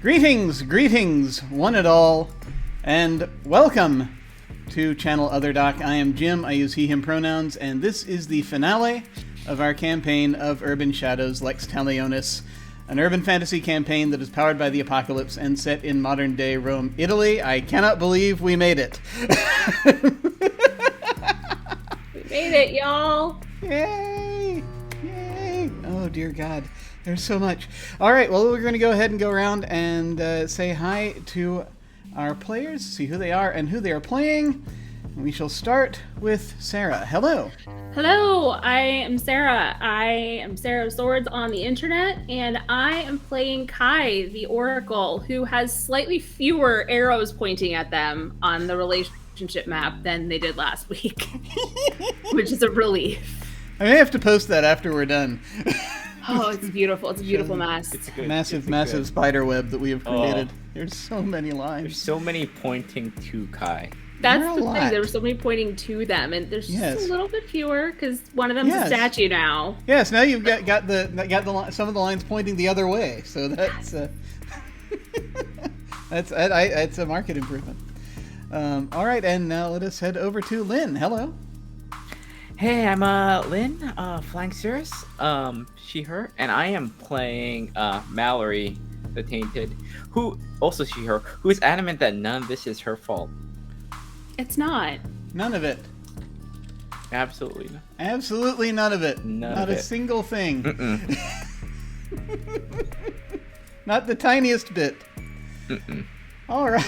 Greetings, one and all, and welcome to Channel Other Doc. I am Jim, I use he, him pronouns, and this is the finale of our campaign of Urban Shadows Lex Talionis, an urban fantasy campaign that is powered by the apocalypse and set in modern-day Rome, Italy. I cannot believe we made it. We made it, y'all! Yay! Yay! Oh, dear God. There's so much. All right, well, we're going to go ahead and go around and say hi to our players, see who they are and who they are playing. We shall start with Sara. Hello. Hello, I am Sara. I am Sara of Swords on the internet, and I am playing Kai, the Oracle, who has slightly fewer arrows pointing at them on the relationship map than they did last week, which is a relief. I may have to post that after we're done. Oh, it's beautiful. It's a beautiful mess. It's a massive spider web that we have created. There's so many lines. There's so many pointing to Kai. That's the thing. There were so many pointing to them, and there's just a little bit fewer because one of them's a statue now. Yes, now you've got some of the lines pointing the other way. So that's that's a market improvement. All right, and now let us head over to Lynn. Hello. Hey, I'm Lynn, flying Cirrus, she, her, and I am playing Mallory, the Tainted, who, also she, her, who is adamant that none of this is her fault. It's not. None of it. Absolutely not. Absolutely none of it. Not a single thing. Not the tiniest bit. All right.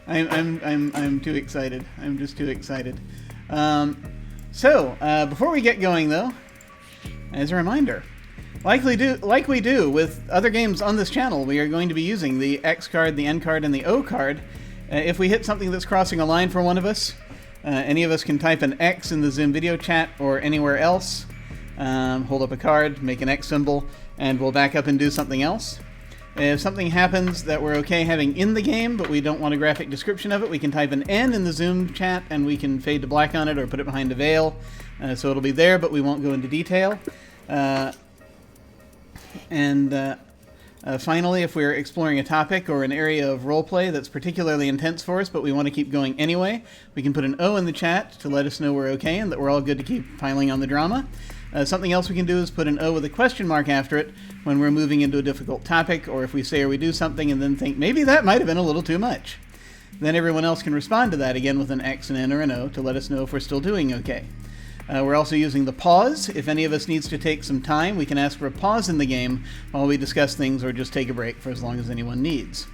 I'm too excited. I'm just too excited. So before we get going, though, as a reminder, like we do with other games on this channel, we are going to be using the X card, the N card, and the O card. If we hit something that's crossing a line for one of us, any of us can type an X in the Zoom video chat or anywhere else, hold up a card, make an X symbol, and we'll back up and do something else. If something happens that we're okay having in the game, but we don't want a graphic description of it, we can type an N in the Zoom chat, and we can fade to black on it or put it behind a veil. So it'll be there, but we won't go into detail. Finally, if we're exploring a topic or an area of roleplay that's particularly intense for us, but we want to keep going anyway, we can put an O in the chat to let us know we're okay and that we're all good to keep piling on the drama. Something else we can do is put an O with a question mark after it when we're moving into a difficult topic, or if we say or we do something and then think, maybe that might have been a little too much. Then everyone else can respond to that again with an X, an N, or an O to let us know if we're still doing okay. We're also using the pause. If any of us needs to take some time, we can ask for a pause in the game while we discuss things or just take a break for as long as anyone needs.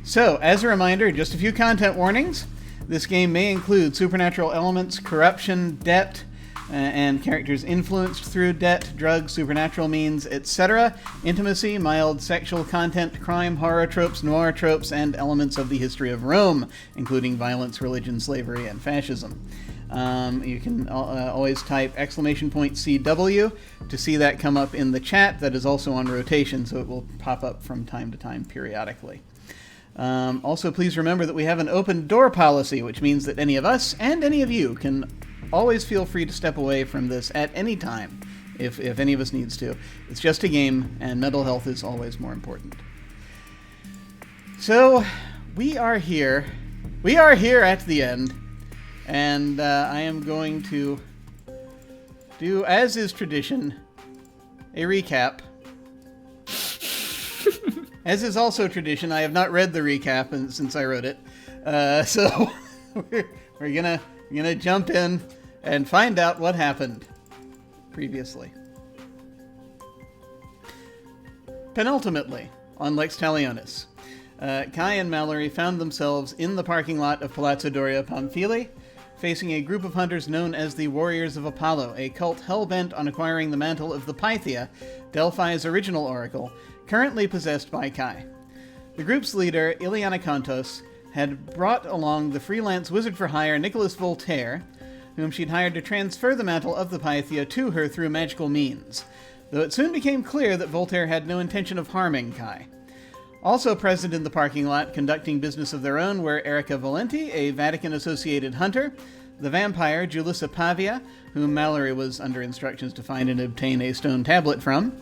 So, as a reminder, just a few content warnings. This game may include supernatural elements, corruption, debt, and characters influenced through debt, drugs, supernatural means, etc., intimacy, mild sexual content, crime, horror tropes, noir tropes, and elements of the history of Rome, including violence, religion, slavery, and fascism. You can always type !CW to see that come up in the chat. That is also on rotation, so it will pop up from time to time periodically. Also, please remember that we have an open door policy, which means that any of us and any of you can always feel free to step away from this at any time if any of us needs to. It's just a game, and mental health is always more important. So, we are here. We are here at the end. And I am going to do, as is tradition, a recap. As is also tradition, I have not read the recap since I wrote it. So we're gonna jump in and find out what happened previously. Penultimately, on Lex Talionis, Kai and Mallory found themselves in the parking lot of Palazzo Doria Pamphili, facing a group of hunters known as the Warriors of Apollo, a cult hell-bent on acquiring the mantle of the Pythia, Delphi's original oracle, currently possessed by Kai. The group's leader, Iliana Kontos, had brought along the freelance wizard-for-hire Nicholas Voltaire, whom she'd hired to transfer the mantle of the Pythia to her through magical means, though it soon became clear that Voltaire had no intention of harming Kai. Also present in the parking lot, conducting business of their own, were Erica Valenti, a Vatican-associated hunter, the vampire Julissa Pavia, whom Mallory was under instructions to find and obtain a stone tablet from,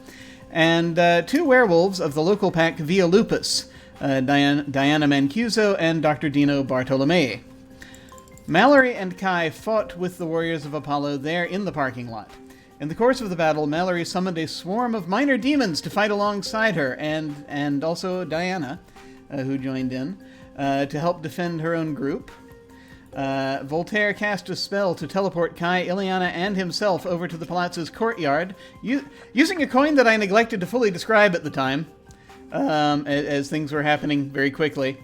and 2 werewolves of the local pack Via Lupus, Diana Mancuso and Dr. Dino Bartolomei. Mallory and Kai fought with the warriors of Apollo there in the parking lot. In the course of the battle, Mallory summoned a swarm of minor demons to fight alongside her, and also Diana, who joined in, to help defend her own group. Voltaire cast a spell to teleport Kai, Ileana, and himself over to the palazzo's courtyard, using a coin that I neglected to fully describe at the time, as things were happening very quickly.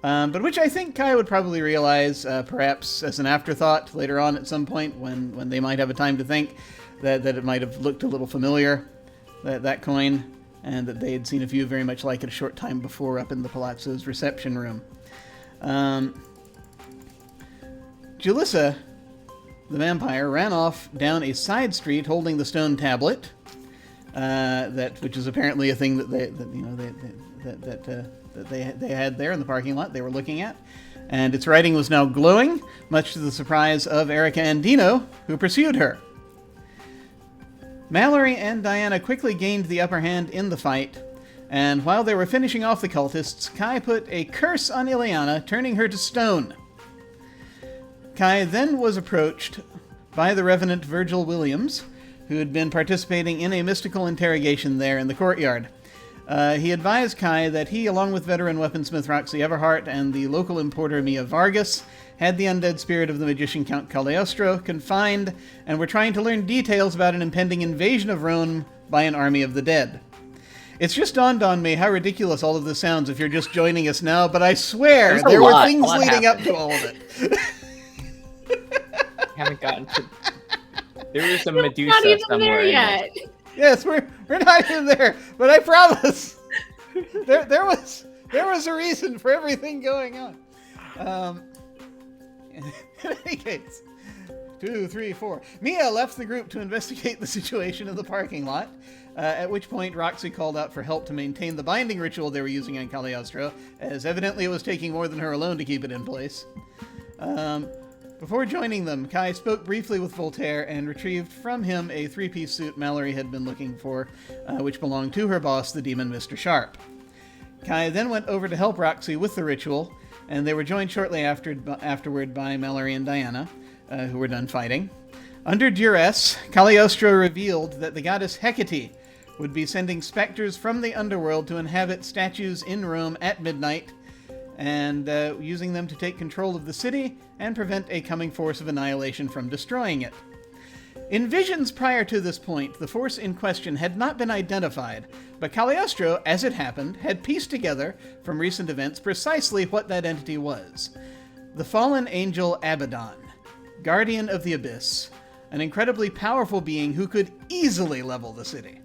But which I think Kai would probably realize, perhaps as an afterthought later on at some point when they might have a time to think, that it might have looked a little familiar, that coin, and that they had seen a few very much like it a short time before up in the palazzo's reception room. Julissa, the vampire, ran off down a side street holding the stone tablet, which is apparently a thing that they had there in the parking lot they were looking at, and its writing was now glowing, much to the surprise of Erica and Dino, who pursued her. Mallory and Diana quickly gained the upper hand in the fight, and while they were finishing off the cultists, Kai put a curse on Ileana, turning her to stone. Kai then was approached by the Revenant Virgil Williams, who had been participating in a mystical interrogation there in the courtyard. He advised Kai that he, along with veteran weaponsmith Roxy Everhart and the local importer Mia Vargas, had the undead spirit of the magician Count Cagliostro confined and were trying to learn details about an impending invasion of Rome by an army of the dead. It's just dawned on me how ridiculous all of this sounds if you're just joining us now, but I swear there were things leading up to all of it. Haven't gotten to... There is a Medusa not even somewhere there yet. Yes, we're not even there, but I promise there was a reason for everything going on. In any case, 2, 3, 4. Mia left the group to investigate the situation in the parking lot, at which point Roxy called out for help to maintain the binding ritual they were using on Cagliostro, as evidently it was taking more than her alone to keep it in place. Before joining them, Kai spoke briefly with Voltaire and retrieved from him a 3-piece suit Mallory had been looking for, which belonged to her boss, the demon Mr. Sharp. Kai then went over to help Roxy with the ritual, and they were joined shortly afterward by Mallory and Diana, who were done fighting. Under duress, Cagliostro revealed that the goddess Hecate would be sending specters from the underworld to inhabit statues in Rome at midnight, and using them to take control of the city and prevent a coming force of annihilation from destroying it. In visions prior to this point, the force in question had not been identified, but Cagliostro, as it happened, had pieced together from recent events precisely what that entity was. The fallen angel Abaddon, guardian of the abyss, an incredibly powerful being who could easily level the city.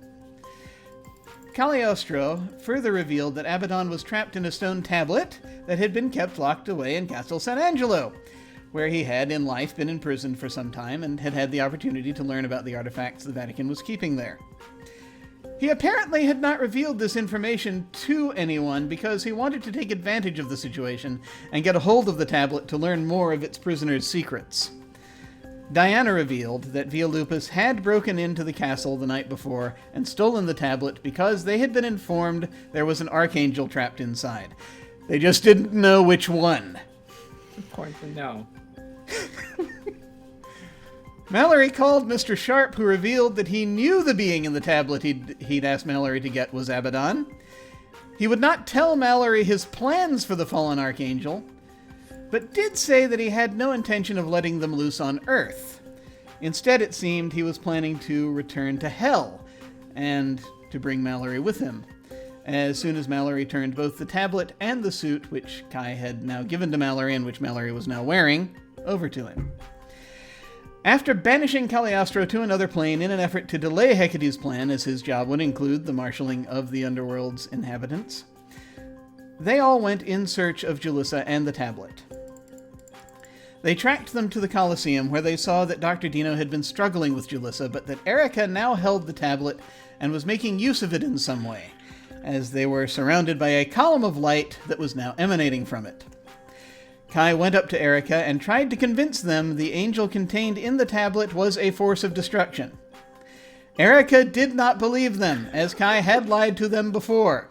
Cagliostro further revealed that Abaddon was trapped in a stone tablet that had been kept locked away in Castel San Angelo, where he had in life been imprisoned for some time and had had the opportunity to learn about the artifacts the Vatican was keeping there. He apparently had not revealed this information to anyone because he wanted to take advantage of the situation and get a hold of the tablet to learn more of its prisoners' secrets. Diana revealed that Via Lupus had broken into the castle the night before and stolen the tablet because they had been informed there was an archangel trapped inside. They just didn't know which one. Important to know. Mallory called Mr. Sharp, who revealed that he knew the being in the tablet he'd asked Mallory to get was Abaddon. He would not tell Mallory his plans for the fallen archangel, but did say that he had no intention of letting them loose on Earth. Instead, it seemed he was planning to return to Hell, and to bring Mallory with him, as soon as Mallory turned both the tablet and the suit, which Kai had now given to Mallory and which Mallory was now wearing, over to him. After banishing Cagliostro to another plane in an effort to delay Hecate's plan, as his job would include the marshalling of the underworld's inhabitants, they all went in search of Julissa and the tablet. They tracked them to the Colosseum, where they saw that Dr. Dino had been struggling with Julissa, but that Erica now held the tablet and was making use of it in some way, as they were surrounded by a column of light that was now emanating from it. Kai went up to Erica and tried to convince them the angel contained in the tablet was a force of destruction. Erica did not believe them, as Kai had lied to them before,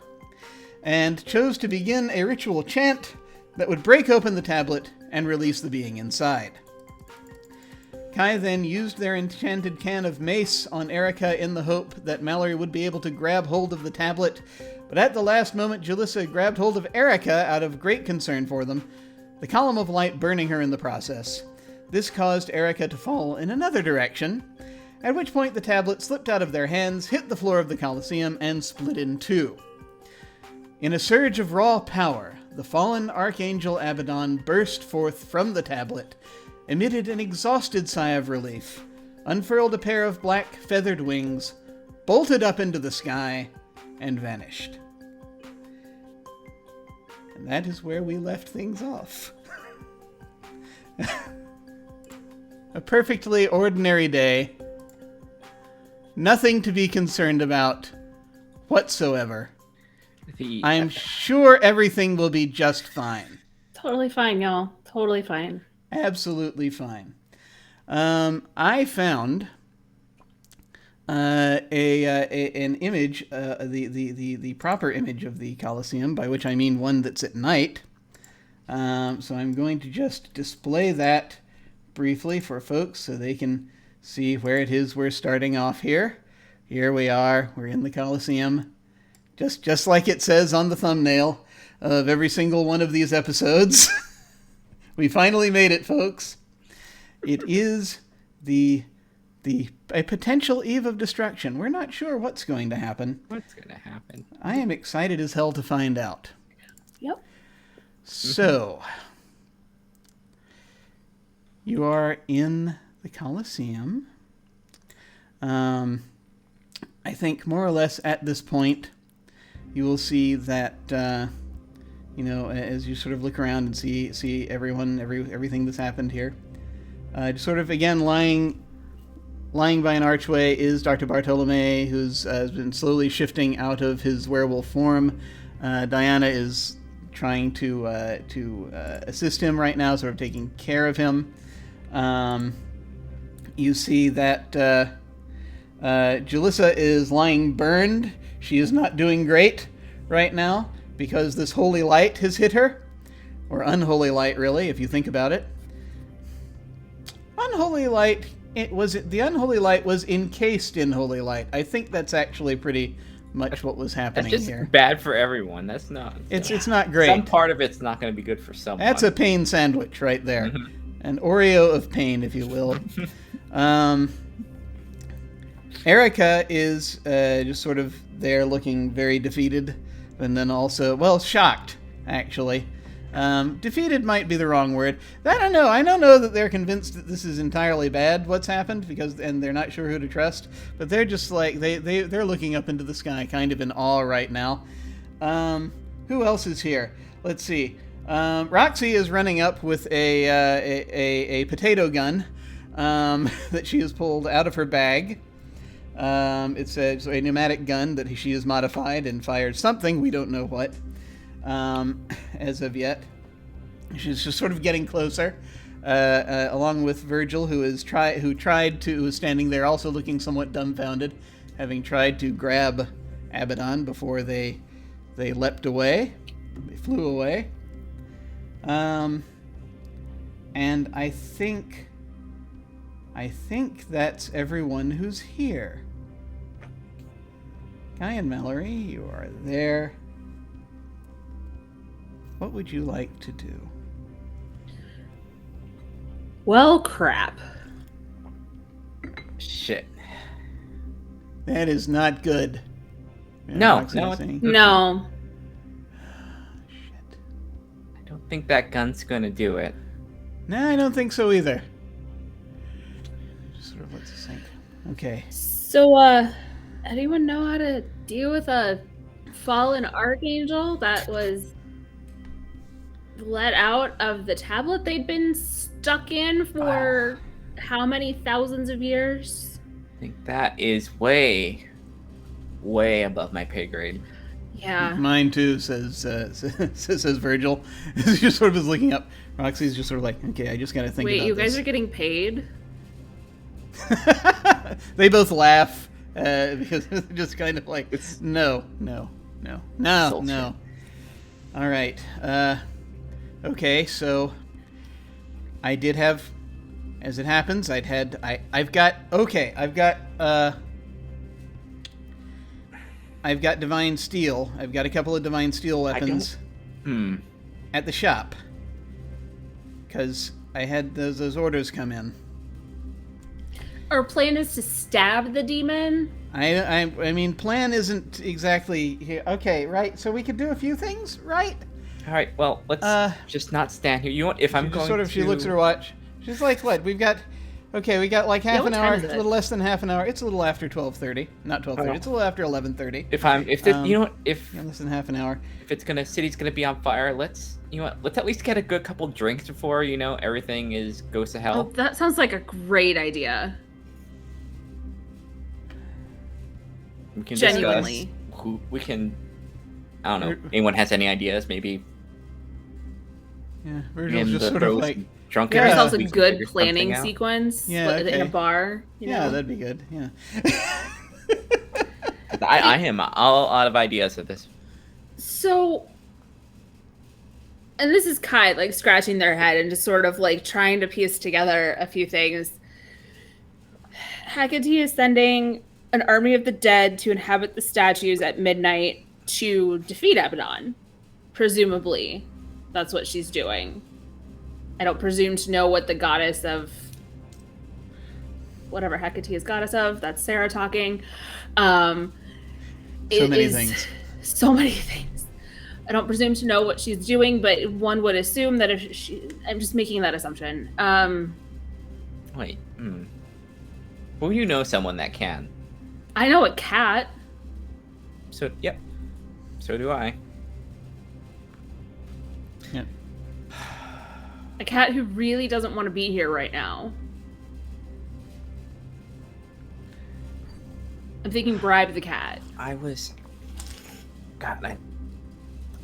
and chose to begin a ritual chant that would break open the tablet and release the being inside. Kai then used their enchanted can of mace on Erica in the hope that Mallory would be able to grab hold of the tablet, but at the last moment Jalissa grabbed hold of Erica out of great concern for them, the column of light burning her in the process. This caused Erica to fall in another direction, at which point the tablet slipped out of their hands, hit the floor of the Colosseum, and split in two. In a surge of raw power, the fallen Archangel Abaddon burst forth from the tablet, emitted an exhausted sigh of relief, unfurled a pair of black feathered wings, bolted up into the sky, and vanished. And that is where we left things off. A perfectly ordinary day. Nothing to be concerned about whatsoever. I'm sure everything will be just fine. Totally fine, y'all. Totally fine. Absolutely fine. I found an image, the proper image of the Colosseum, by which I mean one that's at night. So I'm going to just display that briefly for folks so they can see where it is we're starting off here. Here we are. We're in the Colosseum. Just like it says on the thumbnail of every single one of these episodes. We finally made it, folks. It is a potential eve of destruction. We're not sure what's going to happen. What's going to happen? I am excited as hell to find out. Yep. So, you are in the Colosseum. I think more or less at this point, you will see that, as you sort of look around and see everyone, everything that's happened here. Just sort of, again, lying by an archway is Dr. Bartolome, who's has been slowly shifting out of his werewolf form. Diana is trying to assist him right now, sort of taking care of him. You see that Jalissa is lying burned. She is not doing great right now because this holy light has hit her. Or unholy light, really, if you think about it. Unholy light, the unholy light was encased in holy light. I think that's actually pretty much what was happening that's just here. Bad for everyone. That's not. It's not great. Some part of it's not going to be good for someone. That's a pain sandwich right there. An Oreo of pain, if you will. Erica is just sort of there looking very defeated, and then also, well, shocked, actually. Defeated might be the wrong word. I don't know. I don't know that they're convinced that this is entirely bad, what's happened, and they're not sure who to trust. But they're just like, they're looking up into the sky kind of in awe right now. Who else is here? Let's see. Roxy is running up with a potato gun that she has pulled out of her bag. It's a pneumatic gun that she has modified and fired something, we don't know what. As of yet. She's just sort of getting closer, along with Virgil, who was standing there also looking somewhat dumbfounded, having tried to grab Abaddon before they leapt away. They flew away. And I think that's everyone who's here. Kai and Mallory, you are there. What would you like to do? Well, crap. Shit. That is not good. No. No. Shit. I don't think that gun's gonna do it. No, I don't think so either. Just sort of lets it sink. Okay. So, anyone know how to deal with a fallen archangel that was let out of the tablet they'd been stuck in for how many thousands of years? I think that is way above my pay grade. Yeah. Mine too, says Virgil. He just sort of is looking up. Roxy's just sort of like, okay, I just gotta think about this. Wait, you guys are getting paid? They both laugh because it's just kind of like, It's no. Sultry. All right. Okay, so I did have, as it happens, I've got Divine Steel. I've got a couple of Divine Steel weapons at the shop. Because I had those orders come in. Our plan is to stab the demon. I mean, plan isn't exactly here. Okay, right. So we could do a few things, right? All right. Well, let's just not stand here. You know what? If I'm going to... She looks at her watch. She's like, what? We got like half an hour, a little less than half an hour. It's a little after 12:30. Not 12:30. It's a little after 11:30. You know what? If less than half an hour. If city's gonna be on fire, let's at least get a good couple drinks before everything goes to hell. Oh, that sounds like a great idea. We can Genuinely. discuss who we can. I don't know. Anyone has any ideas? Maybe. Yeah, Virgil's just sort of like drunk. Give ourselves a good planning sequence. Yeah, in a bar. Yeah, that'd be good. Yeah. I am all out of ideas of this. So, and this is Kai like scratching their head and just sort of like trying to piece together a few things. Hecate is sending an army of the dead to inhabit the statues at midnight to defeat Abaddon. Presumably, that's what she's doing. I don't presume to know what the goddess of whatever Hecate is goddess of. That's Sara talking. So many things. So many things. I don't presume to know what she's doing, but one would assume that if she... I'm just making that assumption. Wait. Well, you know someone that can. I know a cat. So, yep. So do I. Yep. A cat who really doesn't want to be here right now. I'm thinking bribe the cat. God,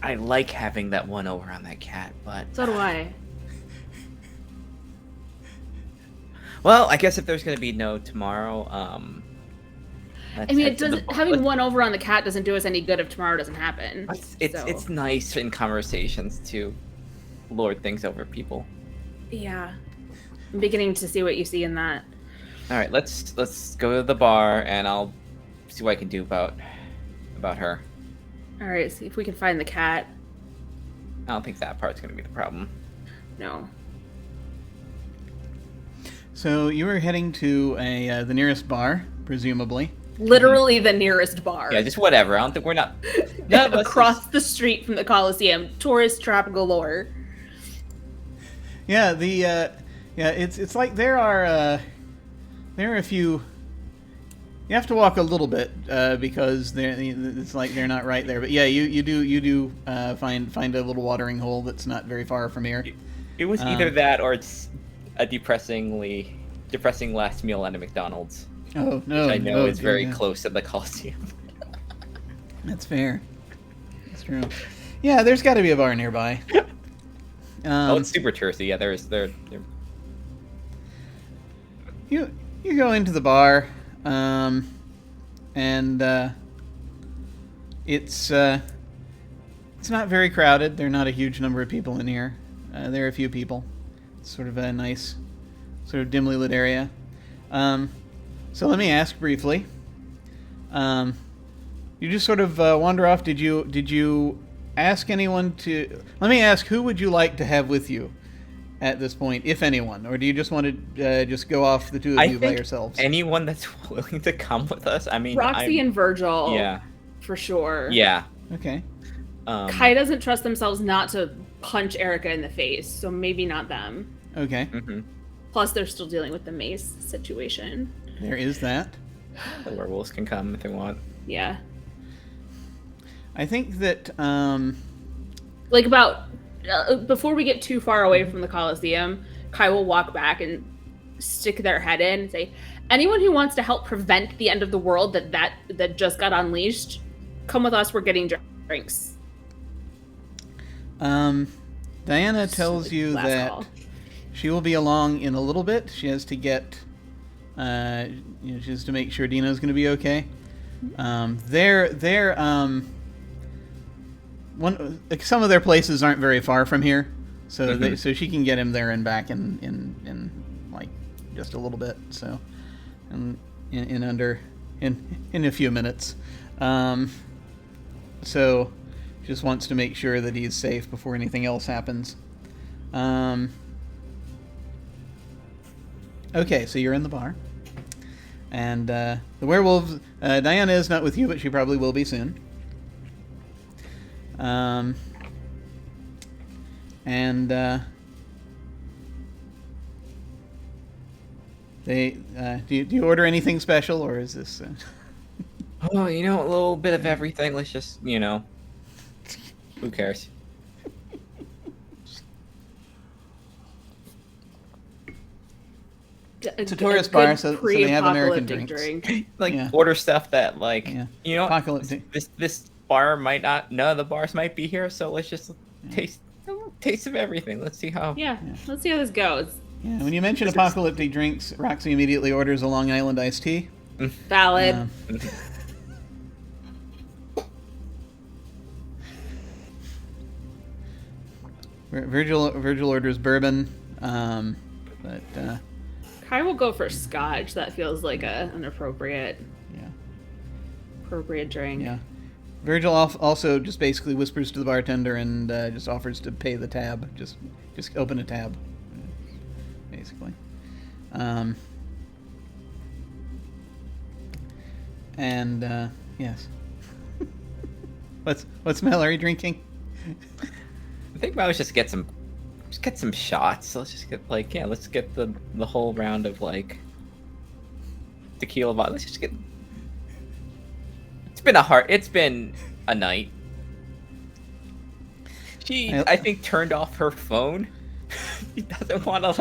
I like having that one over on that cat, but... So do I. Well, I guess if there's going to be no tomorrow, I mean, having one over on the cat doesn't do us any good if tomorrow doesn't happen. It's nice in conversations to lord things over people. Yeah. I'm beginning to see what you see in that. All right, let's go to the bar, and I'll see what I can do about her. All right, see if we can find the cat. I don't think that part's going to be the problem. No. So you were heading to the nearest bar, presumably. Literally the nearest bar. Yeah, just whatever. I don't think we're not... Across the street from the Coliseum. Tourist trap galore. Yeah, it's like there are a few... You have to walk a little bit because it's like they're not right there. But yeah, you do find a little watering hole that's not very far from here. It was either that or it's a depressing last meal at a McDonald's. Oh no! Which I know is very close to the Coliseum. That's fair. That's true. Yeah, there's got to be a bar nearby. It's super touristy. Yeah, there. You go into the bar, and it's not very crowded. There are not a huge number of people in here. There are a few people. It's sort of a nice, sort of dimly lit area. So let me ask briefly. You just sort of wander off. Did you ask anyone to... Let me ask, who would you like to have with you at this point, if anyone? Or do you just want to just go off, the two of you, by yourselves? Anyone that's willing to come with us. I mean, Roxy and Virgil. Yeah. For sure. Yeah. Okay. Kai doesn't trust themselves not to punch Erica in the face, so maybe not them. Okay. Mm-hmm. Plus, they're still dealing with the mace situation. There is that. The werewolves can come if they want. Yeah. I think that, like about before we get too far away from the Coliseum, Kai will walk back and stick their head in and say, anyone who wants to help prevent the end of the world that just got unleashed, come with us. We're getting drinks. Diana tells you that she will be along in a little bit. She has to get just to make sure Dino's going to be okay. Some of their places aren't very far from here, so so she can get him there and back in like just a little bit. So, in a few minutes. So, just wants to make sure that he's safe before anything else happens. Okay, so you're in the bar. And the werewolves... Diana is not with you, but she probably will be soon. They... do you order anything special, or is this... Oh, a little bit of everything. Let's just, who cares? It's a tourist bar, so they have American drinks. Order stuff that, Apocalyptic. This bar might not... None of the bars might be here, so let's just taste of everything. Let's see how... Let's see how this goes. Yeah, when you mention apocalyptic drinks, Roxy immediately orders a Long Island iced tea. Valid. Virgil orders bourbon, but Kai will go for scotch. That feels like an appropriate drink. Yeah. Virgil also just basically whispers to the bartender and just offers to pay the tab. Just open a tab, basically. Yes. What's Mallory drinking? I think I was just get some shots. So let's just get let's get the whole round of tequila vodka. Let's just get. It's been a night. She, I think, turned off her phone. He doesn't want to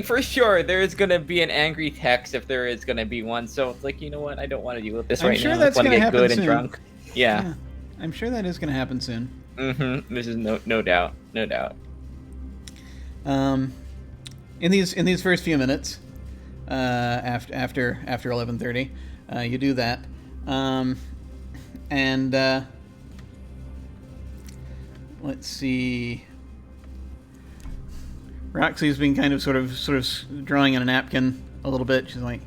for sure there's gonna be an angry text if there is gonna be one. So it's like, you know what? I don't want to deal with this right now. I'm sure that's gonna happen soon. And drunk. Yeah. I'm sure that is gonna happen soon. This is no doubt. In these first few minutes, after 11:30, you do that, let's see. Roxy's been kind of sort of drawing on a napkin a little bit. She's like,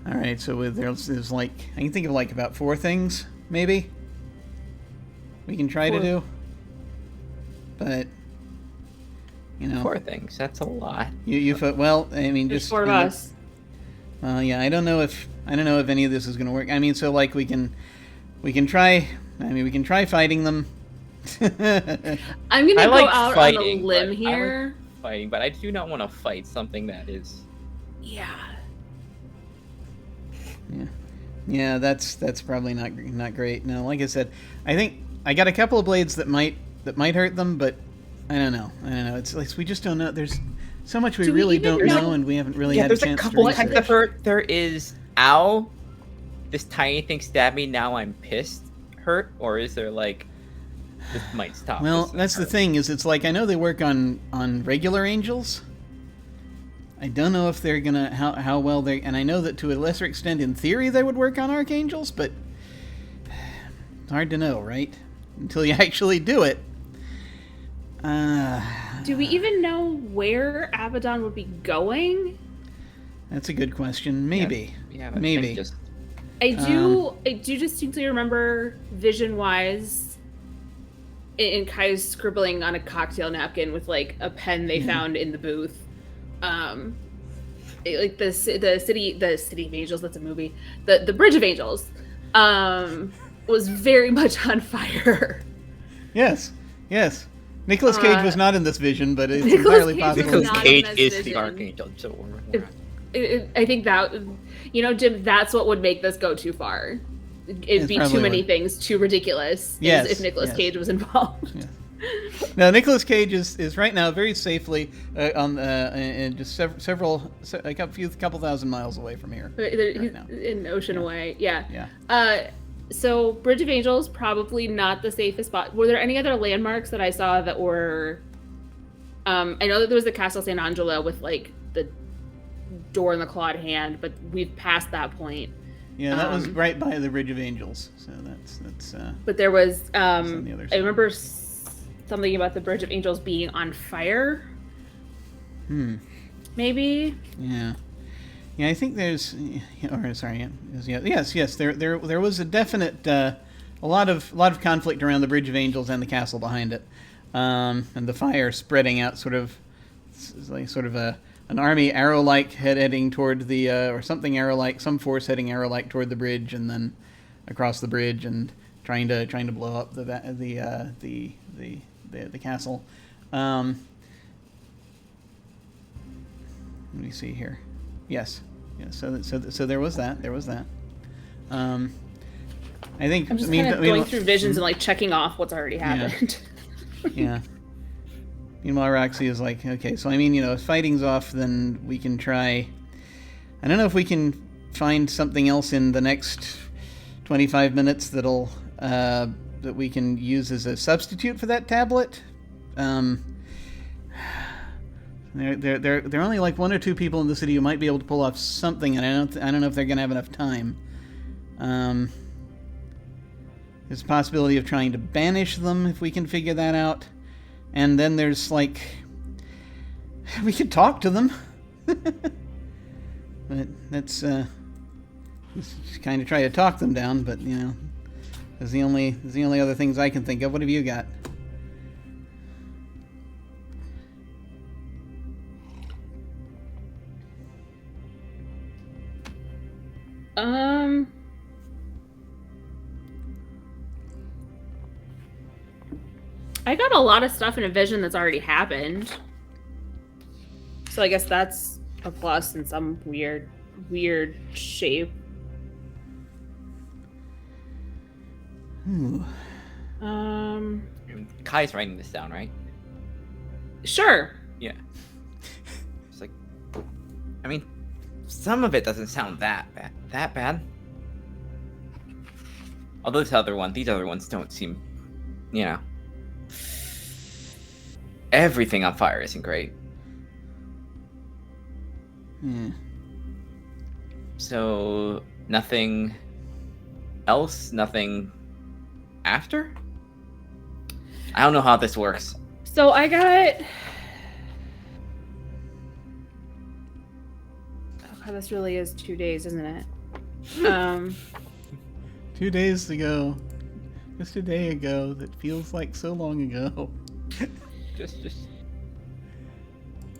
all right, so there's I can think of about 4 things maybe we can try to do, but 4 things, that's a lot. You well, I mean, There's just 4 of us. I don't know if any of this is going to work. I mean, so we can try. I mean, we can try fighting them. I'm gonna go out on a limb here. Fighting, but I do not want to fight something that is. Yeah, that's probably not great. No, like I said, I think I got a couple of blades that might hurt them, but I don't know. It's like we just don't know. There's so much we really don't know, and we haven't really had a chance to research. There's a couple types of hurt. There is, ow, this tiny thing stabbed me, now I'm pissed hurt, or is there this might stop? Well, that's the thing, is it's I know they work on regular angels. I don't know if they're gonna how well they, and I know that to a lesser extent in theory they would work on archangels, but it's hard to know, right? Until you actually do it. Do we even know where Abaddon would be going? That's a good question. Maybe. Yeah, maybe. I do distinctly remember vision-wise in Kai's scribbling on a cocktail napkin with a pen they found in the booth. The city of angels, that's a movie. The Bridge of Angels was very much on fire. Yes. Nicolas Cage was not in this vision, but it's entirely possible. Nicolas Cage is the archangel. So I think that, Jim, that's what would make this go too far. It'd be too many things, too ridiculous. If Nicolas Cage was involved. Yes. Now, Nicolas Cage is right now very safely on just a couple thousand miles away from here. He's an ocean away. Yeah. So, Bridge of Angels, probably not the safest spot. Were there any other landmarks that I saw that were... I know that there was the Castle San Angelo with, the door in the clawed hand, but we've passed that point. Yeah, that was right by the Bridge of Angels. So that's. But there was. On the other side. I remember something about the Bridge of Angels being on fire. Maybe. Yeah. Yeah, I think there's. Or sorry. Yes. There was a definite. A lot of conflict around the Bridge of Angels and the castle behind it, and the fire spreading out, sort of an army arrow-like heading toward the or something arrow-like, some force heading arrow-like toward the bridge, and then across the bridge and trying to blow up the castle. Let me see here. Yes. So there was that. I think I'm just kind of going through visions and like checking off what's already happened. Yeah. Meanwhile, Roxy is like, okay, so I mean, if fighting's off, then we can try. I don't know if we can find something else in the next 25 minutes that'll that we can use as a substitute for that tablet. There are only like 1 or 2 people in the city who might be able to pull off something, and I don't know if they're gonna have enough time. There's a possibility of trying to banish them if we can figure that out. And then there's like, we could talk to them. But that's just kind of try to talk them down. But there's the only other things I can think of. What have you got? I got a lot of stuff in a vision that's already happened. So I guess that's a plus in some weird shape. Kai's writing this down, right? Sure. Yeah. It's like, I mean, some of it doesn't sound that bad. Although these other ones don't seem, everything on fire isn't great. So, nothing else? Nothing after? I don't know how this works. So I got... Oh god, this really is 2 days, isn't it? 2 days ago. Just a day ago. That feels like so long ago. Just.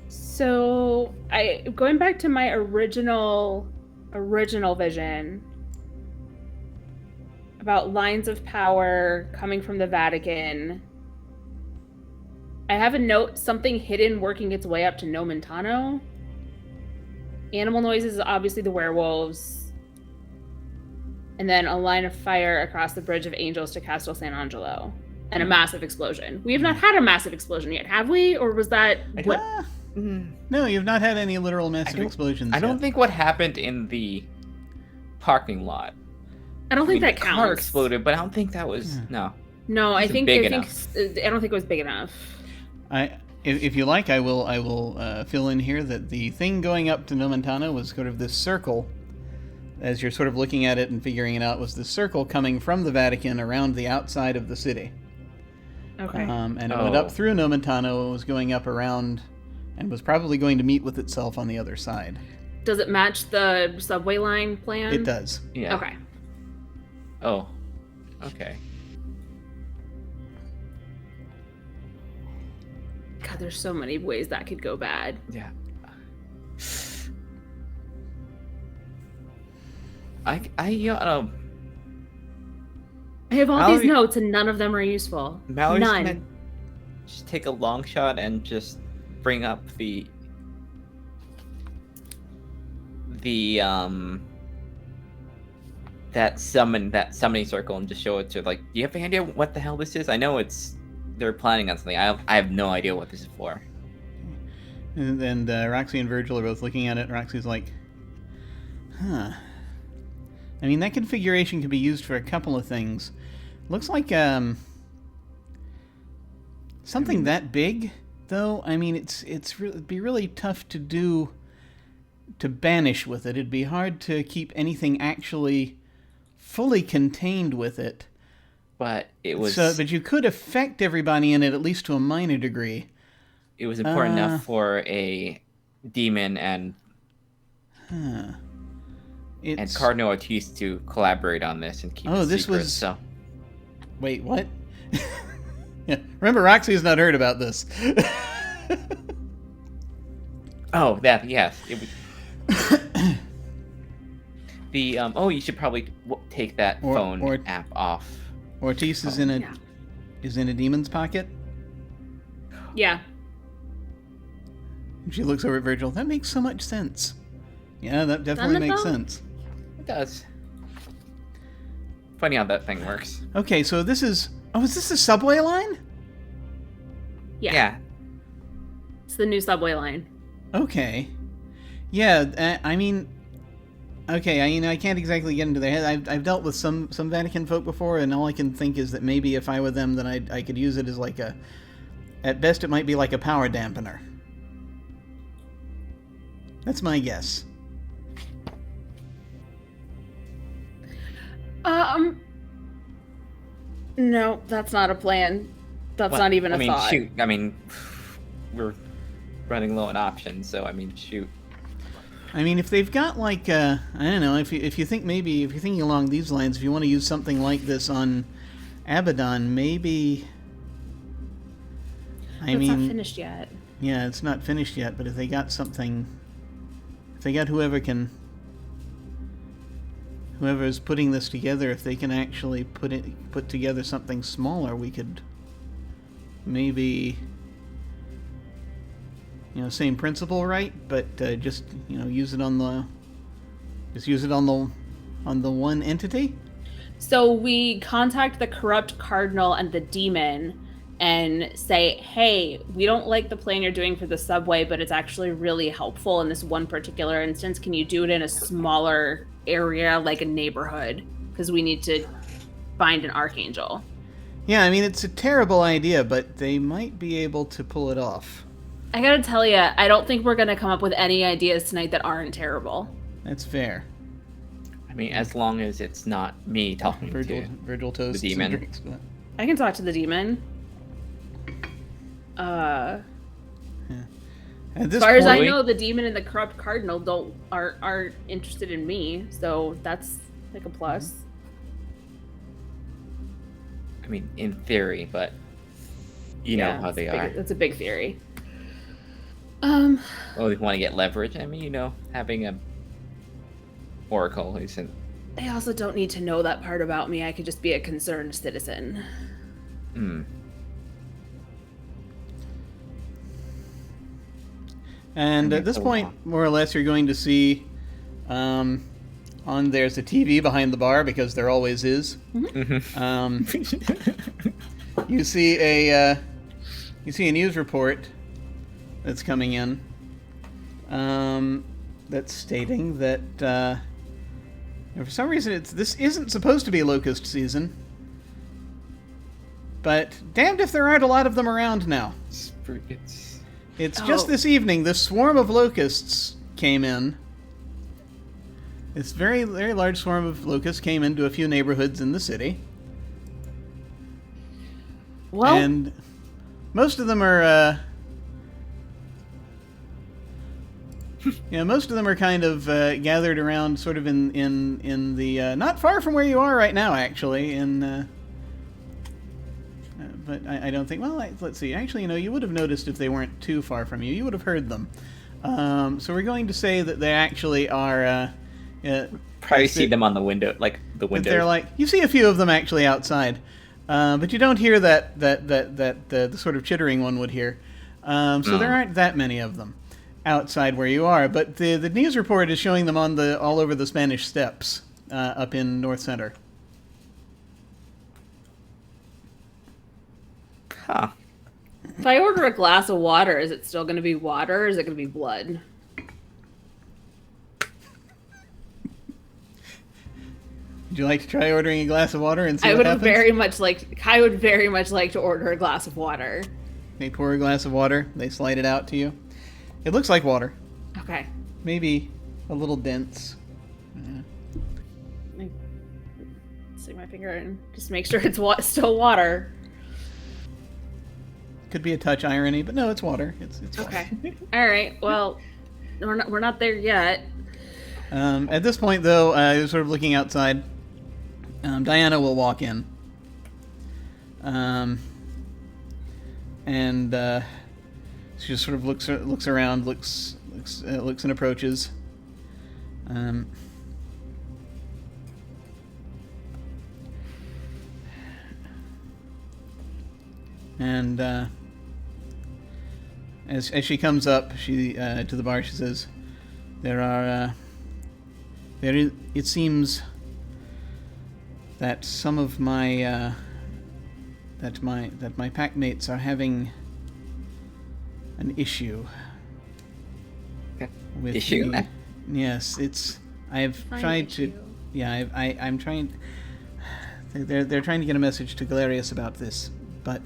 So, going back to my original vision about lines of power coming from the Vatican, I have a note, something hidden working its way up to Nomentano. Animal noises is obviously the werewolves. And then a line of fire across the Bridge of Angels to Castel San Angelo. And a massive explosion. We have not had a massive explosion yet, have we? Or was that what? No, you've not had any literal massive explosions. I don't think what happened in the parking lot. I don't think that counts. The car exploded, but I don't think that was no. No, I don't think it was big enough. If you like, I will fill in here that the thing going up to Nomentano was sort of this circle. As you're sort of looking at it and figuring it out, was the circle coming from the Vatican around the outside of the city. Okay. And it went up through Nomentano, it was going up around, and was probably going to meet with itself on the other side. Does it match the subway line plan? It does. Yeah. Okay. Oh. Okay. God, there's so many ways that could go bad. Yeah. I have all these notes and none of them are useful. Mallory's None. gonna just take a long shot and just bring up the that summoning circle and just show it to, like, do you have any idea what the hell this is? I know they're planning on something. I have no idea what this is for. And Roxy and Virgil are both looking at it, and Roxy's like, huh. I mean, that configuration could be used for a couple of things. Looks like something that big, though. I mean, it'd be really tough to do banish with it. It'd be hard to keep anything actually fully contained with it. But it was... But you could affect everybody in it, at least to a minor degree. It was important enough for a demon and Cardinal Ortiz to collaborate on this and keep it secret. So, wait, what? Yeah, remember, Roxy's not heard about this. Oh, that, yes. It was... you should probably take that phone app off. Ortiz is in a demon's pocket. Yeah. She looks over at Virgil. That makes so much sense. Yeah, that definitely makes sense. It does. Funny how that thing works. Okay, so this is... Oh, is this the subway line? Yeah. It's the new subway line. Okay. Yeah, I mean... Okay, I can't exactly get into their head. I've dealt with some Vatican folk before, and all I can think is that maybe if I were them, then I could use it as like a... At best, it might be like a power dampener. That's my guess. No, that's not a plan. That's not even a thought. Shoot. I mean, we're running low on options, so I mean, shoot. I mean, if they've got like, I don't know, if you think maybe, if you're thinking along these lines, if you want to use something like this on Abaddon, maybe... It's not finished yet. Yeah, it's not finished yet, but if they got something... If they got whoever's putting this together, if they can actually put together something smaller, we could maybe... same principle, right? But just use it on the one entity. So we contact the corrupt cardinal and the demon and say, hey, we don't like the plan you're doing for the subway, but it's actually really helpful in this one particular instance. Can you do it in a smaller area, like a neighborhood? Because we need to find an archangel. Yeah, I mean, it's a terrible idea, but they might be able to pull it off. I gotta tell you, I don't think we're gonna come up with any ideas tonight that aren't terrible. That's fair. I mean, as long as it's not me talking to Virgil toasts the demon. Drinks, I can talk to the demon. As far as I know, the demon and the corrupt cardinal aren't interested in me, so that's like a plus. I mean, in theory, but you know how they are. That's a big theory. Well, if you want to get leverage, I mean, having a oracle isn't... They also don't need to know that part about me. I could just be a concerned citizen. And at this point, more or less, you're going to see there's a TV behind the bar, because there always is. You see a news report that's coming in that's stating that for some reason this isn't supposed to be locust season, but damned if there aren't a lot of them around now. It's just this evening, this swarm of locusts came in. This very, very large swarm of locusts came into a few neighborhoods in the city. Well, and most of them are, most of them are kind of gathered around, sort of in the not far from where you are right now, actually. But I don't think. Well, let's see. Actually, you would have noticed if they weren't too far from you. You would have heard them. So we're going to say that they actually are. Probably see them on the window, like the window. They're like, you see a few of them actually outside, but you don't hear that the sort of chittering one would hear. So there aren't that many of them outside where you are. But the news report is showing them all over the Spanish Steps up in North Center. Huh. If I order a glass of water, is it still going to be water, or is it going to be blood? Would you like to try ordering a glass of water and see I what would happens? very much like to order a glass of water. They pour a glass of water. They slide it out to you. It looks like water. Okay. Maybe a little dense. Stick my finger in, just make sure it's still water. Could be a touch irony, but no, it's water. It's water. Okay. All right. Well, we're not there yet. At this point, though, sort of looking outside, Diana will walk in. And she just sort of looks around, looks and approaches. And as she comes up, she to the bar, she says, it seems that some of my that my pack mates are having an issue. Okay. With issue? Yes, it's. I've tried to. Yeah, I'm trying. They're trying to get a message to Galerius about this, but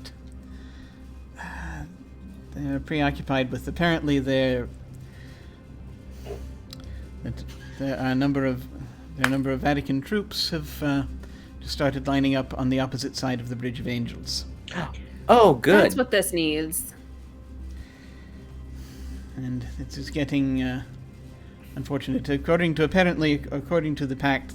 they're preoccupied with. Apparently, there are a number of Vatican troops have just started lining up on the opposite side of the Bridge of Angels. Oh, good. That's what this needs. And it's just getting unfortunate. According to the pact,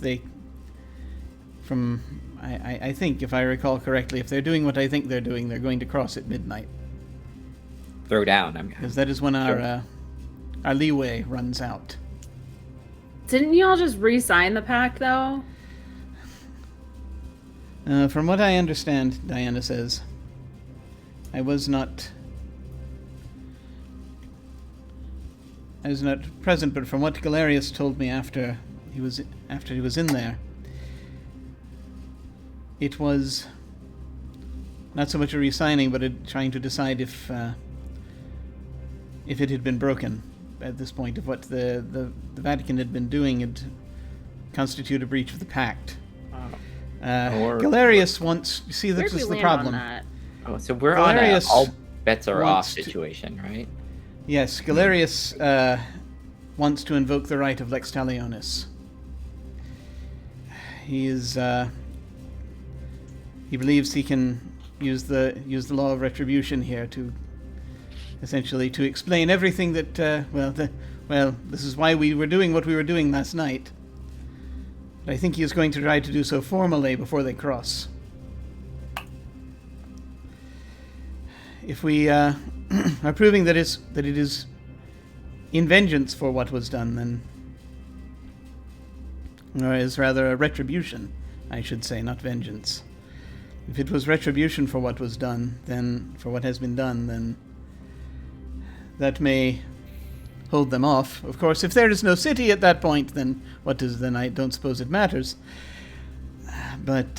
I think, if I recall correctly, if they're doing what I think they're doing, they're going to cross at midnight. Throw down. Because that is when our leeway runs out. Didn't you all just re-sign the pact, though? From what I understand, Diana says, I was not present, but from what Galerius told me after he was in there, it was not so much a re-signing, but trying to decide if it had been broken at this point, if what the Vatican had been doing had constituted a breach of the pact. Galerius wants. You see, this is the problem. Oh, so we're Galerius on a all bets are off situation, right? Yes, Galerius wants to invoke the right of Lex Talionis. He believes he can use the law of retribution here to essentially to explain everything that this is why we were doing what we were doing last night. But I think he is going to try to do so formally before they cross. If we are proving that it is in vengeance for what was done, then, or is rather a retribution, I should say, not vengeance. If it was retribution for what was done, then for what has been done, then that may hold them off. Of course, if there is no city at that point, then then I don't suppose it matters. But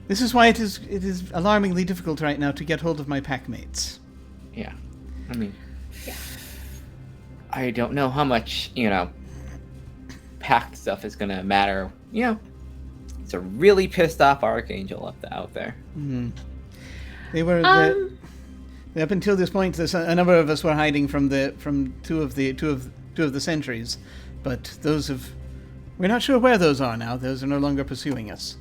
this is why it is alarmingly difficult right now to get hold of my pack mates. Yeah. I mean, I don't know how much, pack stuff is going to matter. It's a really pissed off Archangel out there. Mm-hmm. They were up until this point. A number of us were hiding from two of the sentries, but we're not sure where those are now. Those are no longer pursuing us.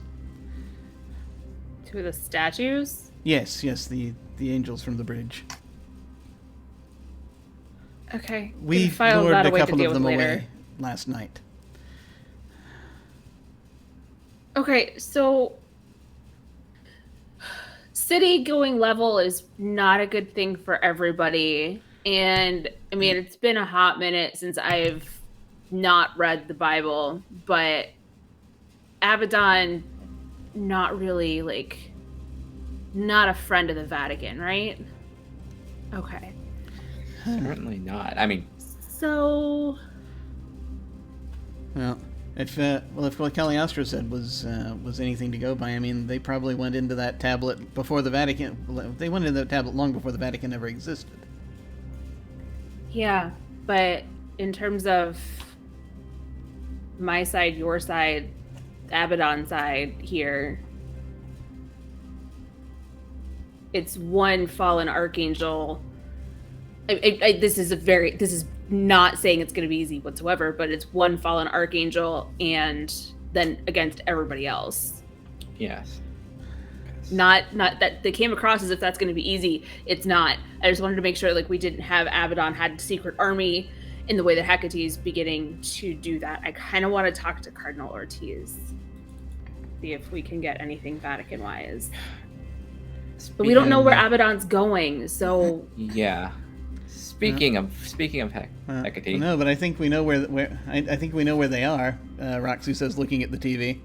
Two of the statues? Yes, the angels from the bridge. Okay. We lured a couple of them away last night. Okay, so city going level is not a good thing for everybody. And I mean, it's been a hot minute since I've not read the Bible, but Abaddon, not really, not a friend of the Vatican, right? Okay. Certainly not. I mean... So... Well, if what Cagliostro said was anything to go by, I mean, they probably went into that tablet before the Vatican... They went into that tablet long before the Vatican ever existed. Yeah, but in terms of my side, your side, Abaddon side here, it's one fallen archangel. This is not saying it's going to be easy whatsoever, but it's one fallen archangel and then against everybody else. Yes. Not that they came across as if that's going to be easy. It's not. I just wanted to make sure like we didn't have Abaddon had a secret army in the way that Hecate's beginning to do that. I kind of want to talk to Cardinal Ortiz, see if we can get anything Vatican-wise. But we don't know where Abaddon's going, so yeah. Speaking of Hecate. No, but I think we know where I think we know where they are. Roxy says, looking at the TV.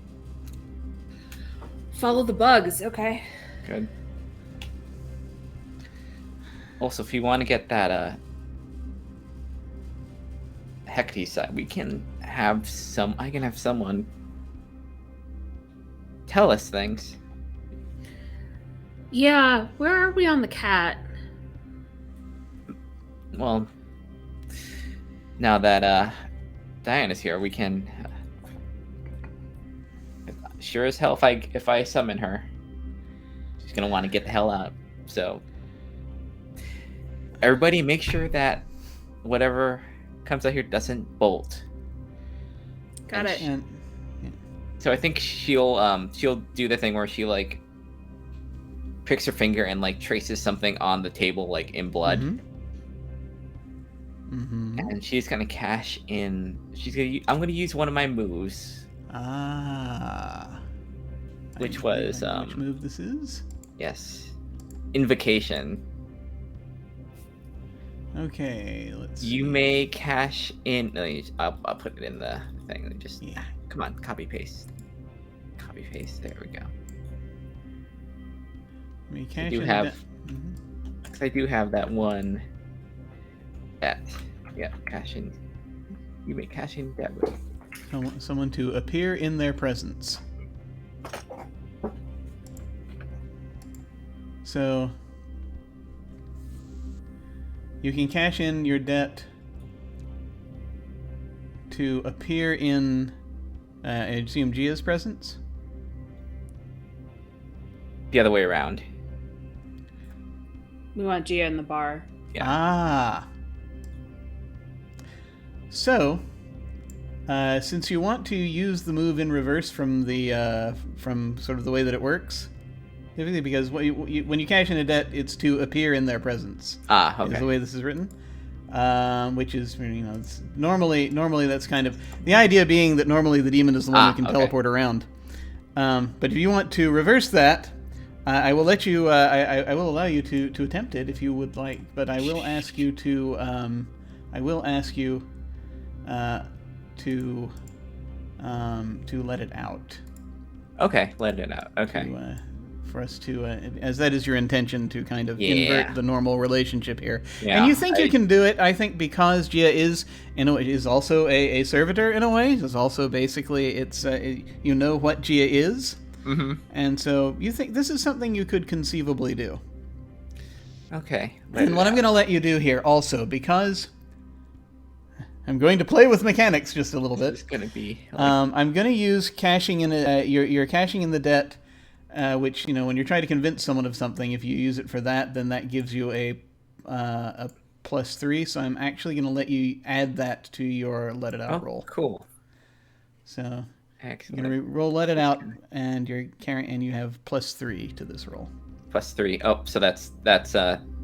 Follow the bugs, okay. Good. Also, if you want to get that Hecate side, I can have someone tell us things. Yeah, where are we on the cat? Well, now that Diane is here, we can sure as hell if I summon her, she's gonna want to get the hell out. So everybody make sure that whatever comes out here doesn't bolt. Got it. So I think she'll do the thing where she like pricks her finger and like traces something on the table like in blood. And she's gonna cash in. I'm gonna use one of my moves. Which was which move this is? Yes, invocation. Okay, let's. You may cash in. No, I'll put it in the thing. Just come on, copy paste. Copy paste. There we go. I do have. I do have that one. Cash in. You may cash in that way. I want someone to appear in their presence. So you can cash in your debt to appear in I assume Gia's presence? The other way around. We want Gia in the bar. Yeah. So, since you want to use the move in reverse from the from sort of the way that it works, because when you cash in a debt, it's to appear in their presence. Okay. Is the way this is written, which is it's normally that's kind of the idea being that normally the demon is the one who can teleport around. But if you want to reverse that, I will let you. I will allow you to attempt it if you would like, but I will ask you to. To let it out. Okay, let it out. Okay. For us to, as that is your intention to kind of invert the normal relationship here. Yeah, and you think you can do it, I think, because Gia is, is also a servitor in a way. It's also basically, you know what Gia is. Mm-hmm. And so you think this is something you could conceivably do. Okay. And what I'm going to let you do here also, because I'm going to play with mechanics just a little bit. It's going to be. I'm going to use cashing in. You're cashing in the debt, which when you're trying to convince someone of something, if you use it for that, then that gives you a +3. So I'm actually going to let you add that to your let it out roll. Cool. So excellent. You're going to roll let it out, and you're carrying, and you have +3 to this roll. +3. Oh, so that's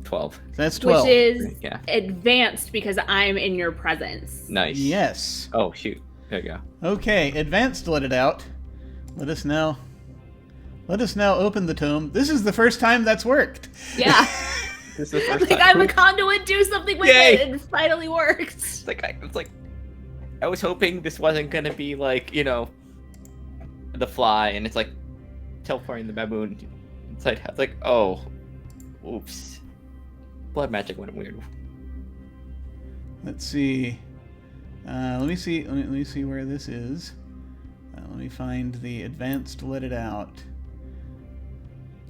12. That's 12. Which is advanced because I'm in your presence. Nice. Yes. Oh, shoot. There you go. Okay, advanced let it out. Let us now open the tome. This is the first time that's worked. Yeah. This is the first time. I'm a conduit, do something with it, and it finally worked. It's like I was hoping this wasn't gonna be like, the fly, and it's like teleporting the baboon inside. It's like, oh, oops. Blood magic went weird. Let's see. Let me see where this is. Let me find the advanced let it out.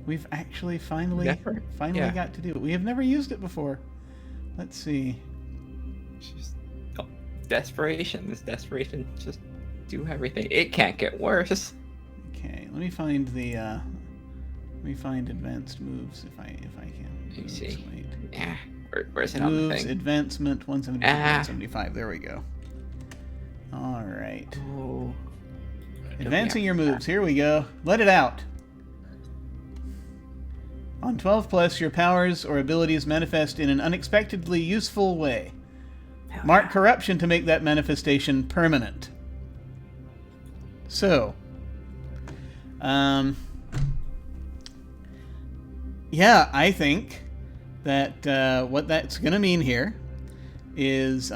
We've actually finally got to do it. We have never used it before. Let's see. Desperation. This desperation just do everything. It can't get worse. Okay, let me find advanced moves if I can. Let me see. Wait. Yeah. Where is it on the Moves, thing? advancement, 175, 175. There we go. All right. Oh. Advancing your moves. Here we go. Let it out. On 12 plus, your powers or abilities manifest in an unexpectedly useful way. Mark corruption to make that manifestation permanent. So, yeah, I think that what that's going to mean here is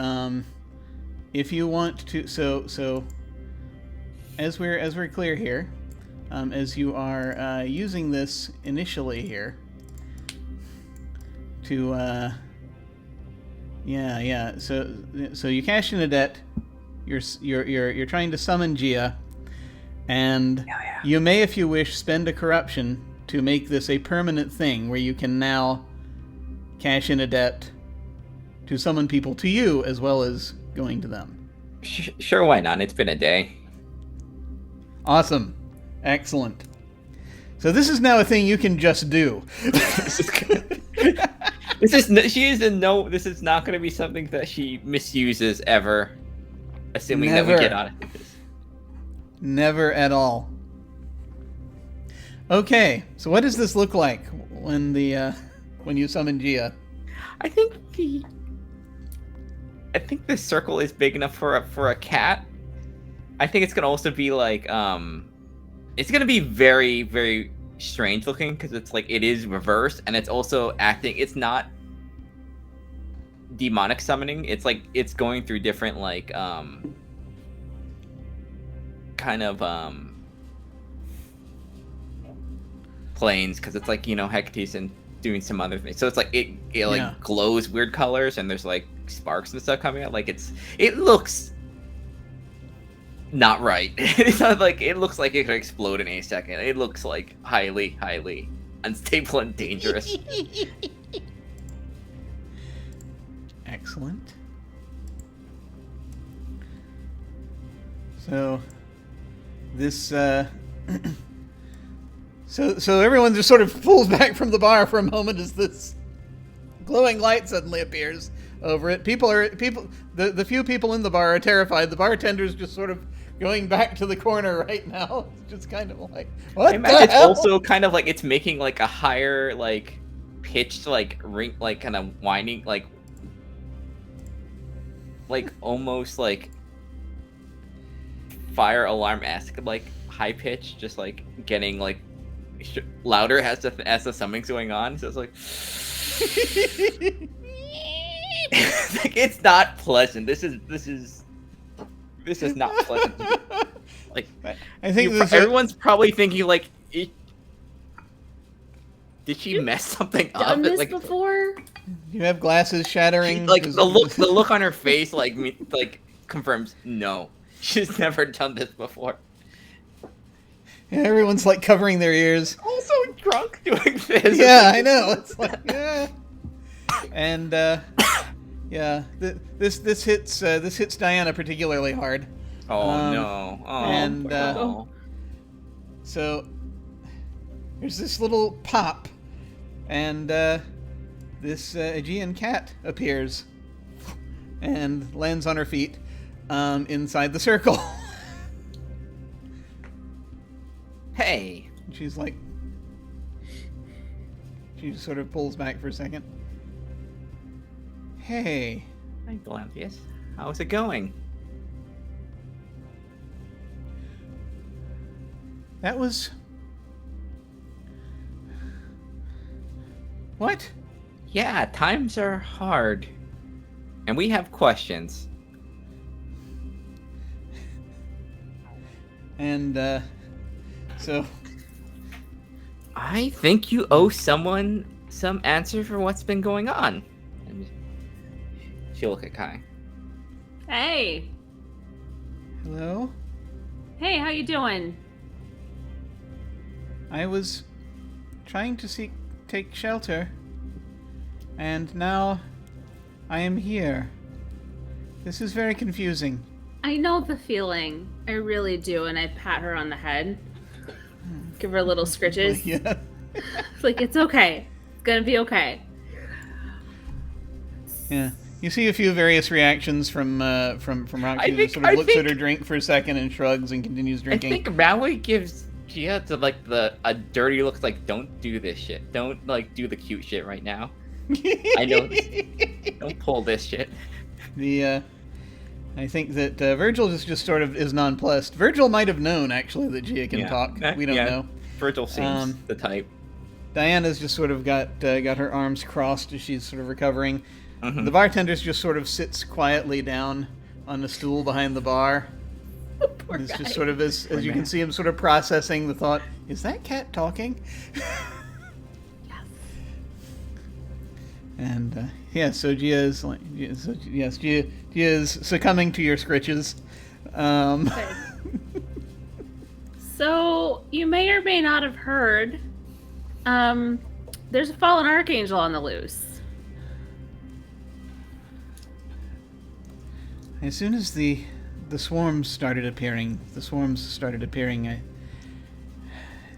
if you want to, so as we're clear here, as you are using this initially here to so you cash in a debt, you're trying to summon Gia, and you may, if you wish, spend a corruption to make this a permanent thing where you can now cash in a debt to summon people to you as well as going to them. Sure, why not? It's been a day. Awesome. Excellent. So this is now a thing you can just do. This is good. This is not going to be something that she misuses ever, assuming that we get on it. Never at all. Okay, so what does this look like when when you summon Gia? I think this circle is big enough for a cat. I think it's gonna also be like it's gonna be very, very strange looking because it's like it is reversed and it's also acting. It's not demonic summoning. It's like it's going through different like kind of planes because it's like, you know, Hecate's and doing some other things. So it's like it like glows weird colors and there's like sparks and stuff coming out. Like it looks not right. It's not like it looks like it could explode in a second. It looks like highly, highly unstable and dangerous. Excellent. So this so everyone just sort of pulls back from the bar for a moment as this glowing light suddenly appears over it. The few people in the bar are terrified. The bartender's just sort of going back to the corner right now. It's just kind of like, what I imagine the it's hell? also kind of like it's making like a higher like pitched like ring, like kind of whining like almost like fire alarm-esque like high pitch, just like getting like louder as the summoning's going on. So it's like like it's not pleasant. This is not pleasant. Like I think everyone's probably thinking like, did she mess something up? Done this like, before? You have glasses shattering. Like the look on her face like confirms no. She's never done this before. Yeah, everyone's like covering their ears. Also drunk doing this. Yeah, I know. It's like, yeah. And yeah, this hits Diana particularly hard. Oh no! Oh, and no. So there's this little pop, and this Aegean cat appears and lands on her feet inside the circle. Hey. She's like, she just sort of pulls back for a second. Hey. Hi, Galantheus. How's it going? That was... What? Yeah, times are hard. And we have questions. And, so... I think you owe someone some answer for what's been going on. And she'll look at Kai. Hey. Hello? Hey, how you doing? I was trying to take shelter, and now I am here. This is very confusing. I know the feeling. I really do, and I pat her on the head. Give her little scritches. Yeah. It's like, it's okay. It's gonna be okay. Yeah. You see a few various reactions from Roxy, I who think- sort of I looks at think- her drink for a second and shrugs and continues I drinking. think Mallory gives Gia to like a dirty look, like, don't do this shit. Don't like do the cute shit right now. I know this. Don't pull this shit. I think that Virgil just sort of is nonplussed. Virgil might have known actually that Gia can talk. We don't know. Virgil seems the type. Diana's just sort of got her arms crossed as she's sort of recovering. Mhm. The bartender's just sort of sits quietly down on the stool behind the bar. Poor It's guy. just sort of as you can see him sort of processing the thought, is that cat talking? Yes. And so Gia is like, Gia is succumbing to your scritches. Okay. So you may or may not have heard. There's a fallen archangel on the loose. As soon as the swarms started appearing, I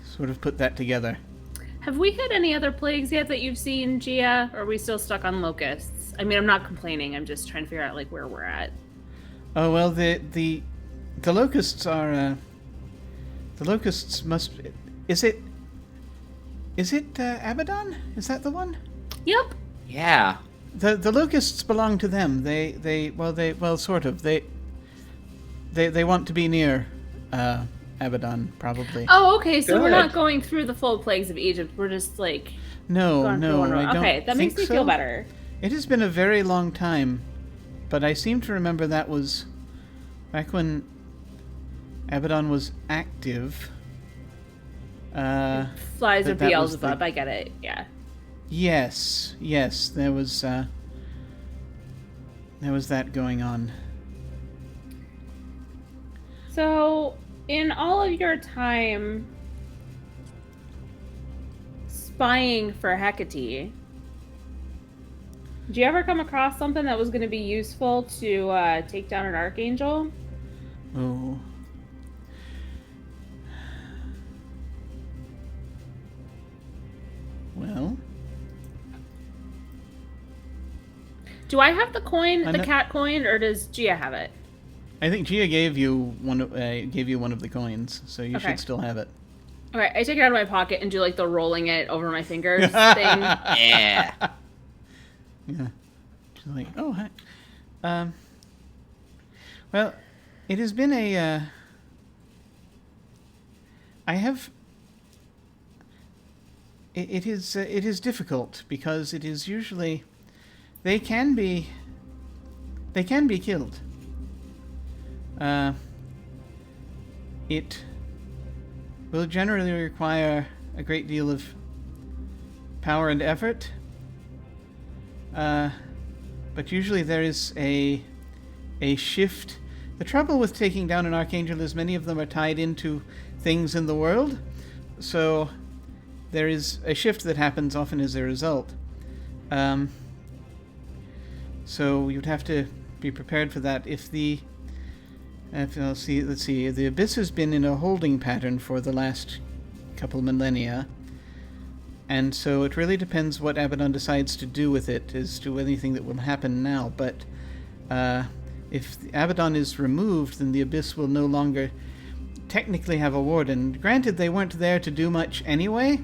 sort of put that together. Have we had any other plagues yet that you've seen, Gia? Or are we still stuck on locusts? I mean, I'm not complaining. I'm just trying to figure out like where we're at. Oh well, the locusts are. The locusts must. Is it Abaddon? Is that the one? Yep. Yeah. The locusts belong to them. They sort of. They want to be near Abaddon, probably. Oh, okay. So we're Good. not going through the full plagues of Egypt. We're just like No, going through one. I don't Okay, that makes me think feel so. better. It has been a very long time, but I seem to remember that was back when Abaddon was active. Flies of that was Beelzebub. I get it. Yeah. Yes, there was that going on. So, in all of your time spying for Hecate, did you ever come across something that was going to be useful to take down an archangel? Oh. Well, Do I have the coin, I the know- cat coin, or does Gia have it? I think Gia gave you one of the coins, so you Okay. should still have it. Okay, I take it out of my pocket and do like the rolling it over my fingers thing. Yeah. Yeah. She's like, oh, hi. Well, it has been a. I have. It is difficult because it is usually, they can be killed. It will generally require a great deal of power and effort. But usually there is a shift. The trouble with taking down an archangel is many of them are tied into things in the world, so there is a shift that happens often as a result. So you'd have to be prepared for that. Let's see, the Abyss has been in a holding pattern for the last couple millennia. And so it really depends what Abaddon decides to do with it as to anything that will happen now. But if Abaddon is removed, then the Abyss will no longer technically have a warden. Granted, they weren't there to do much anyway,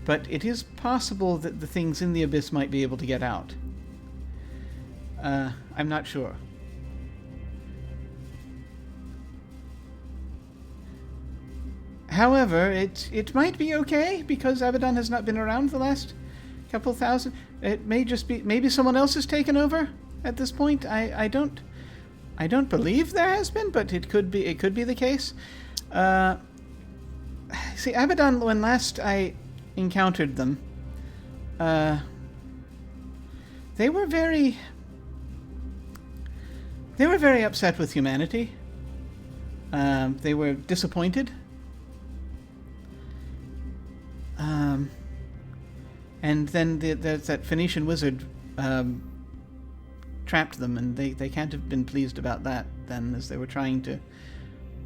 but it is possible that the things in the Abyss might be able to get out. I'm not sure. However, it might be okay because Abaddon has not been around the last couple thousand. It may just be maybe someone else has taken over at this point. I don't believe there has been, but it could be the case. See, Abaddon, when last I encountered them, they were very upset with humanity. They were disappointed. And then that Phoenician wizard trapped them, and they can't have been pleased about that then, as they were trying to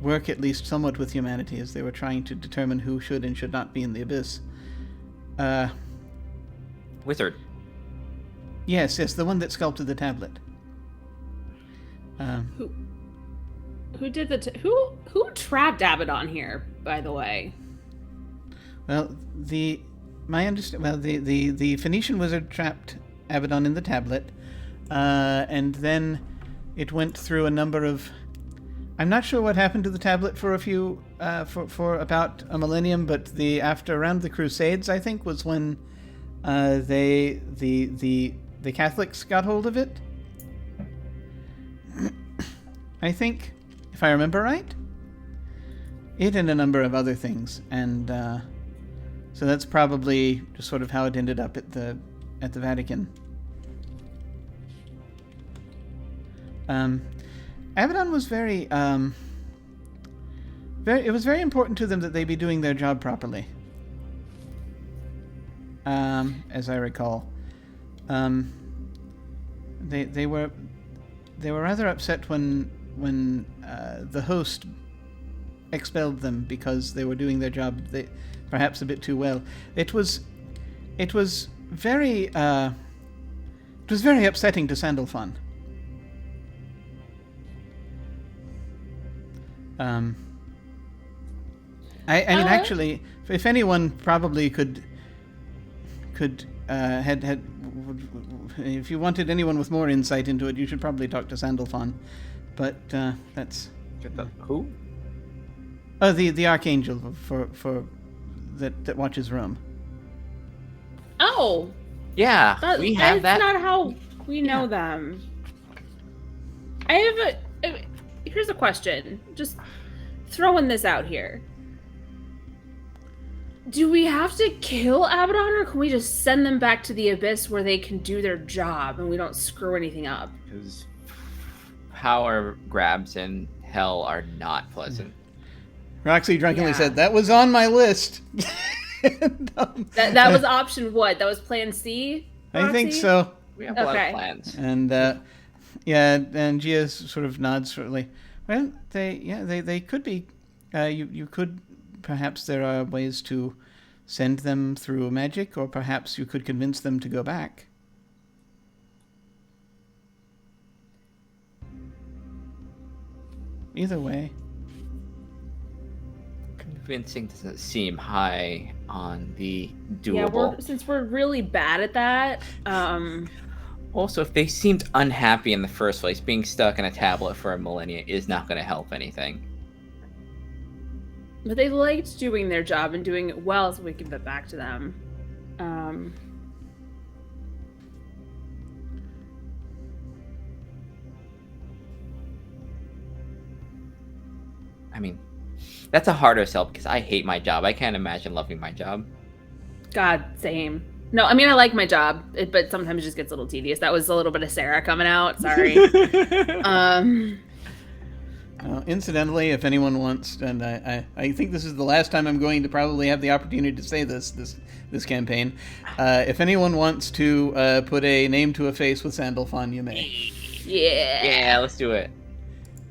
work at least somewhat with humanity, as they were trying to determine who should and should not be in the Abyss. Wizard. Yes, the one that sculpted the tablet. Who did who trapped Abaddon here, by the way? Well, the Phoenician wizard trapped Abaddon in the tablet, and then it went through a number of. I'm not sure what happened to the tablet for for about a millennium, but around the Crusades, I think, was when the Catholics got hold of it. I think, if I remember right, it and a number of other things, and so that's probably just sort of how it ended up at the Vatican. Abaddon was very, it was very important to them that they be doing their job properly. As I recall, they were rather upset when the host expelled them because they were doing their job perhaps a bit too well. It was very upsetting to Sandalphon. I mean, actually, if anyone probably could if you wanted anyone with more insight into it, you should probably talk to Sandalphon. But that's Who? Oh, the archangel for that watches Rome. Oh, Yeah, we have that. That's not how we know them. I have here's a question. Just throwing this out here. Do we have to kill Abaddon, or can we just send them back to the Abyss where they can do their job and we don't screw anything up? Because power grabs in hell are not pleasant. Roxy drunkenly said, "That was on my list." And, that was option what? That was plan C? Roxy? I think so. We have a lot of plans. And and Gia sort of nods shortly. Well, they could be. You could. Perhaps there are ways to send them through magic, or perhaps you could convince them to go back. Either way. Convincing doesn't seem high on the doable. Yeah, since we're really bad at that. Also, if they seemed unhappy in the first place, being stuck in a tablet for a millennia is not going to help anything. But they liked doing their job and doing it well, so we give it back to them. I mean, that's a harder sell because I hate my job. I can't imagine loving my job. God, same. No, I mean, I like my job, but sometimes it just gets a little tedious. That was a little bit of Sara coming out. Sorry. Incidentally, if anyone wants, and I think this is the last time I'm going to probably have the opportunity to say this campaign. If anyone wants to put a name to a face with Sandalphon, you may. Yeah, let's do it.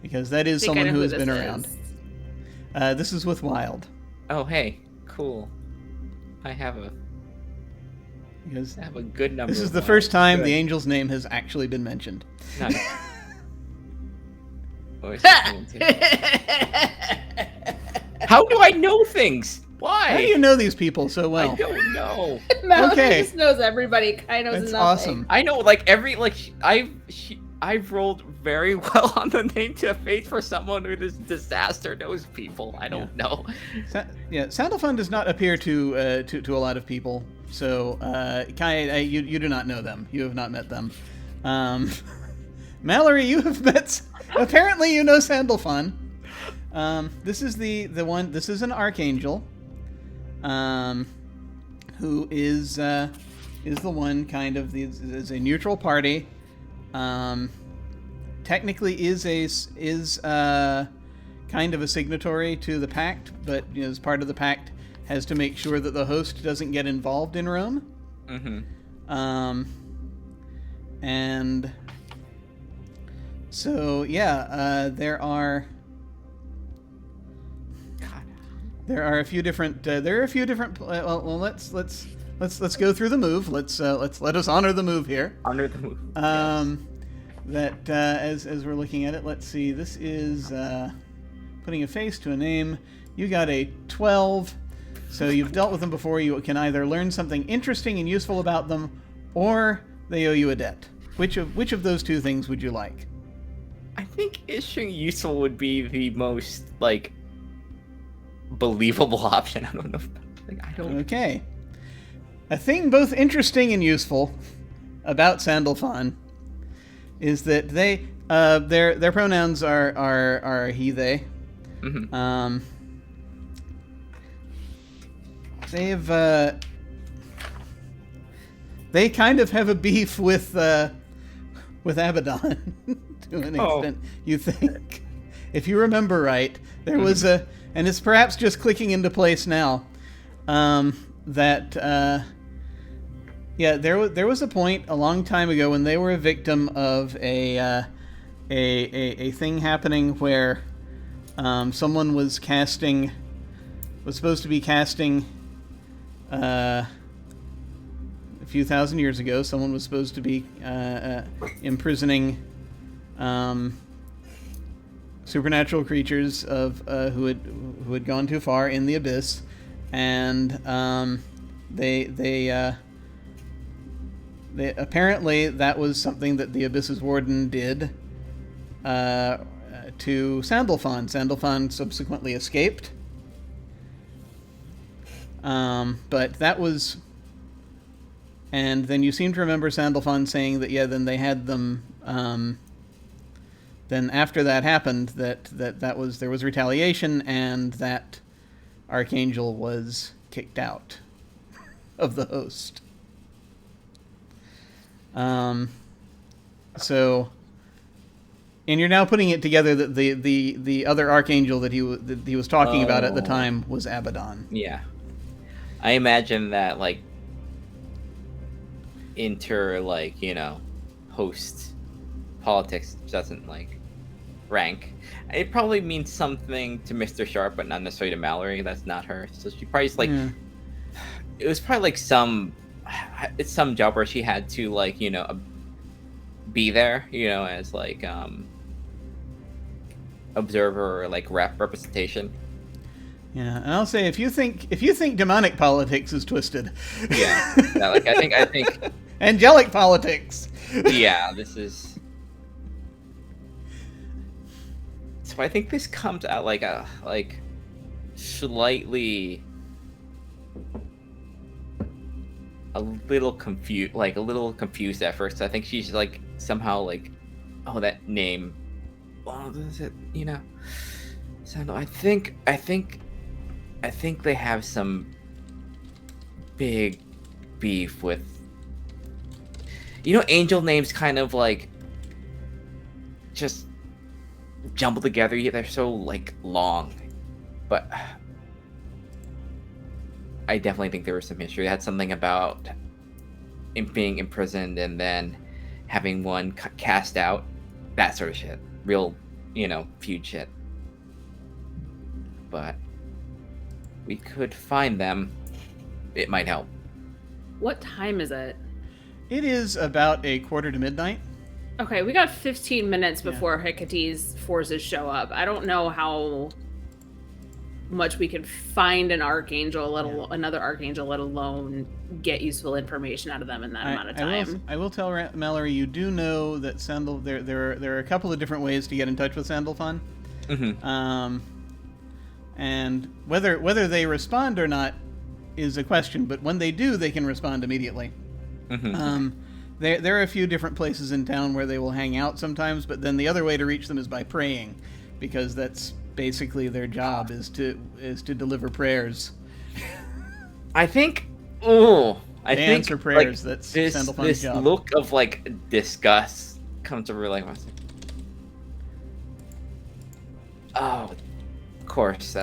Because that is someone who has been around. This is with Wild. Oh, hey, cool. I have a good number. This is the first time the angel's name has actually been mentioned. Nice. How do I know things? Why? How do you know these people so well? I don't know. Mallory just knows everybody. Kai knows That's nothing. awesome. I know, I've rolled very well on the name to face for someone who this disaster knows people. I don't know. Sandalphon does not appear to a lot of people. So, Kai, you do not know them. You have not met them. Mallory, you have met. Apparently, you know Sandalphon. This is the one. This is an archangel, who is the one kind of is a neutral party. Technically, is kind of a signatory to the pact, but as part of the pact, has to make sure that the host doesn't get involved in Rome. Mm-hmm. And so there are a few different. Let's let's go through the move. Let us honor the move here. Honor the move. That as we're looking at it, let's see. This is putting a face to a name. You got a 12, so you've dealt with them before. You can either learn something interesting and useful about them, or they owe you a debt. Which of those two things would you like? I think issuing useful would be the most like believable option. I don't know. I don't. Okay. A thing both interesting and useful about Sandalphon is that they their pronouns are he they. Mm-hmm. They've they kind of have a beef with Abaddon to an extent. You think, if you remember right, there was and it's perhaps just clicking into place now. There was a point a long time ago when they were a victim of a thing happening where someone was supposed to be casting a few thousand years ago. Someone was supposed to be imprisoning supernatural creatures of who had gone too far in the abyss, and they apparently that was something that the Abyss's warden did to Sandalphon. Sandalphon subsequently escaped, but that was. And then you seem to remember Sandalphon saying that then they had them. Then after that happened, there was retaliation, and that Archangel was kicked out of the host. So, and you're now putting it together that the other Archangel that he was talking about at the time was Abaddon. Yeah, I imagine that host politics doesn't rank. It probably means something to Mr. Sharp, but not necessarily to Mallory. That's not her. So she probably it was probably some job where she had to be there, as observer or representation. Yeah, and I'll say if you think demonic politics is twisted, I think angelic politics. Yeah, this is. So I think this comes out slightly a little confused at first. I think she's somehow oh, that name. Oh, is it So I think they have some big beef with. Angel names kind of just jumbled together. They're so long, but I definitely think there was some history. It had something about being imprisoned and then having one cast out, that sort of shit. Real, feud shit. But we could find them. It might help. What time is it? It is about 1:45. Okay, we got 15 minutes before Hecate's forces show up. I don't know how much we can find an archangel, another archangel, let alone get useful information out of them in that amount of time. I will tell Mallory, you do know that there are a couple of different ways to get in touch with Sandalphon. Mm-hmm. And whether they respond or not is a question, but when they do, they can respond immediately. Mm-hmm. There are a few different places in town where they will hang out sometimes, but then the other way to reach them is by praying, because that's basically their job is to deliver prayers. I think. Oh, I think answer prayers. That's Sandalphon's job. This look of disgust comes over Oh, of course.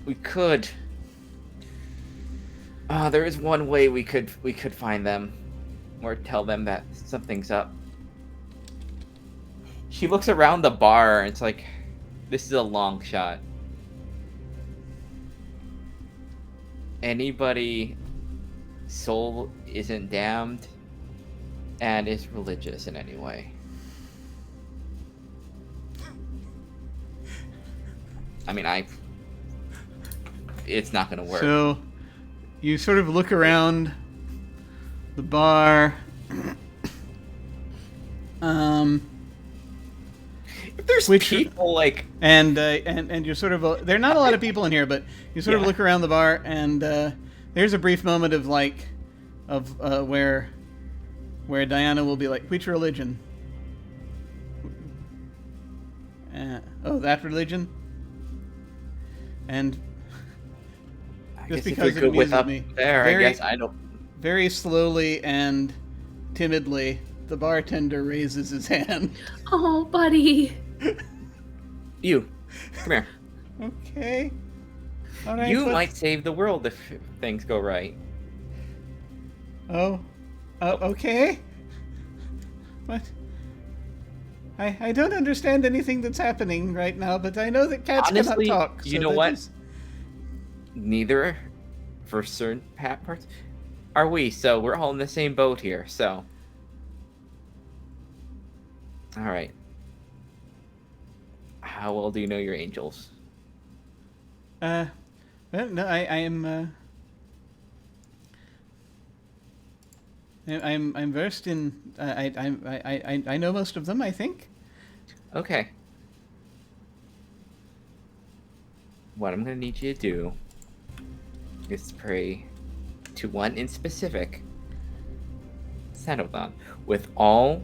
We could. There is one way we could find them, or tell them that something's up. She looks around the bar, and it's this is a long shot. Anybody soul isn't damned and is religious in any way. I mean, it's not gonna work. So, you sort of look around the bar. If there's people like, and you're sort of there are not a lot of people in here, but you sort of look around the bar, and there's a brief moment of where Diana will be like, "Which religion?" Oh, that religion. And just because it amuses me, I guess I don't. Very slowly and timidly, the bartender raises his hand. Oh, buddy. You, come here. Okay. All right, You might save the world if things go right. Oh, okay. What? I don't understand anything that's happening right now, but I know that cats Honestly, cannot talk. You know what? Neither, for certain parts, are we. So we're all in the same boat here. So, all right. How well do you know your angels? Well, no, I am. I'm versed in. I know most of them, I think. Okay. What I'm gonna need you to do is pray to one in specific. Settle down with all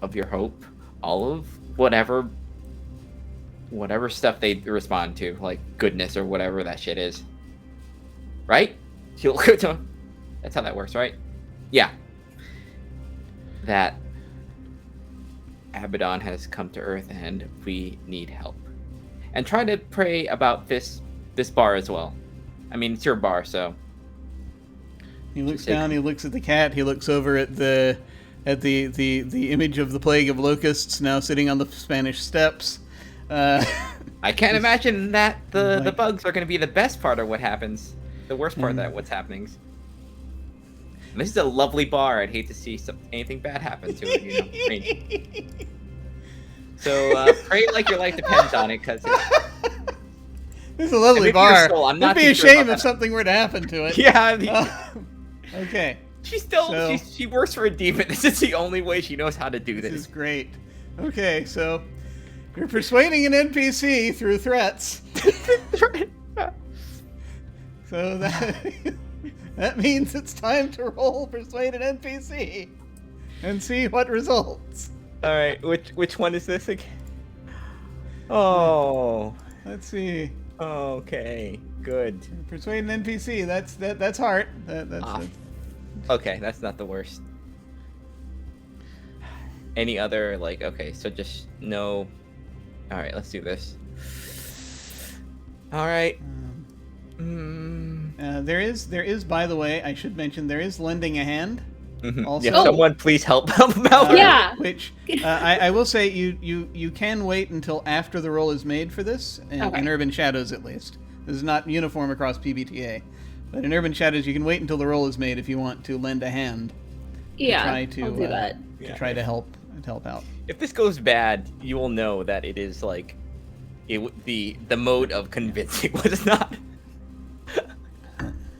of your hope, all of whatever stuff they respond to, like goodness or whatever that shit is. Right? That's how that works, right? Yeah. That Abaddon has come to Earth and we need help. And try to pray about this bar as well. I mean, it's your bar, so. He looks down. He looks at the cat. He looks over at the image of the plague of locusts now sitting on the Spanish steps. I can't imagine that the bugs are going to be the best part of what happens. The worst part of what's happening. This is a lovely bar. I'd hate to see anything bad happen to it. You know? I mean, so pray like your life depends on it, because this is a lovely bar. It'd be a shame if something were to happen to it. Yeah. Okay. She works for a demon. This is the only way she knows how to do this. This is great. Okay, so you're persuading an NPC through threats. So that means it's time to roll persuade an NPC and see what results. All right, which one is this again? Oh, let's see. Okay, good. Persuade an NPC. That's hard. Okay, that's not the worst. Any other okay? So just no. All right, let's do this. All right. There is, by the way, I should mention, there is lending a hand. Mm-hmm. Also, yeah, someone please help out. Yeah. Which I will say, you can wait until after the roll is made for this, in Urban Shadows at least. This is not uniform across PBTA, but in Urban Shadows you can wait until the roll is made if you want to lend a hand. Yeah, I'll do that. To try to help out. If this goes bad, you will know that it is the mode of convincing was not.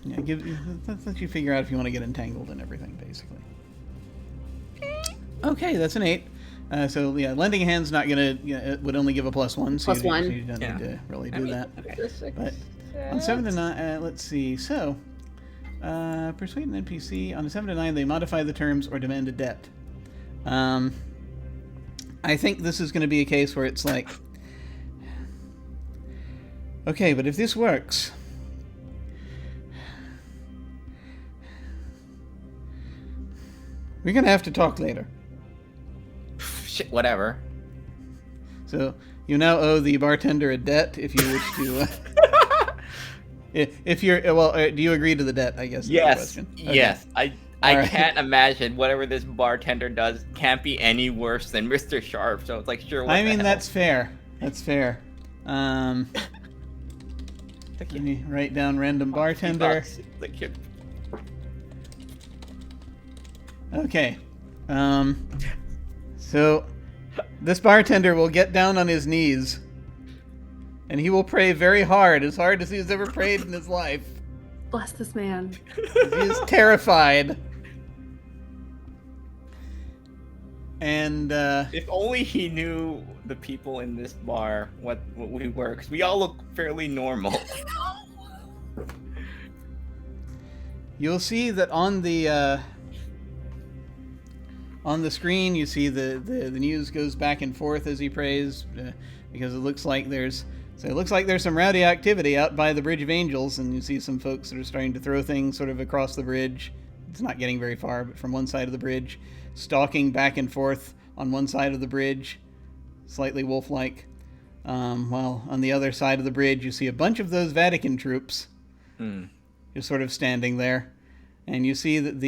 Yeah, let you figure out if you want to get entangled and everything, basically. Okay, that's an 8. So yeah, lending a hand's not gonna. It would only give a +1. So +1. So you don't need to really do that. Okay. But on 7 to 9, let's see. So, persuade an NPC on a 7 to 9. They modify the terms or demand a debt. I think this is going to be a case where it's like, okay, but if this works. We're going to have to talk later. Shit, whatever. So, you now owe the bartender a debt if you wish to... if you're... Well, do you agree to the debt, I guess? Yes. Okay. Yes. I can't imagine whatever this bartender does can't be any worse than Mr. Sharp, so it's like, sure, what I mean, the hell? that's fair. That's fair. Thank Let you. me write down random bartender. Thank you. Okay. So this bartender will get down on his knees and he will pray very hard as he has ever prayed in his life. Bless this man. He is terrified. And If only he knew the people in this bar what we were, because we all look fairly normal. you'll see that on the screen, you see the news goes back and forth as he prays, because it looks like there's some rowdy activity out by the Bridge of Angels, and you see some folks that are starting to throw things sort of across the bridge. It's not getting very far, but from one side of the bridge, stalking back and forth on one side of the bridge, slightly wolf-like. While on the other side of the bridge, you see a bunch of those Vatican troops just sort of standing there, and you see that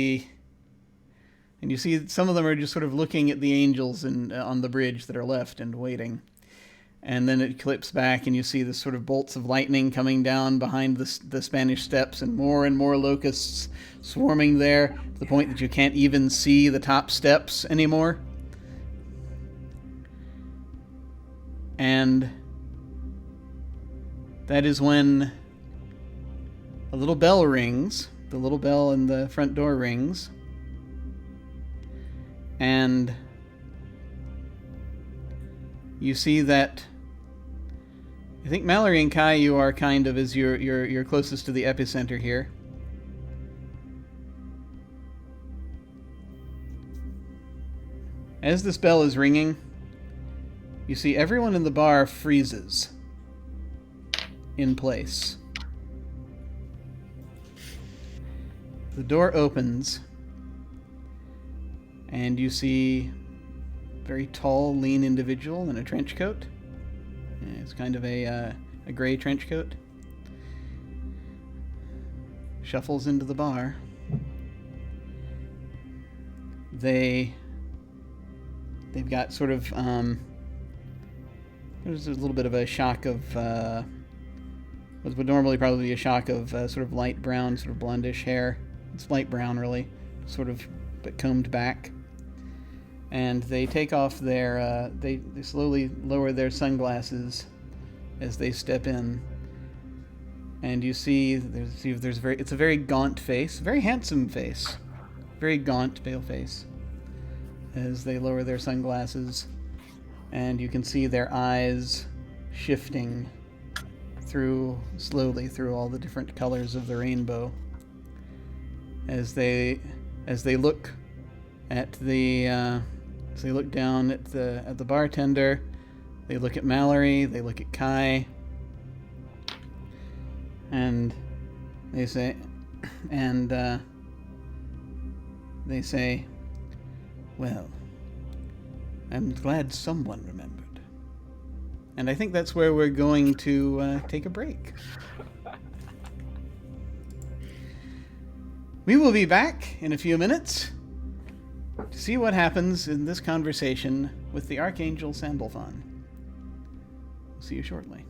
some of them are just sort of looking at the angels on the bridge that are left and waiting. And then it clips back, and you see the sort of bolts of lightning coming down behind the Spanish steps, and more locusts swarming there, to the point that you can't even see the top steps anymore. And that is when a little bell rings. The little bell in the front door rings. And you see that, I think Mallory and Kai, you are kind of as you're closest to the epicenter here. As this bell is ringing, you see everyone in the bar freezes in place. The door opens, and you see a very tall, lean individual in a trench coat. It's kind of a gray trench coat. Shuffles into the bar. They've got sort of there's a little bit of a shock of what would normally probably be a shock of sort of light brown, sort of blondish hair. It's light brown, really, sort of, but combed back. And they take off their, they slowly lower their sunglasses as they step in. And you see, it's a very gaunt face, very handsome face, very gaunt, pale face, as they lower their sunglasses. And you can see their eyes shifting slowly through all the different colors of the rainbow. As they look at as they look down at the bartender, they look at Mallory, they look at Kai, and they say, well, I'm glad someone remembered. And I think that's where we're going to take a break. We will be back in a few minutes to see what happens in this conversation with the Archangel Sandalphon. We'll see you shortly.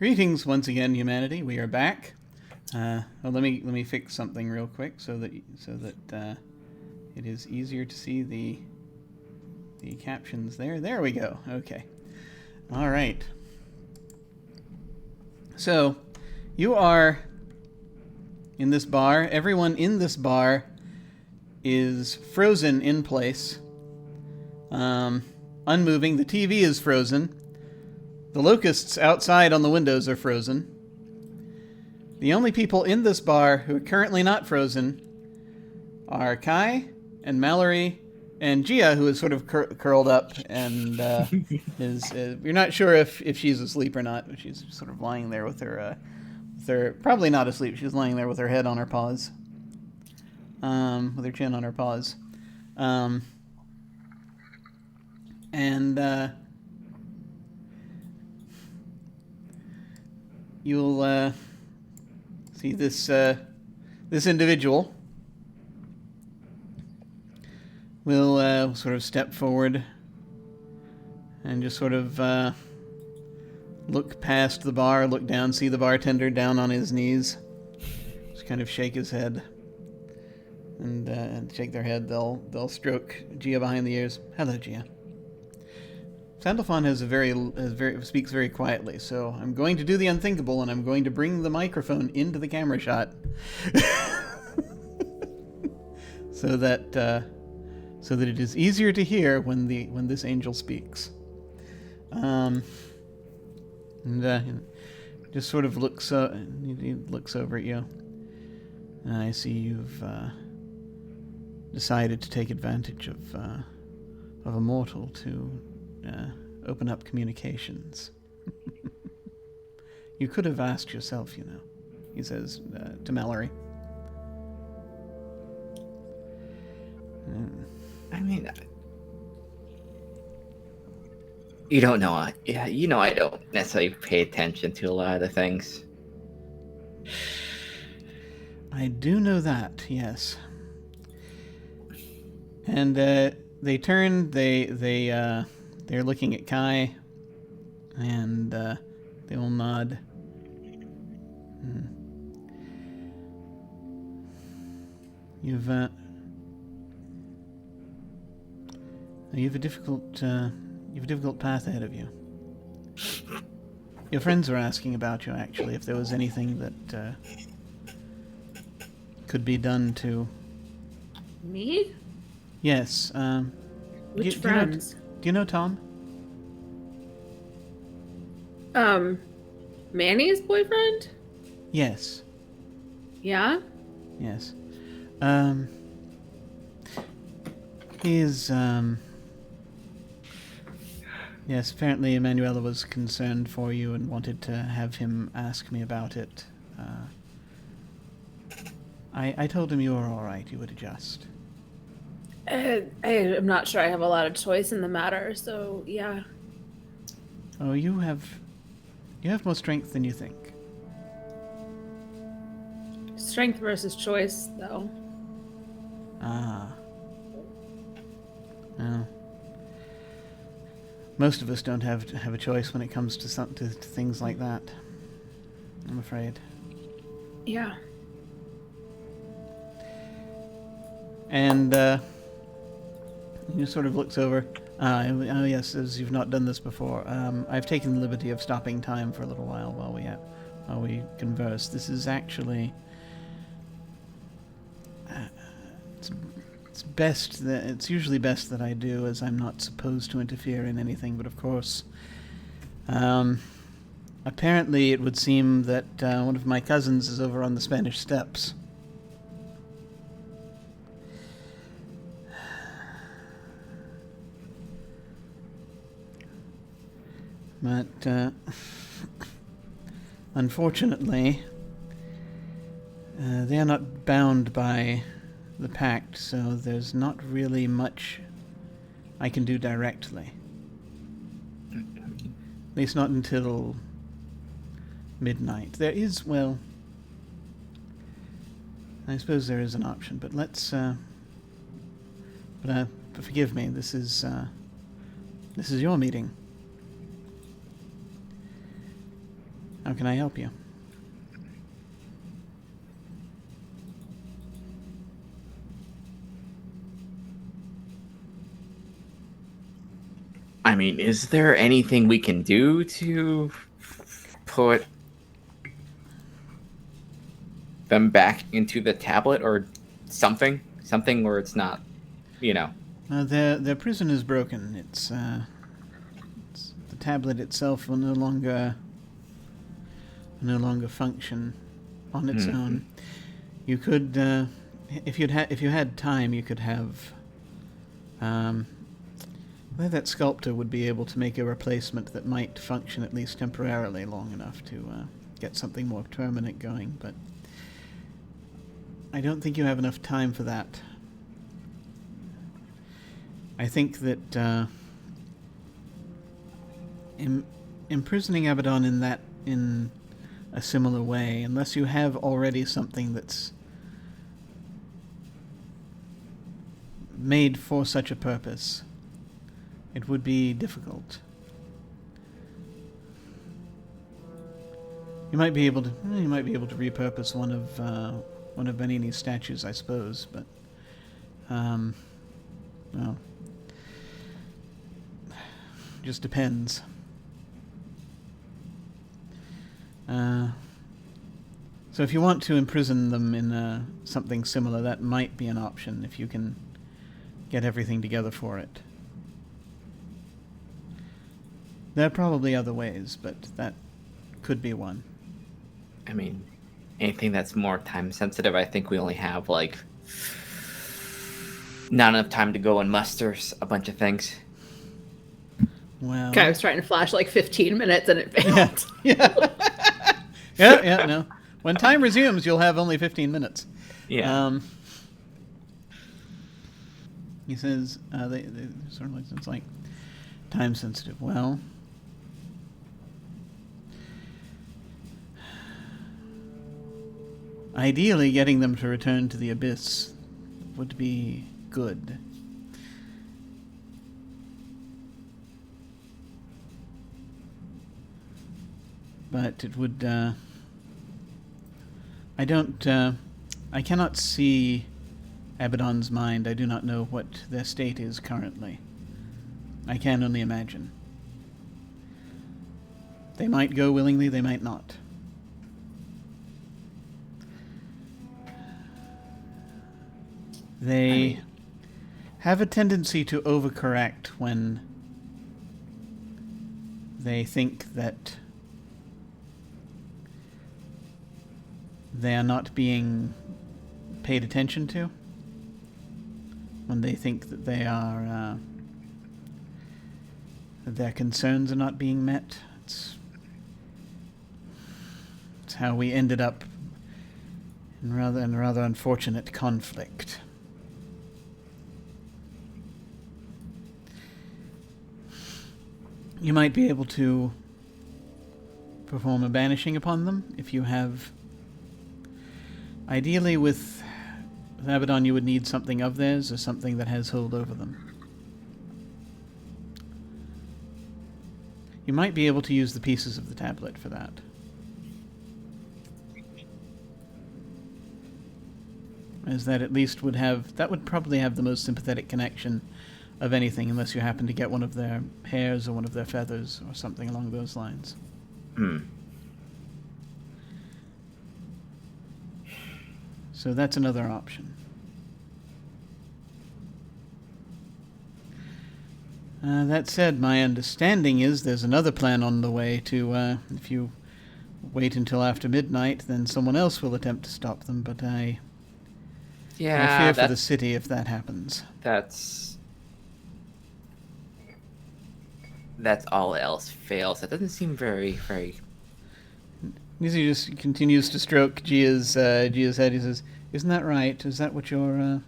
Greetings once again, humanity. We are back. Well, let me fix something real quick so that it is easier to see the captions there. There we go. Okay. All right. So, you are in this bar. Everyone in this bar is frozen in place, unmoving. The TV is frozen. The locusts outside on the windows are frozen. The only people in this bar who are currently not frozen are Kai and Mallory and Gia, who is sort of curled up and you're not sure if she's asleep or not. She's sort of lying there with her probably not asleep. She's lying there with her head on her paws, with her chin on her paws, and you'll see this individual will sort of step forward and just sort of look past the bar, look down, see the bartender down on his knees, just kind of shake his head and shake their head. They'll stroke Gia behind the ears. Hello, Gia. Sandalphon speaks very quietly, so I'm going to do the unthinkable, and I'm going to bring the microphone into the camera shot, so that it is easier to hear when this angel speaks. Just sort of looks he looks over at you. I see you've decided to take advantage of a mortal to open up communications. You could have asked yourself, you know, he says to Mallory. I mean, you don't know. I don't necessarily pay attention to a lot of the things. I do know that, yes. And they turn. They're looking at Kai, and they will nod. You have a difficult path ahead of you. Your friends were asking about you, actually, if there was anything that could be done to... Me? Yes. Which friends? Do you know Tom? Manny's boyfriend? Yes. Yeah? Yes. He's, yes, apparently Emanuela was concerned for you and wanted to have him ask me about it. I told him you were alright, you would adjust. I'm not sure I have a lot of choice in the matter, so yeah. Oh, you have more strength than you think. Strength versus choice, though. Ah. Well, most of us don't have a choice when it comes to things like that, I'm afraid. Yeah. And he sort of looks over. Oh yes, as you've not done this before. I've taken the liberty of stopping time for a little while while we converse. This is actually it's usually best that I do, as I'm not supposed to interfere in anything. But of course, apparently it would seem that one of my cousins is over on the Spanish Steps. But, unfortunately, they are not bound by the pact, so there's not really much I can do directly. At least not until midnight. There is, well, I suppose there is an option, but let's, but forgive me, this is your meeting. How can I help you? I mean, is there anything we can do to put them back into the tablet or something? Something where it's not, you know. Their prison is broken. It's the tablet itself will no longer function on its own. You could, if you had time, you could have. That sculptor would be able to make a replacement that might function at least temporarily long enough to get something more permanent going, but I don't think you have enough time for that. I think that imprisoning Abaddon in a similar way, unless you have already something that's made for such a purpose, it would be difficult. You might be able to repurpose one of Benini's statues, I suppose, but well, just depends. So if you want to imprison them in something similar, that might be an option if you can get everything together for it. There are probably other ways, but that could be one. I mean, anything that's more time sensitive, I think we only have, like, not enough time to go and muster a bunch of things. Well... Okay, I was trying to flash, like, 15 minutes and it failed. Yeah, no. When time resumes, you'll have only 15 minutes. Yeah. He says, they sort of it's like time sensitive. Well... Ideally, getting them to return to the Abyss would be good. But it would, I cannot see Abaddon's mind. I do not know what their state is currently. I can only imagine. They might go willingly, they might not. They have a tendency to overcorrect when they think that they are not being paid attention to. When they think that they are, that their concerns are not being met. It's how we ended up in rather unfortunate conflict. You might be able to perform a banishing upon them if you have... Ideally, with Abaddon, you would need something of theirs or something that has hold over them. You might be able to use the pieces of the tablet for that. As that at least would have... That would probably have the most sympathetic connection of anything, unless you happen to get one of their hairs or one of their feathers or something along those lines. So that's another option. That said, my understanding is there's another plan on the way to, if you wait until after midnight, then someone else will attempt to stop them, but I fear for the city if that happens. That's all else fails. That doesn't seem very, very... He just continues to stroke Gia's head. He says, "Isn't that right? Is that what your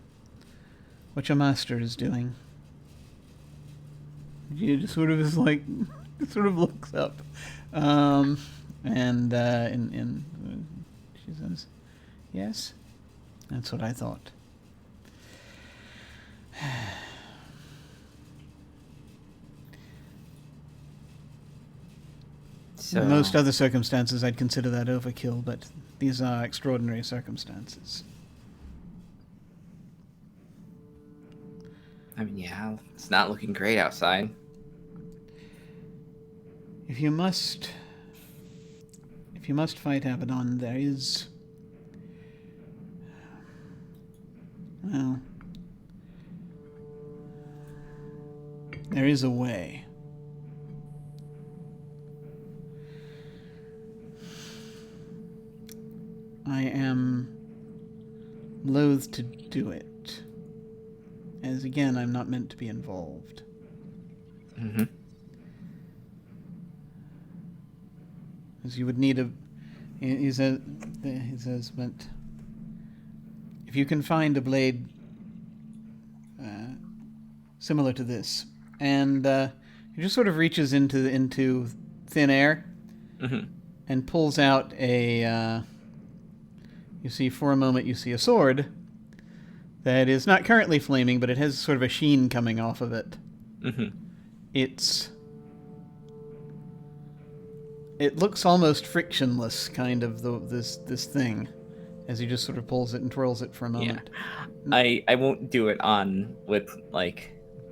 master is doing?" Gia just sort of is like, sort of looks up, and she says, "Yes, that's what I thought." So In most other circumstances, I'd consider that overkill, but these are extraordinary circumstances. I mean, yeah, it's not looking great outside. If you must fight Abaddon, there is... Well... There is a way. I am loath to do it, as again, I'm not meant to be involved. Mm-hmm. As you would need a... He says, but if you can find a blade similar to this, and he just sort of reaches into thin air Mm-hmm. and pulls out a... you see, for a moment, you see a sword that is not currently flaming, but it has sort of a sheen coming off of it. Mm-hmm. It looks almost frictionless, kind of, this thing, as he just sort of pulls it and twirls it for a moment. Yeah. I won't do it on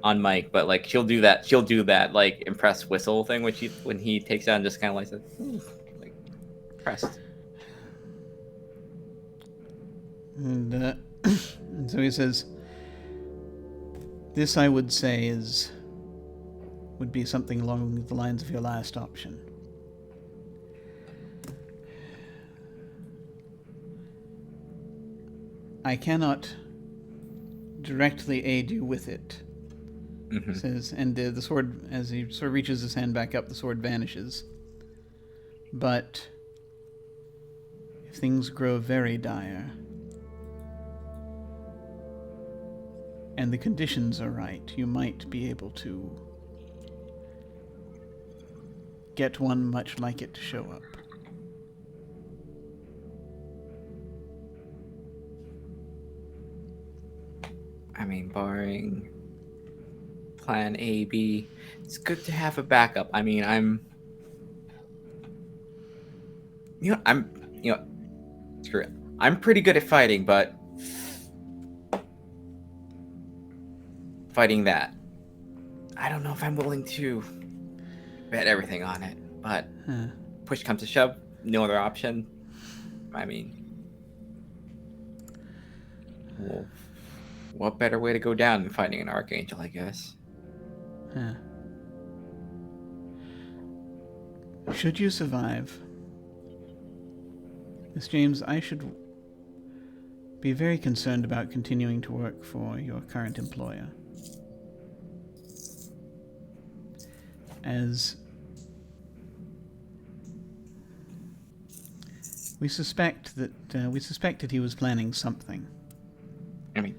mic, but like she'll do that like impressed whistle thing when he takes out and just kind of like says, like pressed. And, and so he says, this I would say would be something along the lines of your last option. I cannot directly aid you with it. Mm-hmm. Says, and the sword, as he sort of reaches his hand back up, the sword vanishes. But if things grow very dire, and the conditions are right, you might be able to get one much like it to show up. I mean, barring plan A, B, it's good to have a backup. I mean, screw it. I'm pretty good at fighting, but fighting that, I don't know if I'm willing to bet everything on it. But push comes to shove, no other option. I mean, well, what better way to go down than fighting an archangel, I guess. Should you survive, Miss James, I should be very concerned about continuing to work for your current employer. As we suspected he was planning something. I mean,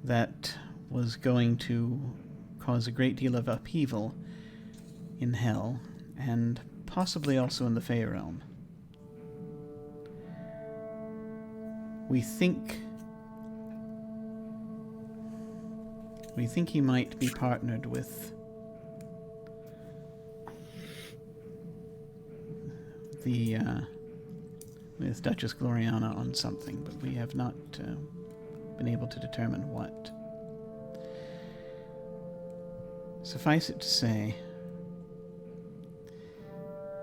that was going to cause a great deal of upheaval in Hell, and possibly also in the Fey Realm. We think he might be partnered with with Duchess Gloriana on something, but we have not been able to determine what. Suffice it to say,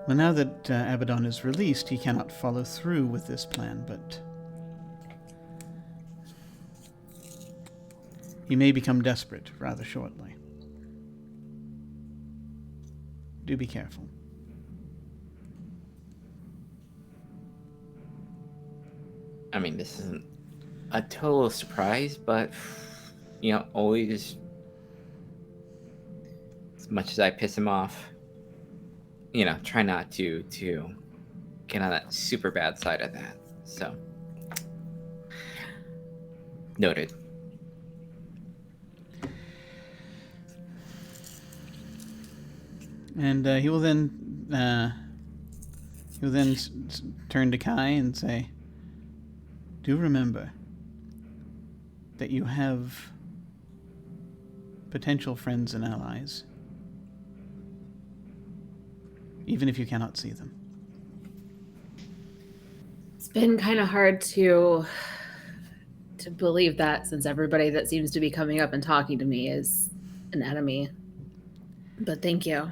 well, now that Abaddon is released, he cannot follow through with this plan, but he may become desperate rather shortly. Do be careful. I mean, this isn't a total surprise, but, always, as much as I piss him off, try not to get on that super bad side of that. So, noted. And he will then turn to Kai and say, do remember that you have potential friends and allies. even if you cannot see them. It's been kind of hard to believe that, since everybody that seems to be coming up and talking to me is an enemy. But thank you.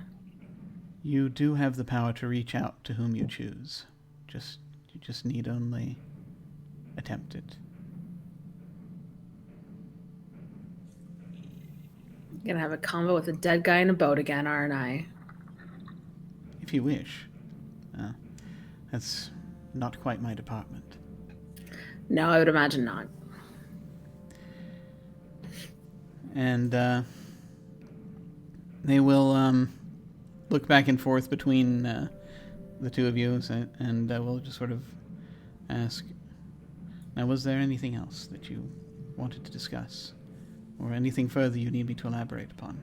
You do have the power to reach out to whom you choose. You just need only attempt it. I'm gonna have a combo with a dead guy in a boat again, aren't I? If you wish. That's not quite my department. No, I would imagine not. And they will look back and forth between the two of you, and we'll just sort of ask, now, was there anything else that you wanted to discuss? Or anything further you need me to elaborate upon?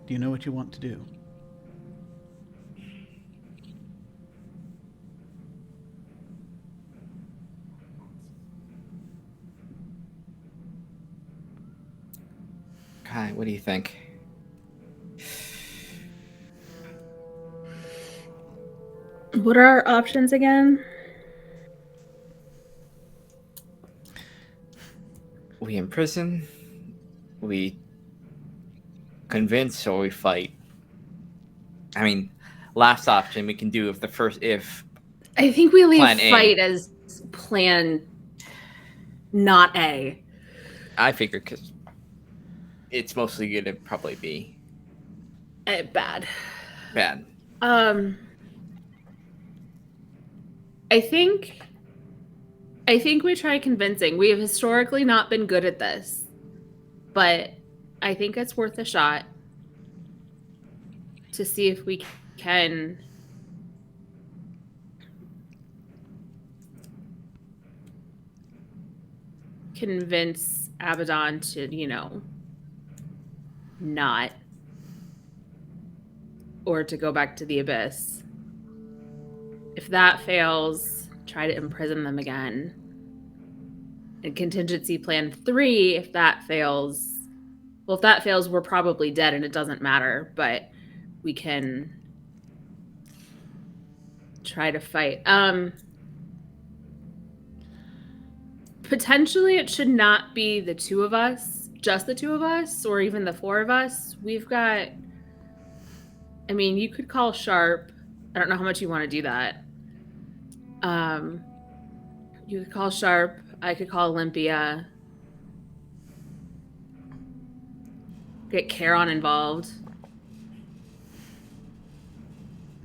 Do you know what you want to do? Kai, what do you think? What are our options again? We imprison, we convince, or we fight. I mean, last option we can do if I think we leave plan A. fight as plan not A. I figure because it's mostly gonna probably be Bad. bad. I think we try convincing. We have historically not been good at this, but I think it's worth a shot to see if we can convince Abaddon to, not, or to go back to the Abyss. If that fails, try to imprison them again. And contingency plan 3, if that fails, we're probably dead and it doesn't matter, but we can try to fight. Potentially it should not be the two of us, just the two of us, or even the four of us. We've got, you could call Sharp. I don't know how much you want to do that. You could call Sharp. I could call Olympia. Get Charon involved.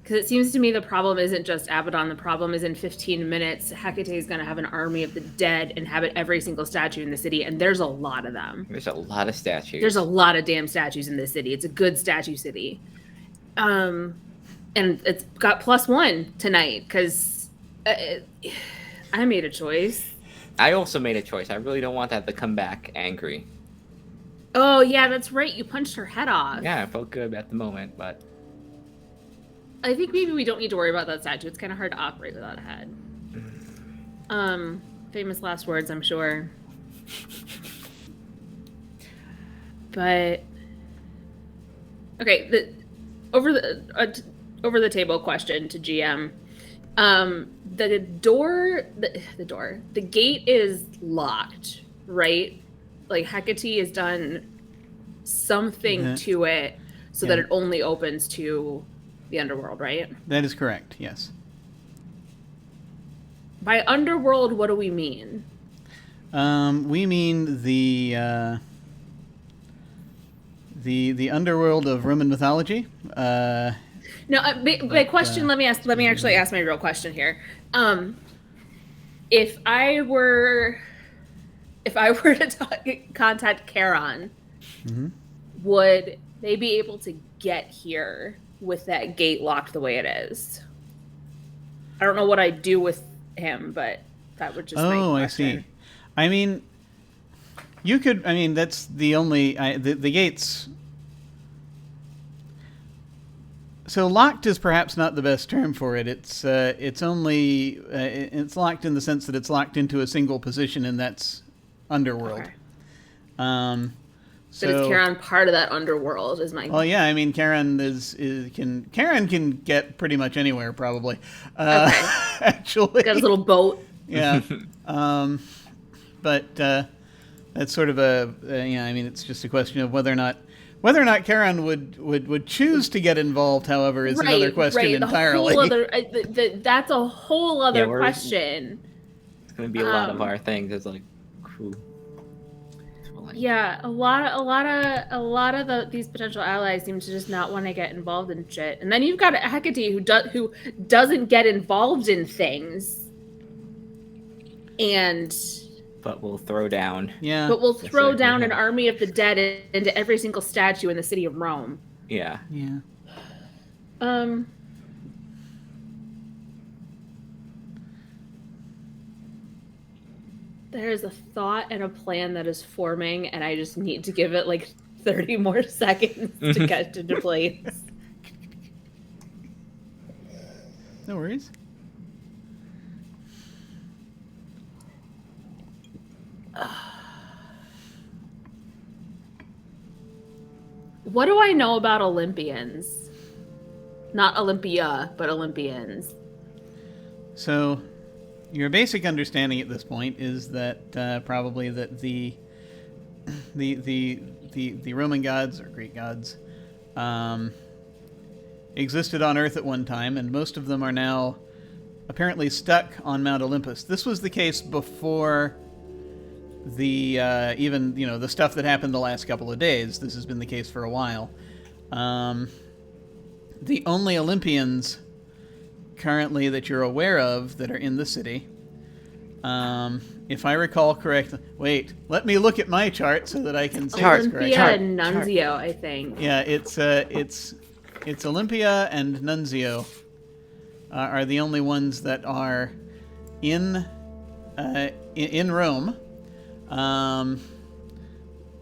Because it seems to me the problem isn't just Abaddon. The problem is in 15 minutes, Hecate is going to have an army of the dead inhabit every single statue in the city, and there's a lot of them. There's a lot of statues. There's a lot of damn statues in this city. It's a good statue city. And it's got +1 tonight, because I made a choice. I also made a choice. I really don't want that to come back angry. Oh, yeah, that's right. You punched her head off. Yeah, I felt good at the moment, but I think maybe we don't need to worry about that statue. It's kind of hard to operate without a head. Famous last words, I'm sure. But okay, over the table question to GM. The gate is locked, right? Like Hecate has done something to it so that it only opens to the underworld, right? That is correct, yes. By underworld, what do we mean? We mean the underworld of Roman mythology. No, my question. Let me actually ask my real question here. If I were to contact Charon, would they be able to get here with that gate locked the way it is? I don't know what I'd do with him, but that would just. Oh, I see. You could. That's the only the gates. So locked is perhaps not the best term for it. It's only it's locked in the sense that it's locked into a single position, and that's underworld. Okay. But is Charon part of that underworld? Is my Well, yeah. I mean, Charon can get pretty much anywhere probably. Okay. Actually, got his little boat. Yeah. But that's sort of yeah. I mean, it's just a question of whether or not Charon would choose to get involved. However, is another question entirely. That's a whole other question. It's going to be a lot of our things as like crew. Yeah, a lot of these potential allies seem to just not want to get involved in shit. And then you've got Hecate who doesn't get involved in things. But we'll throw down. Yeah. But we'll throw down an army of the dead into every single statue in the city of Rome. Yeah. Yeah. There is a thought and a plan that is forming, and I just need to give it like 30 more seconds to get into place. No worries. What do I know about Olympians? Not Olympia, but Olympians. So, your basic understanding at this point is that probably that the Roman gods or Greek gods existed on Earth at one time, and most of them are now apparently stuck on Mount Olympus. This was the case before the even the stuff that happened the last couple of days. This has been the case for a while. The only Olympians currently that you're aware of that are in the city, if I recall correctly, wait, let me look at my chart so that I can say this correctly. Olympia and Nunzio, I think. Yeah, it's Olympia and Nunzio are the only ones that are in Rome.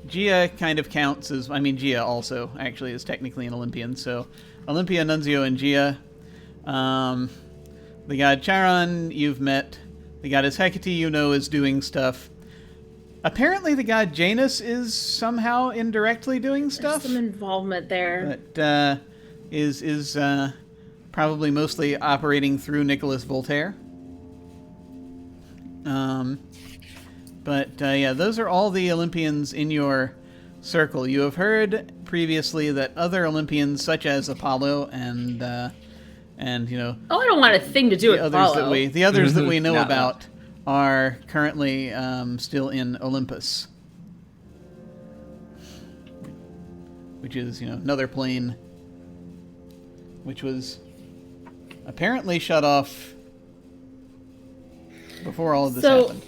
Gia kind of counts as, Gia also actually is technically an Olympian. So Olympia, Nunzio, and Gia. The god Charon you've met. The goddess Hecate is doing stuff. Apparently the god Janus is somehow indirectly doing stuff. There's some involvement there. But is probably mostly operating through Nicholas Voltaire. But those are all the Olympians in your circle. You have heard previously that other Olympians, such as Apollo and I don't want a thing to do with Apollo. The others that we know about are currently still in Olympus, which is another plane, which was apparently shut off before all of this happened.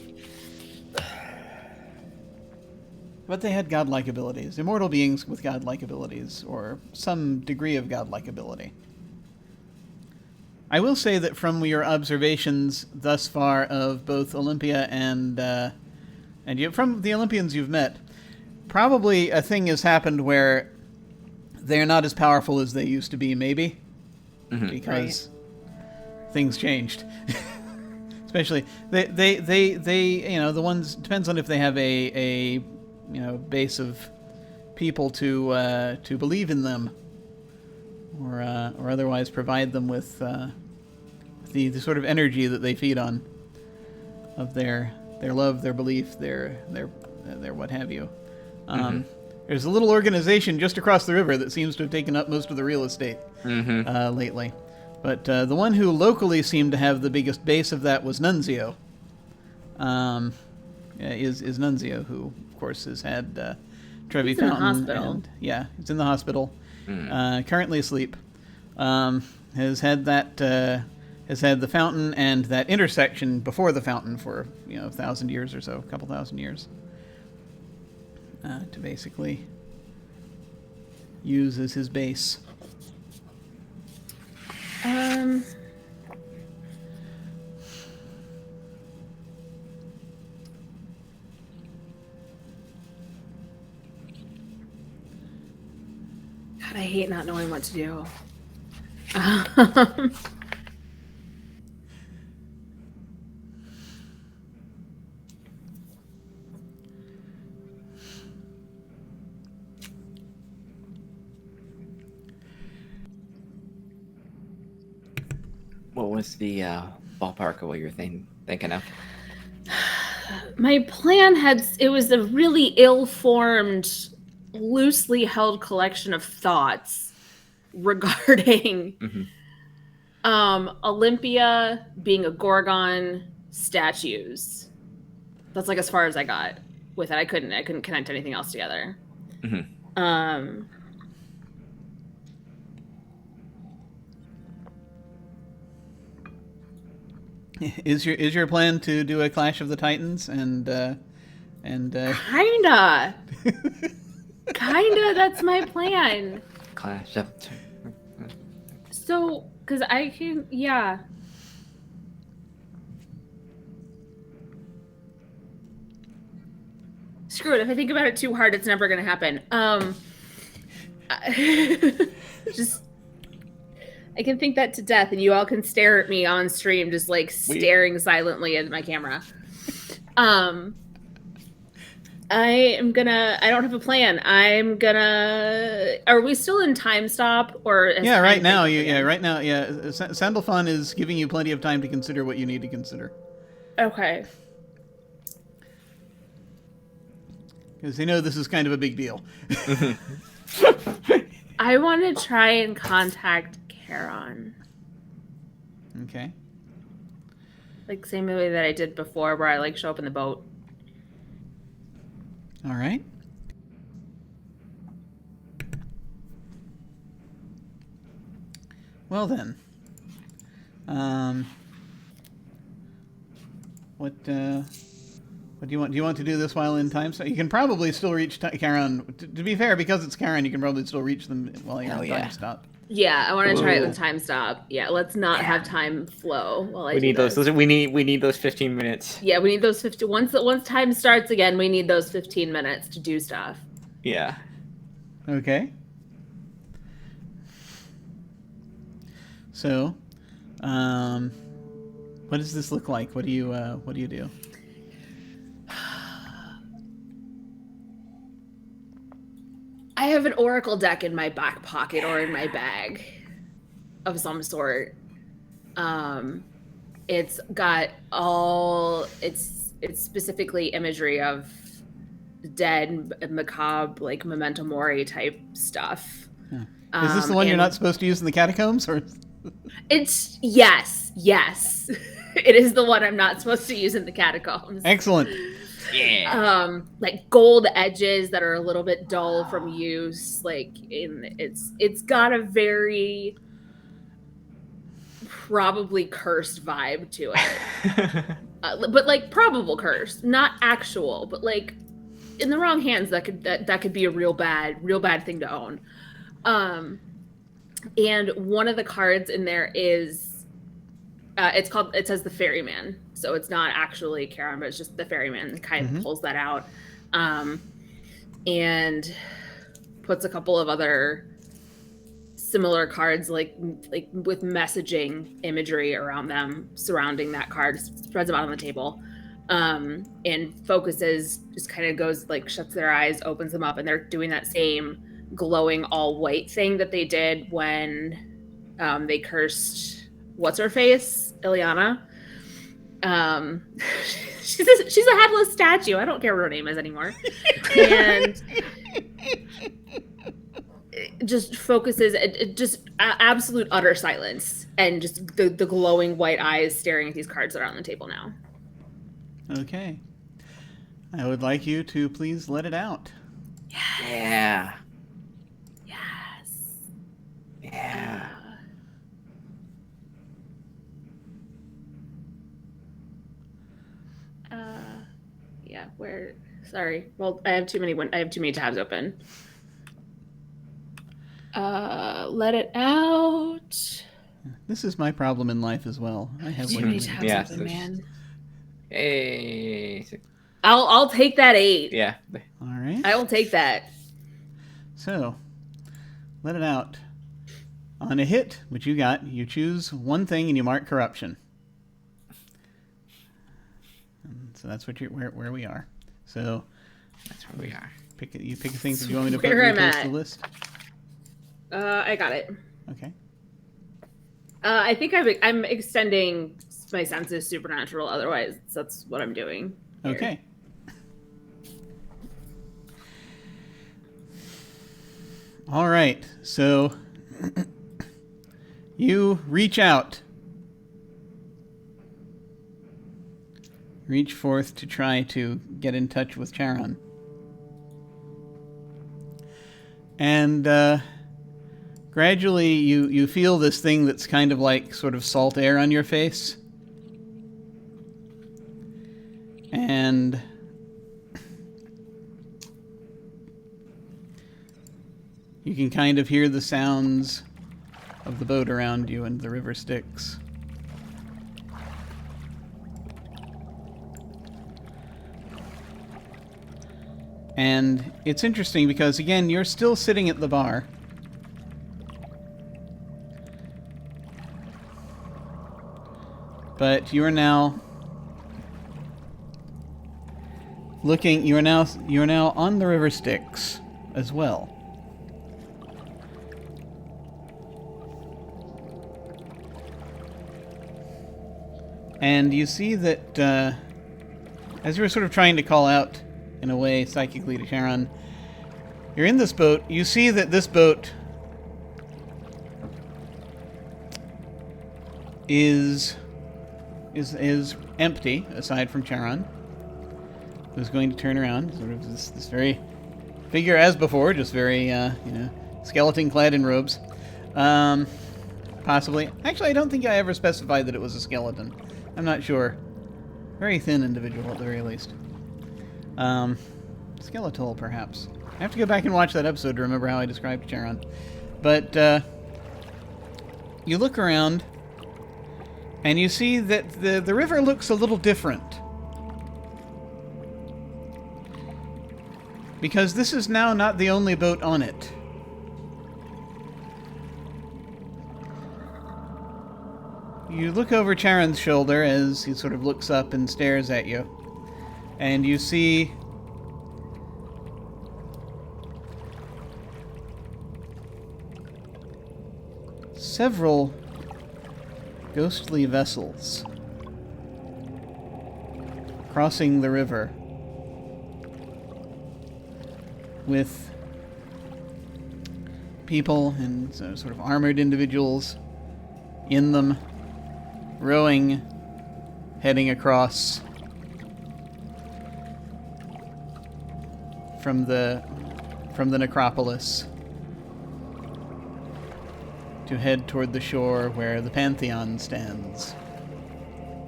But they had godlike abilities. Immortal beings with godlike abilities, or some degree of godlike ability. I will say that from your observations thus far of both Olympia and from the Olympians you've met, probably a thing has happened where they're not as powerful as they used to be, maybe, because things changed. Especially they the ones, depends on if they have a base of people to believe in them, or otherwise provide them with the sort of energy that they feed on, of their love, their belief, their what have you. There's a little organization just across the river that seems to have taken up most of the real estate lately. But the one who locally seemed to have the biggest base of that was Nunzio. Is Nunzio, who of course has had Trevi Fountain. In the hospital. He's in the hospital. Currently asleep. Has had the fountain and that intersection before the fountain for 1,000 years or so, a couple thousand years, to basically use as his base. God, I hate not knowing what to do. What was the ballpark of what you were thinking of? My plan it was a really ill-formed, loosely held collection of thoughts regarding Olympia being a Gorgon, statues. That's like as far as I got with it. I couldn't connect anything else together. Is your plan to do a Clash of the Titans kinda that's my plan. Clash up. So, because I can, yeah. Screw it. If I think about it too hard, it's never going to happen. Just, I can think that to death, and you all can stare at me on stream, just like staring silently at my camera. I don't have a plan. Are we still in time stop or? Yeah, right now. Right now. Yeah, Sandalphon is giving you plenty of time to consider what you need to consider. Okay. Because they know this is kind of a big deal. I want to try and contact Charon. Okay. Like same way that I did before, where I like show up in the boat. All right. Well then, what do you want? Do you want to do this while in time? So you can probably still reach Charon. To be fair, because it's Charon, you can probably still reach them while you're in time stop. Yeah, I want to try it with time stop. Yeah, let's not have time flow while I we need those. We need those 15 minutes. Yeah, we need those 50. Once time starts again, we need those 15 minutes to do stuff. Yeah. Okay. So, what does this look like? What do you do? I have an oracle deck in my back pocket or in my bag of some sort. It's got it's specifically imagery of dead, macabre, like memento mori type stuff. Yeah. Is this the one you're not supposed to use in the catacombs, or? It's yes. It is the one I'm not supposed to use in the catacombs. Excellent. Yeah. Like gold edges that are a little bit dull from use. Like it's got a very probably cursed vibe to it. But like probable curse, not actual, but like in the wrong hands that could be a real bad thing to own. And one of the cards in there is it says the Ferryman. So it's not actually Charon, but it's just the Ferryman kind of pulls that out. And puts a couple of other similar cards like with messaging imagery around them surrounding that card, spreads them out on the table. And focuses, just kind of goes like shuts their eyes, opens them up, and they're doing that same glowing all white thing that they did when they cursed what's her face, Ileana. She's a headless statue. I don't care what her name is anymore. And it just focuses, just absolute utter silence, and just the glowing white eyes staring at these cards that are on the table now. Okay. I would like you to please let it out. Yes. Yeah. Yes. Yeah. Yeah, where sorry. Well, I have too many tabs open. Let it out. This is my problem in life as well. I have Too many tabs open, man. Hey. I'll take that 8. Yeah. All right. I will take that. So, let it out. On a hit, which you got, you choose one thing and you mark corruption. And so that's what where we are. So that's where we are. You pick a thing. Do you want me to put where I'm repost at. the list? I got it. Okay. I think I'm extending my senses supernatural. Otherwise, that's what I'm doing. Here. Okay. All right. So you reach out. Reach forth to try to get in touch with Charon. And gradually you feel this thing that's kind of like sort of salt air on your face. And you can kind of hear the sounds of the boat around you and the river Styx. And it's interesting because, again, you're still sitting at the bar. But you are now looking, you are now on the river Styx as well. And you see that as you were sort of trying to call out in a way psychically to Charon, you're in this boat. You see that this boat is empty aside from Charon, who's going to turn around, sort of this very figure as before, just very skeleton clad in robes. Possibly. Actually, I don't think I ever specified that it was a skeleton. I'm not sure. Very thin individual at the very least. Skeletal, perhaps. I have to go back and watch that episode to remember how I described Charon. But you look around, and you see that the river looks a little different. Because this is now not the only boat on it. You look over Charon's shoulder as he sort of looks up and stares at you. And you see several ghostly vessels crossing the river with people and sort of armored individuals in them, rowing, heading across from the necropolis to head toward the shore where the Pantheon stands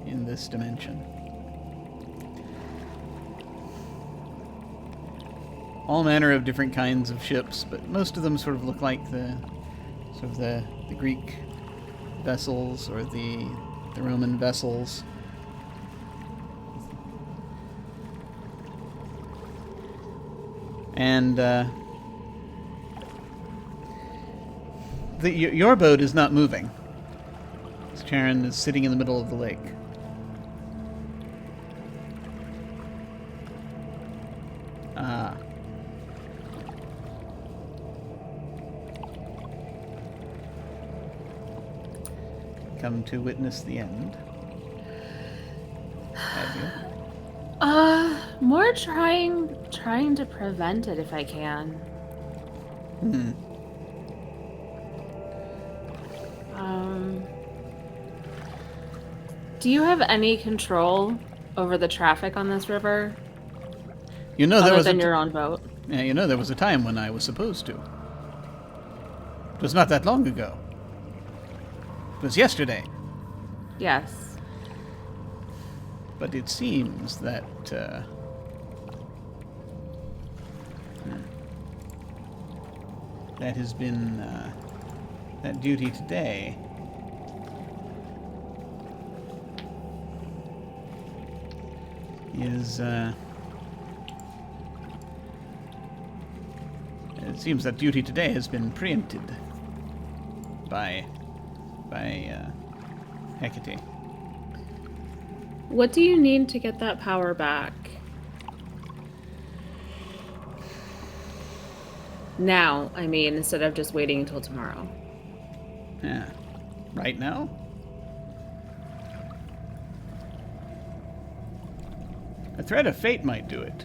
in this dimension. All manner of different kinds of ships, but most of them sort of look like the Greek vessels or the Roman vessels. And your boat is not moving. Charon is sitting in the middle of the lake. Come to witness the end. Have you? More trying to prevent it if I can. Do you have any control over the traffic on this river? You know, other than your own boat? Yeah, you know, there was a time when I was supposed to. It was not that long ago. It was yesterday. Yes. But it seems that that has been that duty today is it seems that duty today has been preempted by Hecate. What do you need to get that power back? Now, I mean, instead of just waiting until tomorrow. Yeah. right now? A threat of fate might do it.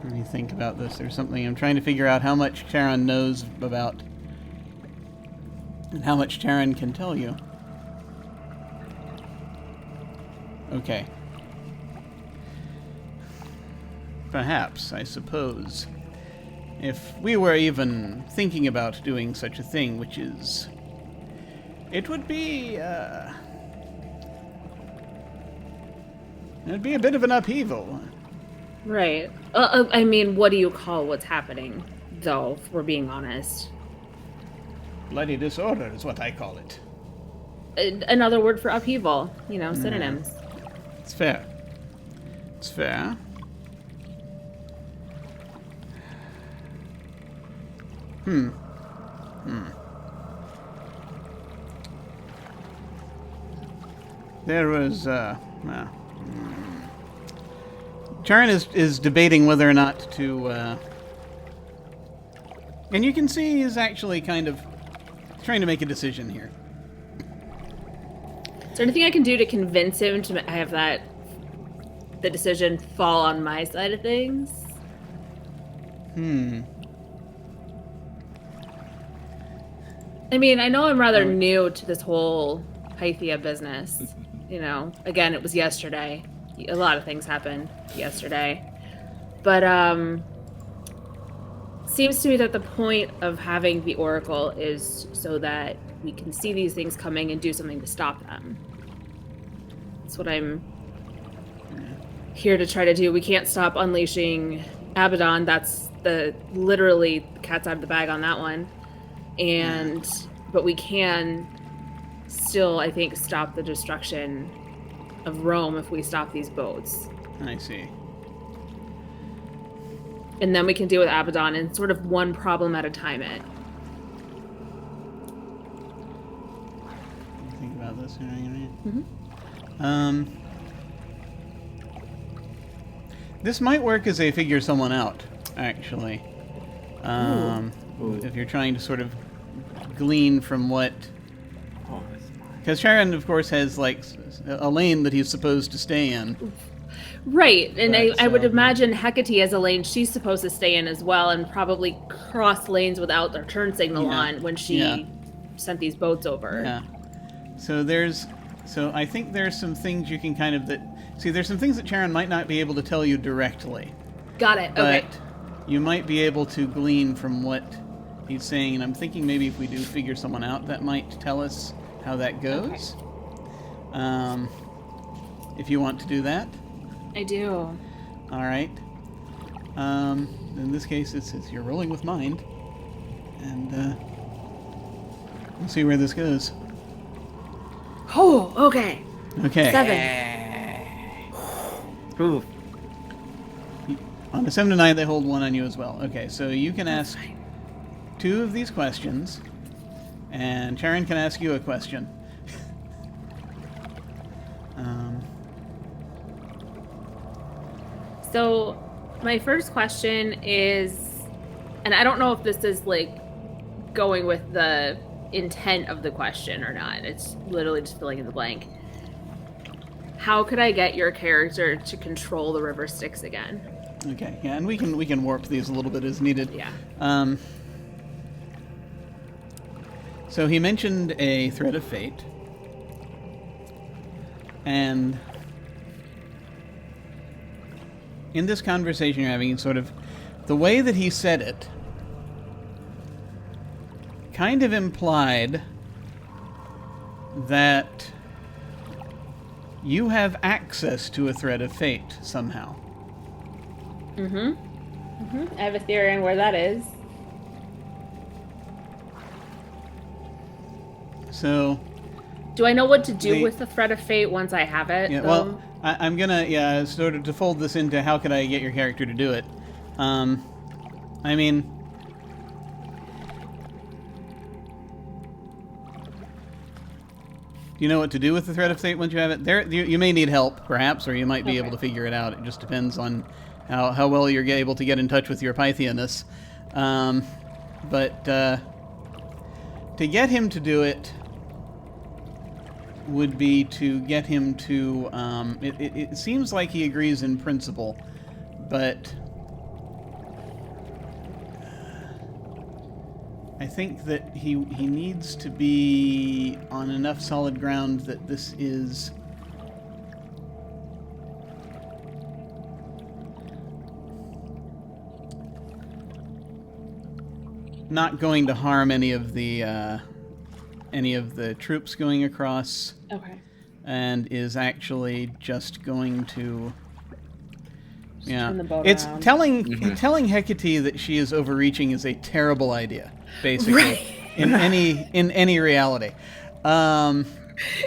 Let me think about this. There's something I'm trying to figure out how much Charon knows about and how much Charon can tell you. Okay. Perhaps, I suppose. If we were even thinking about doing such a thing, which is... It would be, it'd be a bit of an upheaval. Right. I mean, what do you call what's happening, though, if we're being honest? Bloody disorder is what I call it. Another word for upheaval. You know, synonyms. It's fair. It's fair. There was, Charon is debating whether or not to, and you can see he's actually kind of trying to make a decision here. Is there anything I can do to convince him to have the decision fall on my side of things? I mean, I know I'm rather new to this whole Pythia business. You know, again, it was yesterday. A lot of things happened yesterday. But, seems to me that the point of having the Oracle is so that we can see these things coming and do something to stop them. That's what I'm here to try to do. We can't stop unleashing Abaddon. That's literally cat's out of the bag on that one. But we can still, I think, stop the destruction of Rome if we stop these boats. I see. And then we can deal with Abaddon and sort of one problem at a time. Think about this. This might work as a figure someone out, actually. If you're trying to sort of glean from what... Because Charon, of course, has, like, a lane that he's supposed to stay in. Right, and I would imagine Hecate as a lane she's supposed to stay in as well, and probably cross lanes without their turn signal on when she sent these boats over. Yeah. So I think there's some things you can kind of... there's some things that Charon might not be able to tell you directly. Got it, okay. But you might be able to glean from what he's saying, and I'm thinking maybe if we do figure someone out, that might tell us how that goes. Okay. If you want to do that. I do. All right. In this case, it's you're rolling with mind, and we'll see where this goes. Oh, okay. Okay. 7. Ooh. On a 7 to 9, they hold 1 on you as well. Okay, so you can ask 2 of these questions, and Charon can ask you a question. So, my first question is, and I don't know if this is, like, going with the intent of the question or not. It's literally just filling in the blank. How could I get your character to control the river Styx again? Okay, yeah, and we can warp these a little bit as needed. Yeah. So he mentioned a threat of fate, and in this conversation you're having, sort of the way that he said it kind of implied that you have access to a threat of fate somehow. I have a theory on where that is. So... do I know what to do with the threat of fate once I have it? Yeah, well, I'm gonna, sort of to fold this into how could I get your character to do it. I mean... you know what to do with the thread of fate once you have it? You may need help, perhaps, or you might be Okay. able to figure it out. It just depends on how well you're able to get in touch with your Pythianus. But to get him to do it would be to get him to... it seems like he agrees in principle, but... I think that he needs to be on enough solid ground that this is not going to harm any of the troops going across. Okay. And is actually just going to... Yeah, turn the boat it's around. telling Hecate that she is overreaching is a terrible idea, basically, Right. in any reality.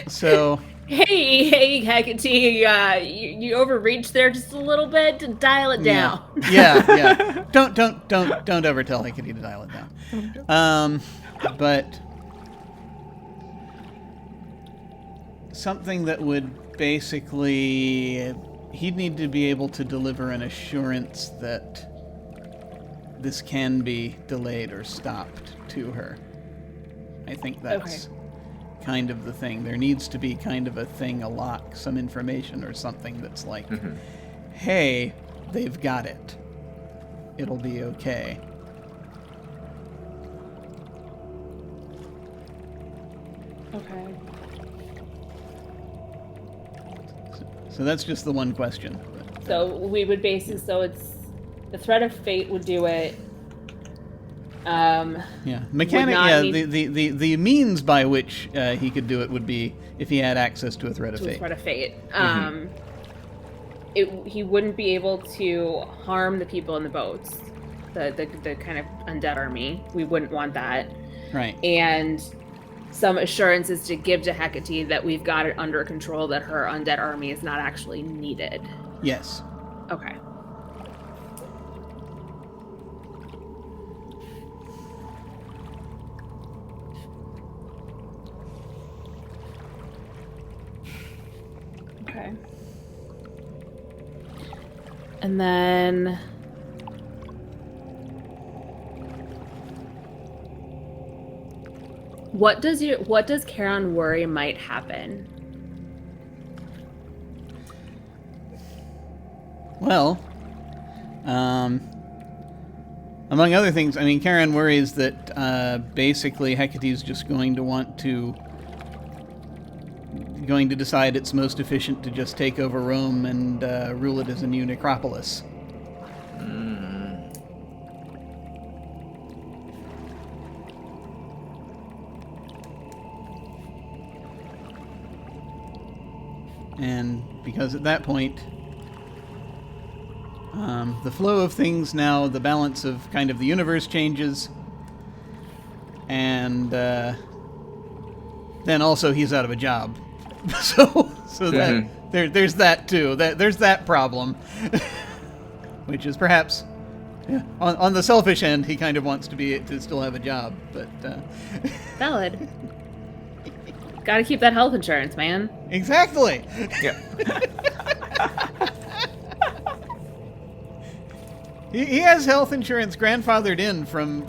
So Hey, Hecate, you overreached there just a little bit. Dial it down. yeah. Don't ever tell Hecate to dial it down. But something that would basically... He'd need to be able to deliver an assurance that this can be delayed or stopped to her. I think that's kind of the thing. There needs to be kind of a thing, a lock, some information or something that's like, hey, they've got it. It'll be okay. Okay. So that's just the one question. So we would basically, so it's the threat of fate would do it. Yeah, mechanic. not Yeah, need- the means by which he could do it would be if he had access to a threat of fate. Threat of fate. He wouldn't be able to harm the people in the boats, the kind of undead army. We wouldn't want that. Right. And some assurances to give to Hecate that we've got it under control, that her undead army is not actually needed. Yes. Okay. Okay. And then what does Charon worry might happen? Well, among other things, I mean, Charon worries that basically Hecate's just going to decide it's most efficient to just take over Rome and rule it as a new necropolis. And because at that point, the flow of things now, the balance of kind of the universe changes, and then also he's out of a job. so that there's that too. There's that problem, which is perhaps on the selfish end, he kind of wants to still have a job, but Valid. Gotta keep that health insurance, man. exactly. Yeah. He has health insurance grandfathered in from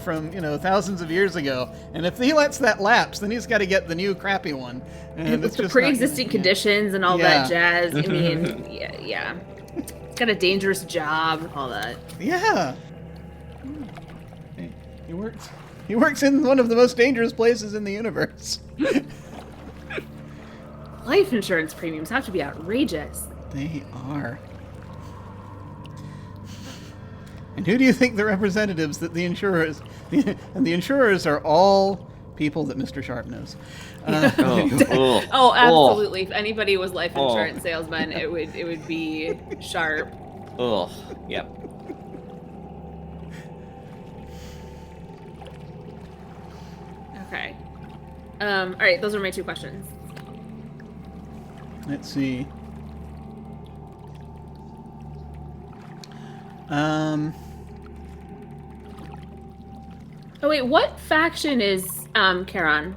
thousands of years ago, and if he lets that lapse, then he's got to get the new crappy one. And With the pre-existing conditions and all that jazz. I mean, yeah. He's got a dangerous job, all that. Yeah. He works in one of the most dangerous places in the universe. Life insurance premiums have to be outrageous. They are. And who do you think the representatives that the insurers... and the insurers are all people that Mr. Sharp knows. Oh, absolutely. If anybody was life insurance salesman, it would be Sharp. Oh, yep. Okay. All right, those are my two questions. Let's see. Oh wait, what faction is Charon?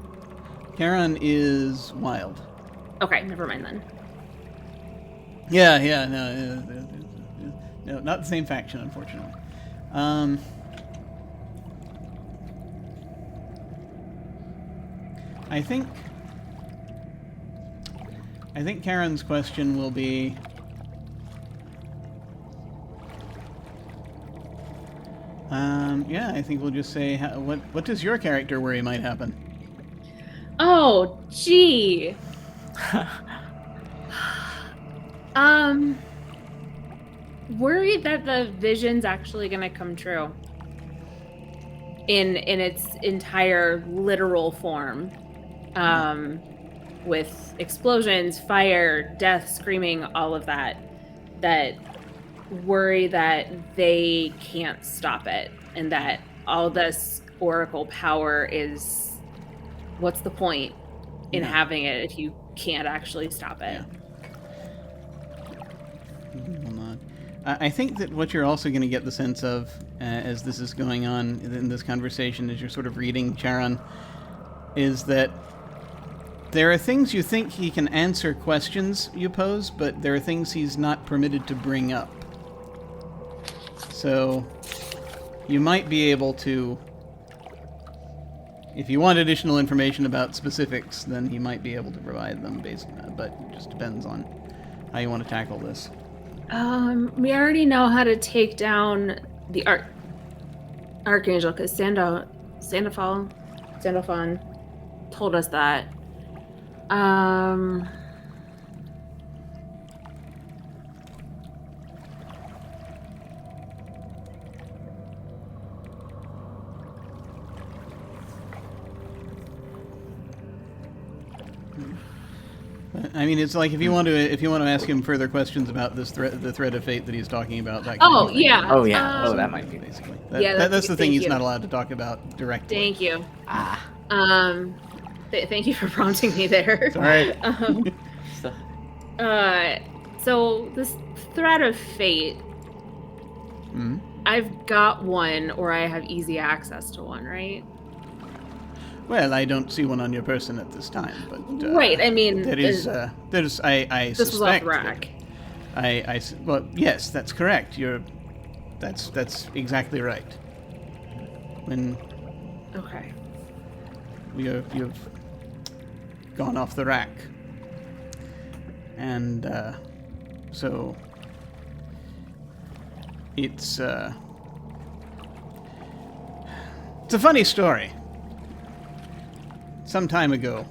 Charon is wild. Okay, never mind then. Yeah, no, not the same faction, unfortunately. I think Karen's question will be, I think we'll just say, what does your character worry might happen? Oh, gee. Worried that the vision's actually gonna come true. In its entire literal form. With explosions, fire, death, screaming, all of that. That worry that they can't stop it, and that all this Oracle power is, what's the point in having it if you can't actually stop it? Yeah. I think that what you're also going to get the sense of as this is going on in this conversation, as you're sort of reading Charon, is that there are things you think he can answer questions you pose, but there are things he's not permitted to bring up. So you might be able to, if you want additional information about specifics, then he might be able to provide them, but it just depends on how you want to tackle this. We already know how to take down the Archangel, because Sandalphon told us that. I mean, it's like if you want to ask him further questions about this the thread of fate that he's talking about. That Oh yeah. That might be basically. That's the thing he's not allowed to talk about directly. Thank you. Thank you for prompting me there. All right. So this thread of fate. Mm-hmm. I've got one, or I have easy access to one, right? Well, I don't see one on your person at this time, but right. I mean, there's I this suspect. This was off the rack. Well, yes, that's correct. That's exactly right. Okay. You've gone off the rack, and so it's a funny story. Some time ago,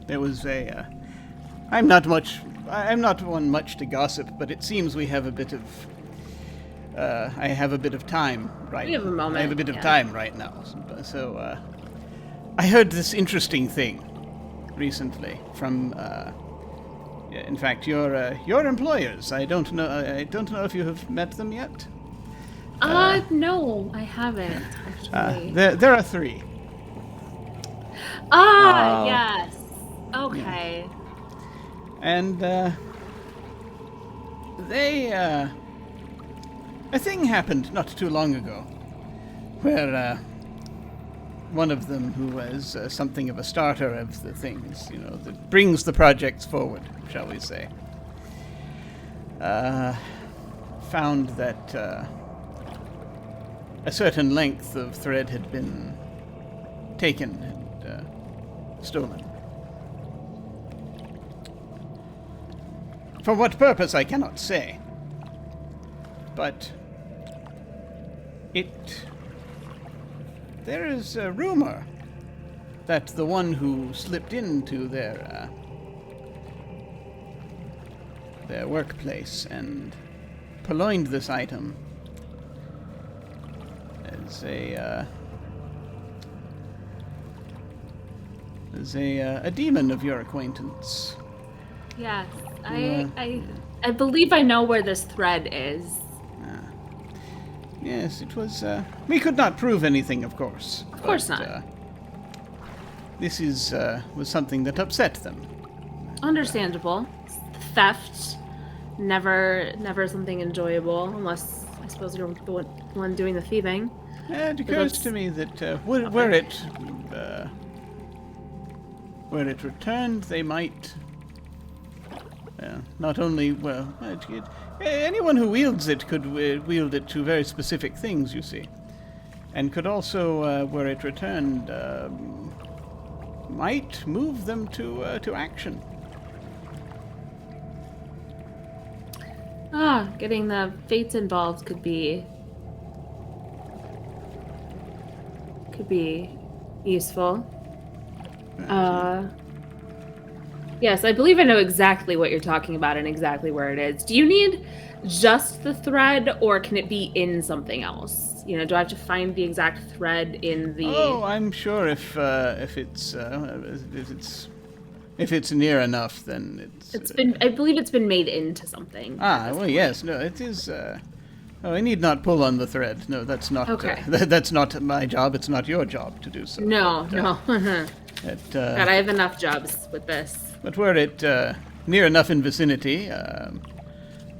there was I'm not one much to gossip, but it seems we have a bit of. I have a bit of time right. We have a moment. I have a bit of time right now, so I heard this interesting thing recently from. In fact, your employers. I don't know if you have met them yet. No, I haven't actually. There are three. Yes. Okay. And a thing happened not too long ago, where one of them, who was something of a starter of the things, that brings the projects forward, shall we say, found that a certain length of thread had been taken and stolen. For what purpose, I cannot say. But there is a rumor that the one who slipped into their workplace and purloined this item is a demon of your acquaintance. Yes, I believe I know where this thread is. Yes, it was. We could not prove anything, of course. Of course not. This was something that upset them. Understandable. Theft, never something enjoyable, unless I suppose you're the one doing the thieving. It occurs to me that were it returned, they might Not only, well, anyone who wields it could wield it to very specific things, you see. And could also, were it returned, might move them to action. Getting the fates involved could be useful. Yes, I believe I know exactly what you're talking about and exactly where it is. Do you need just the thread, or can it be in something else? You know, do I have to find the exact thread in the... Oh, I'm sure if it's near enough, then it's been. I believe it's been made into something. Well, yes. No, it is. I need not pull on the thread. No, that's not. Okay. That's not my job. It's not your job to do so. No. God, I have enough jobs with this. But were it near enough in vicinity,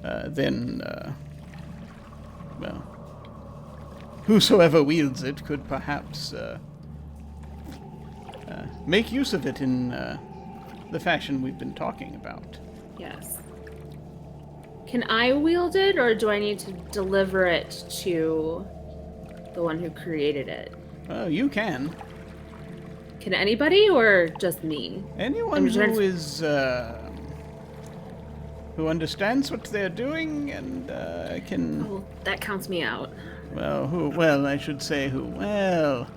then, well, whosoever wields it could perhaps make use of it in the fashion we've been talking about. Yes. Can I wield it, or do I need to deliver it to the one who created it? You can. Can anybody, or just me? Anyone who is who understands what they're doing and can. Oh, that counts me out. Well, who? Well, I should say who. Well,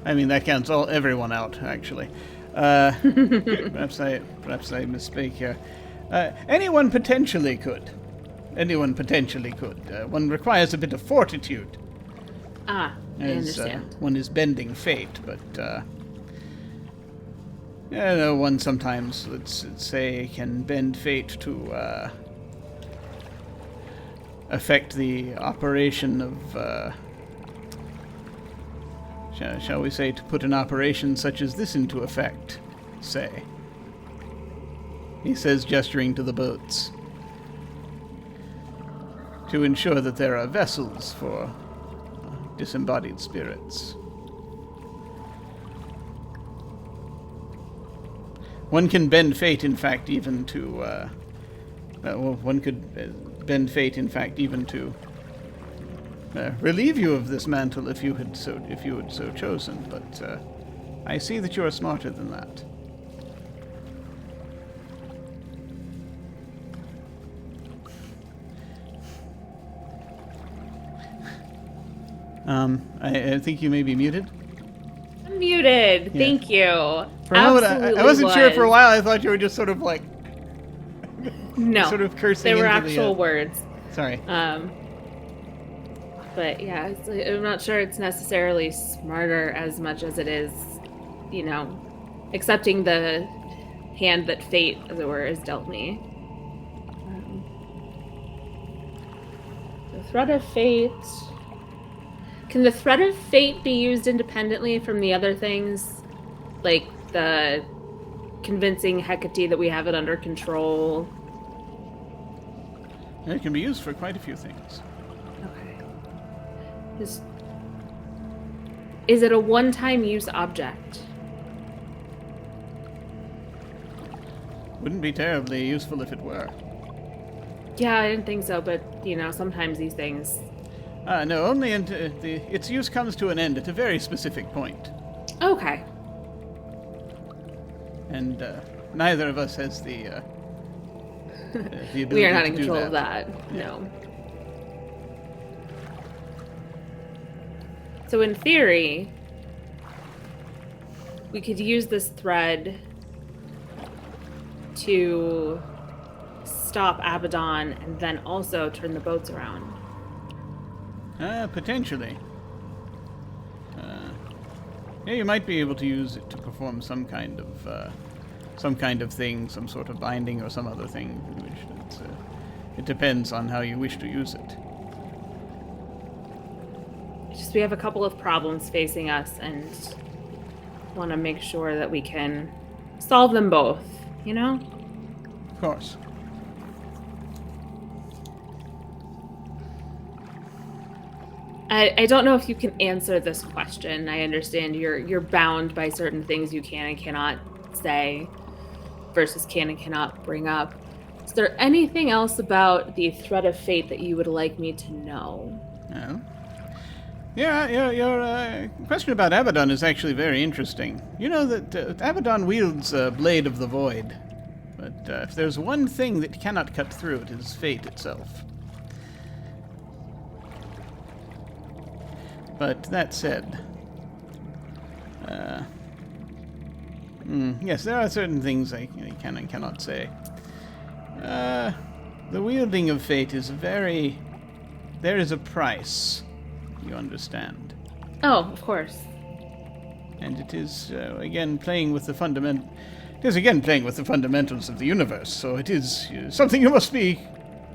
I mean that counts everyone out, actually. Perhaps I misspeak here. Anyone potentially could. One requires a bit of fortitude. I understand. One is bending fate, but one sometimes, let's say, can bend fate to affect the operation of. Shall we say, to put an operation such as this into effect, say. He says, gesturing to the boats. To ensure that there are vessels for disembodied spirits. One can bend fate, in fact, even to... one could bend fate, in fact, even to... relieve you of this mantle if you had so chosen, but I see that you are smarter than that. I think you may be muted. I'm muted. Yeah. Thank you. For a moment, I wasn't sure for a while. I thought you were just sort of like no, sort of cursing. They were into actual words. Sorry. But yeah, I'm not sure it's necessarily smarter as much as it is, accepting the hand that fate, as it were, has dealt me. The thread of fate. Can the thread of fate be used independently from the other things? Like the convincing Hecate that we have it under control? It can be used for quite a few things. Is it a one-time use object? Wouldn't be terribly useful if it were. Yeah, I didn't think so, but, sometimes these things... no, only its use comes to an end at a very specific point. Okay. And neither of us has the ability we are not to in do control that. of that, Yeah. no. So in theory, we could use this thread to stop Abaddon and then also turn the boats around. Potentially. You might be able to use it to perform some kind of thing, some sort of binding or some other thing. It depends on how you wish to use it. We have a couple of problems facing us and want to make sure that we can solve them both, Of course. I don't know if you can answer this question. I understand you're bound by certain things you can and cannot say versus can and cannot bring up. there anything else about the threat of fate that you would like me to know? No. Yeah, your question about Abaddon is actually very interesting. You know that Abaddon wields a blade of the void. But if there's one thing that cannot cut through, it is fate itself. But that said, yes, there are certain things I can and cannot say. The wielding of fate is very... There is a price, you understand. Oh, of course. And it is, again, playing with the fundamentals of the universe, so it is something you must be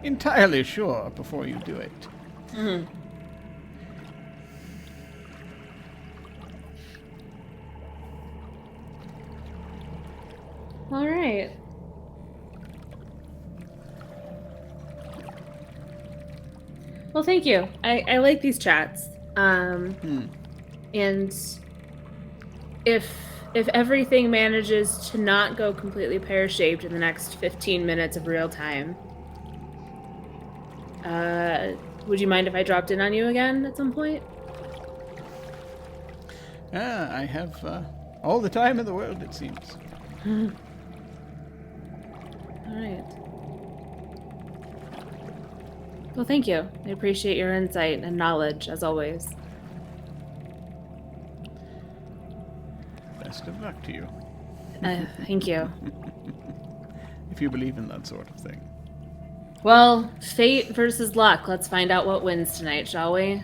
entirely sure before you do it. Mm-hmm. All right. Well, thank you. I like these chats. And if everything manages to not go completely pear-shaped in the next 15 minutes of real time, would you mind if I dropped in on you again at some point? I have all the time in the world, it seems. All right. Well, thank you. I appreciate your insight and knowledge, as always. Best of luck to you. Thank you. If you believe in that sort of thing. Well, fate versus luck. Let's find out what wins tonight, shall we?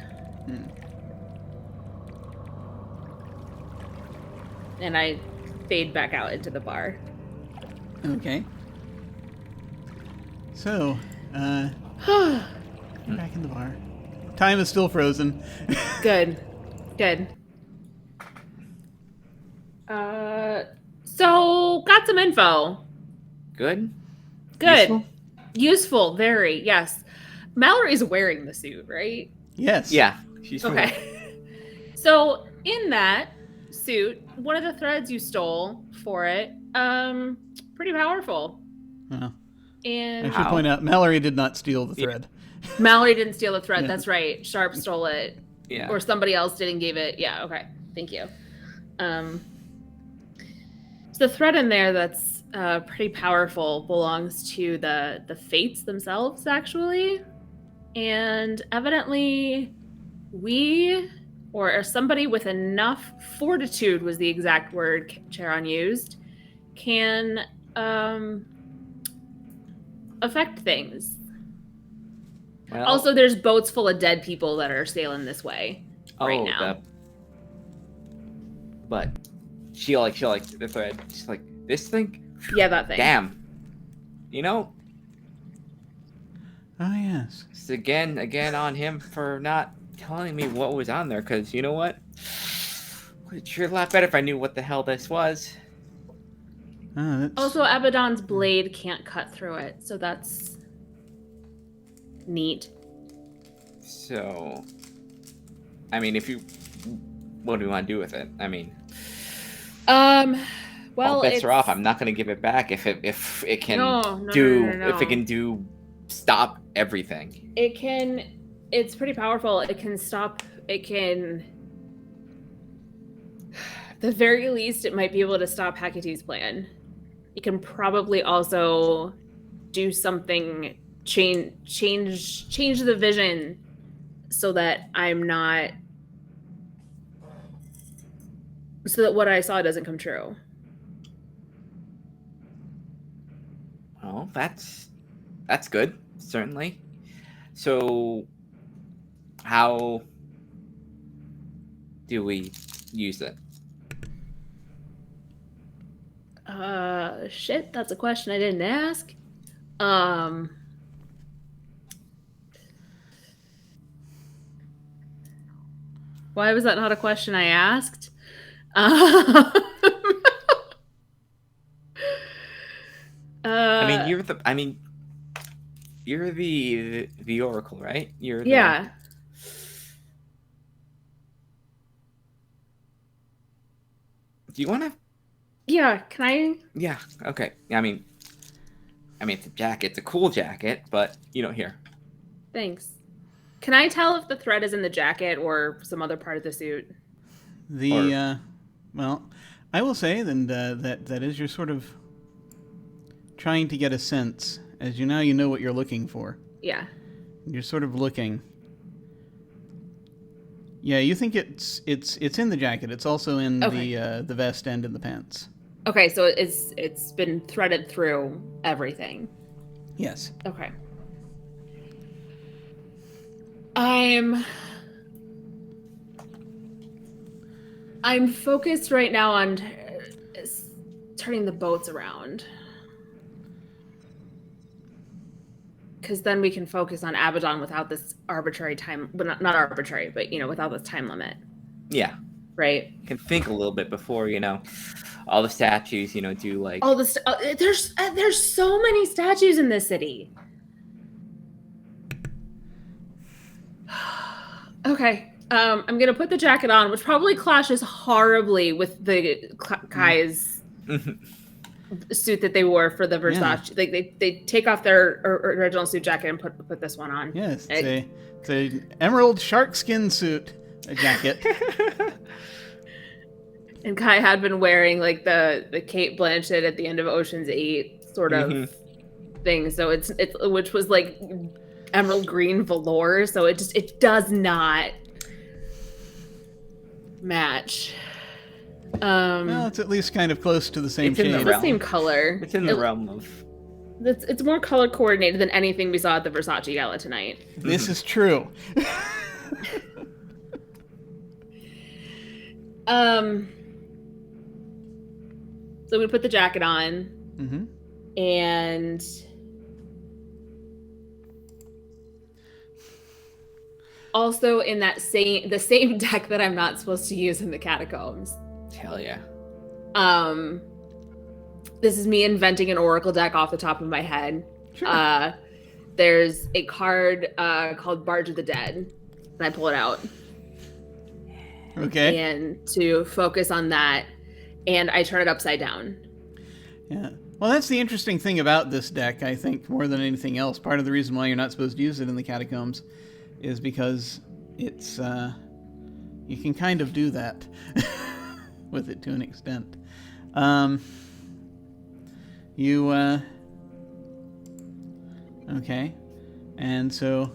And I fade back out into the bar. Okay. So, back in the bar. Time is still frozen. Good. So got some info. Good. Useful, very, yes. Mallory's wearing the suit, right? Yes. Yeah. She's okay. So in that suit, one of the threads you stole for it, pretty powerful. Well, And I should point out, Mallory did not steal the thread. Mallory didn't steal the thread. That's right. Sharp stole it. Yeah. Or somebody else did and gave it. Yeah. Okay. Thank you. So the thread in there that's pretty powerful belongs to the fates themselves, actually, and evidently we or somebody with enough fortitude was the exact word Charon used can affect things. Well, also, there's boats full of dead people that are sailing this way right now. But she like the thread. She's like, this thing? Yeah, that thing. Damn. You know? Oh, yes. It's again on him for not telling me what was on there, because you know what? It'd sure a lot better if I knew what the hell this was. Also, Abaddon's blade can't cut through it, so that's neat. So, I mean, what do we want to do with it? I mean, well, all bets are off. I'm not going to give it back if it can if it can stop everything. It's pretty powerful. It can stop. It can. At the very least, it might be able to stop Hecate's plan. It can probably also do something, change the vision so that so that what I saw doesn't come true. Well, that's good, certainly. So, how do we use it? Shit, that's a question I didn't ask. Why was that not a question I asked? You're the Oracle, right? Yeah. Do you want to? Yeah, can I? Yeah, okay. I mean, I mean, it's a jacket. It's a cool jacket, but, here. Thanks. Can I tell if the thread is in the jacket or some other part of the suit? Well, I will say then that is you're sort of trying to get a sense, as you know what you're looking for. Yeah. You're sort of looking. Yeah, you think it's in the jacket. It's also in the vest and in the pants. Okay, so it's been threaded through everything. Yes. Okay. I'm focused right now on turning the boats around. Because then we can focus on Abaddon without this arbitrary time, well, not arbitrary, but, without this time limit. Yeah. Right? You can think a little bit before, all the statues, do like... All the there's so many statues in this city. Okay. I'm going to put the jacket on, which probably clashes horribly with the Kai's suit that they wore for the Versace. Yeah. Like they take off their original suit jacket and put this one on. Yes, it's a emerald shark skin suit, a jacket. And Kai had been wearing like the Kate Blanchett at the end of Ocean's 8 sort of thing. So it's which was like emerald green velour. So it does not match. Well, it's at least kind of close to the same shade. It's the same color. It's in the realm of... It's more color coordinated than anything we saw at the Versace Gala tonight. This is true. So we put the jacket on, and also in the same deck that I'm not supposed to use in the catacombs. Hell yeah. This is me inventing an Oracle deck off the top of my head. Sure. There's a card called Barge of the Dead, and I pull it out. Okay. And to focus on that, and I turn it upside down. Yeah. Well, that's the interesting thing about this deck, I think, more than anything else. Part of the reason why you're not supposed to use it in the catacombs is because it's you can kind of do that with it to an extent. Okay. And so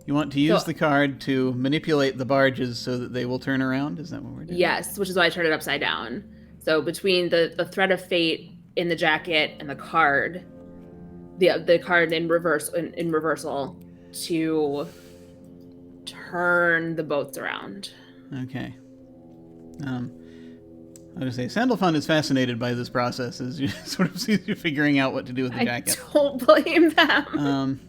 you want to use the card to manipulate the barges so that they will turn around? Is that what we're doing? Yes, which is why I turned it upside down. So between the thread of fate in the jacket and the card, the card in reversal to turn the boats around. Okay. I would say Sandalphon is fascinated by this process as you sort of sees you figuring out what to do with the jacket. I don't blame them.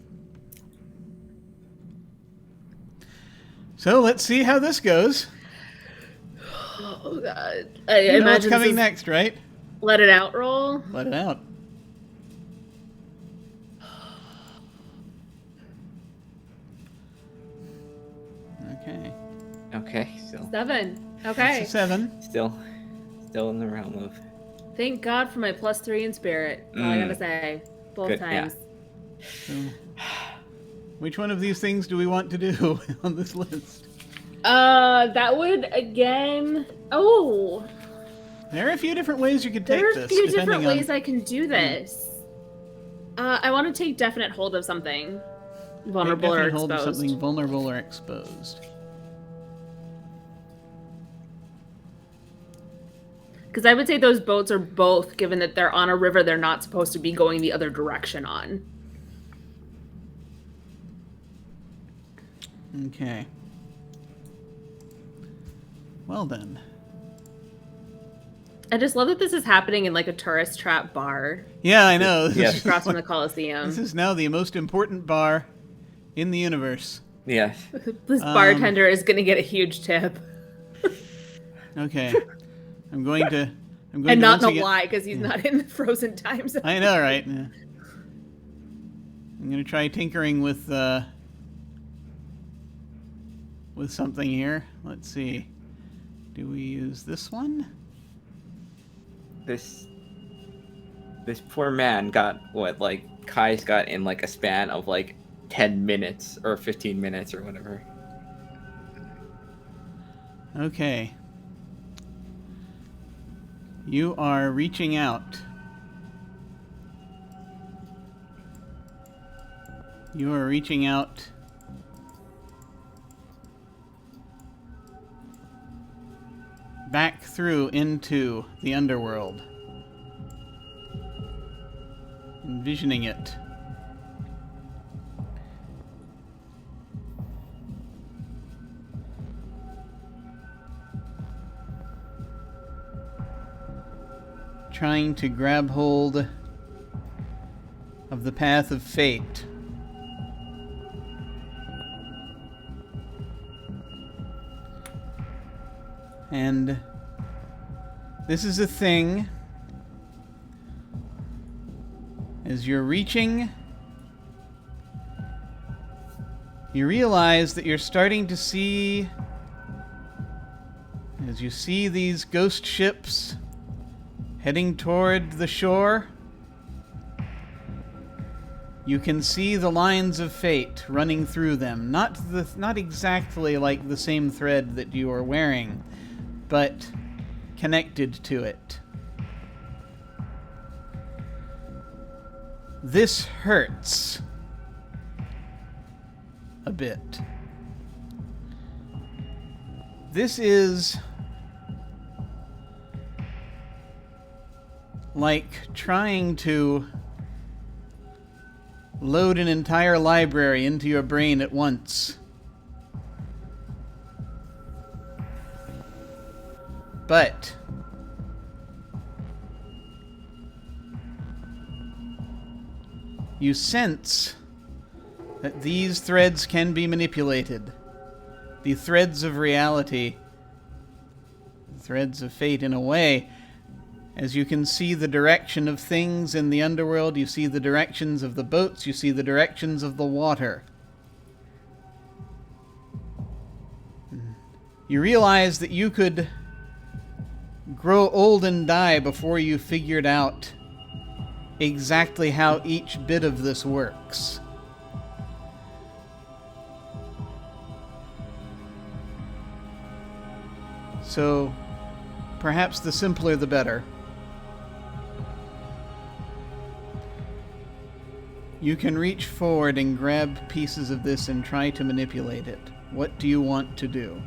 So let's see how this goes. Oh God! I imagine what's coming next, right? Let it out roll. Let it out. Okay. Okay, so 7. Okay. It's a 7. Still in the realm of... Thank God for my +3 in spirit. All I gotta say. Both times. Yeah. So, which one of these things do we want to do on this list? That would, again... Oh! There are a few different ways you could take this. There are a few different ways I can do this. I want to take definite hold of something. Vulnerable or exposed. Hold of something vulnerable or exposed. Because I would say those boats are both, given that they're on a river they're not supposed to be going the other direction on. Okay. Well then. I just love that this is happening in like a tourist trap bar. Yeah, I know. Yes. Across from the Coliseum. This is now the most important bar in the universe. Yes. This bartender is going to get a huge tip. Okay. I'm going to and not know why, because he's not in the frozen time zone. I know, right? Yeah. I'm going to try tinkering with something here. Let's see. Do we use this one? This this poor man got what, like, Kai's got in, like, a span of, like, 10 minutes or 15 minutes or whatever. Okay. You are reaching out. You are reaching out back through into the underworld. Envisioning it. Trying to grab hold of the path of fate. And this is a thing. As you're reaching, you realize that you're starting to see, as you see these ghost ships heading toward the shore, you can see the lines of fate running through them. Not exactly like the same thread that you are wearing, but connected to it. This hurts a bit. This is like trying to load an entire library into your brain at once. But you sense that these threads can be manipulated. The threads of reality, the threads of fate in a way. As you can see the direction of things in the underworld, you see the directions of the boats, you see the directions of the water. You realize that you could grow old and die before you figured out exactly how each bit of this works. So, perhaps the simpler the better. You can reach forward and grab pieces of this and try to manipulate it. What do you want to do?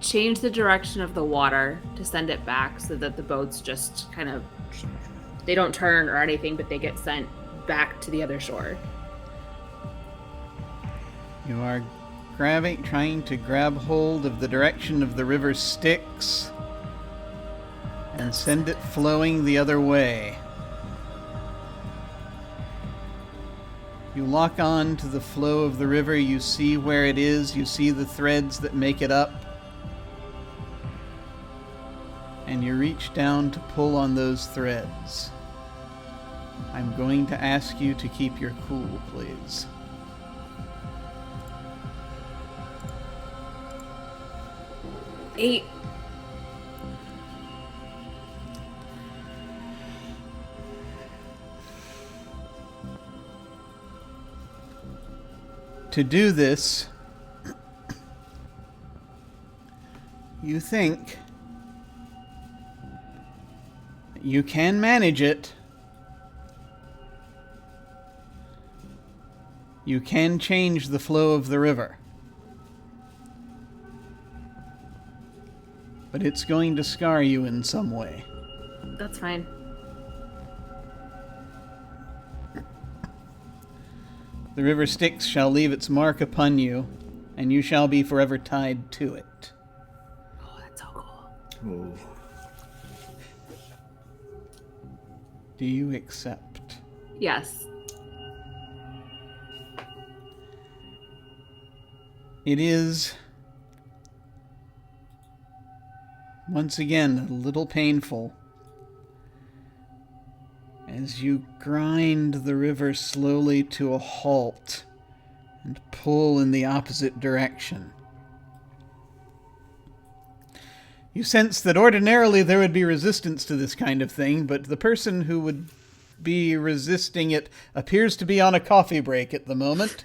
Change the direction of the water to send it back so that the boats just kind of, they don't turn or anything, but they get sent back to the other shore. You are trying to grab hold of the direction of the river Styx and send it flowing the other way. You lock on to the flow of the river, you see where it is, you see the threads that make it up, and you reach down to pull on those threads. I'm going to ask you to keep your cool, please. Eight. To do this, you think you can manage it. You can change the flow of the river. But it's going to scar you in some way. That's fine. The river Styx shall leave its mark upon you, and you shall be forever tied to it. Oh, that's so cool. Ooh. Do you accept? Yes. It is, once again, a little painful. as you grind the river slowly to a halt and pull in the opposite direction. You sense that ordinarily there would be resistance to this kind of thing, but the person who would be resisting it appears to be on a coffee break at the moment.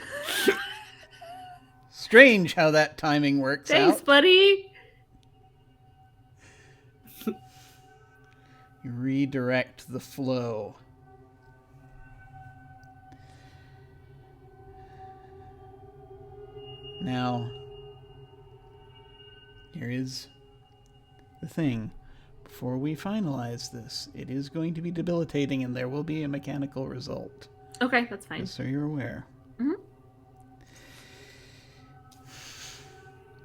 Strange how that timing works out. Thanks, buddy. You redirect the flow. Now, here is the thing. Before we finalize this, it is going to be debilitating and there will be a mechanical result. Okay, that's fine. Just so you're aware. Mm-hmm.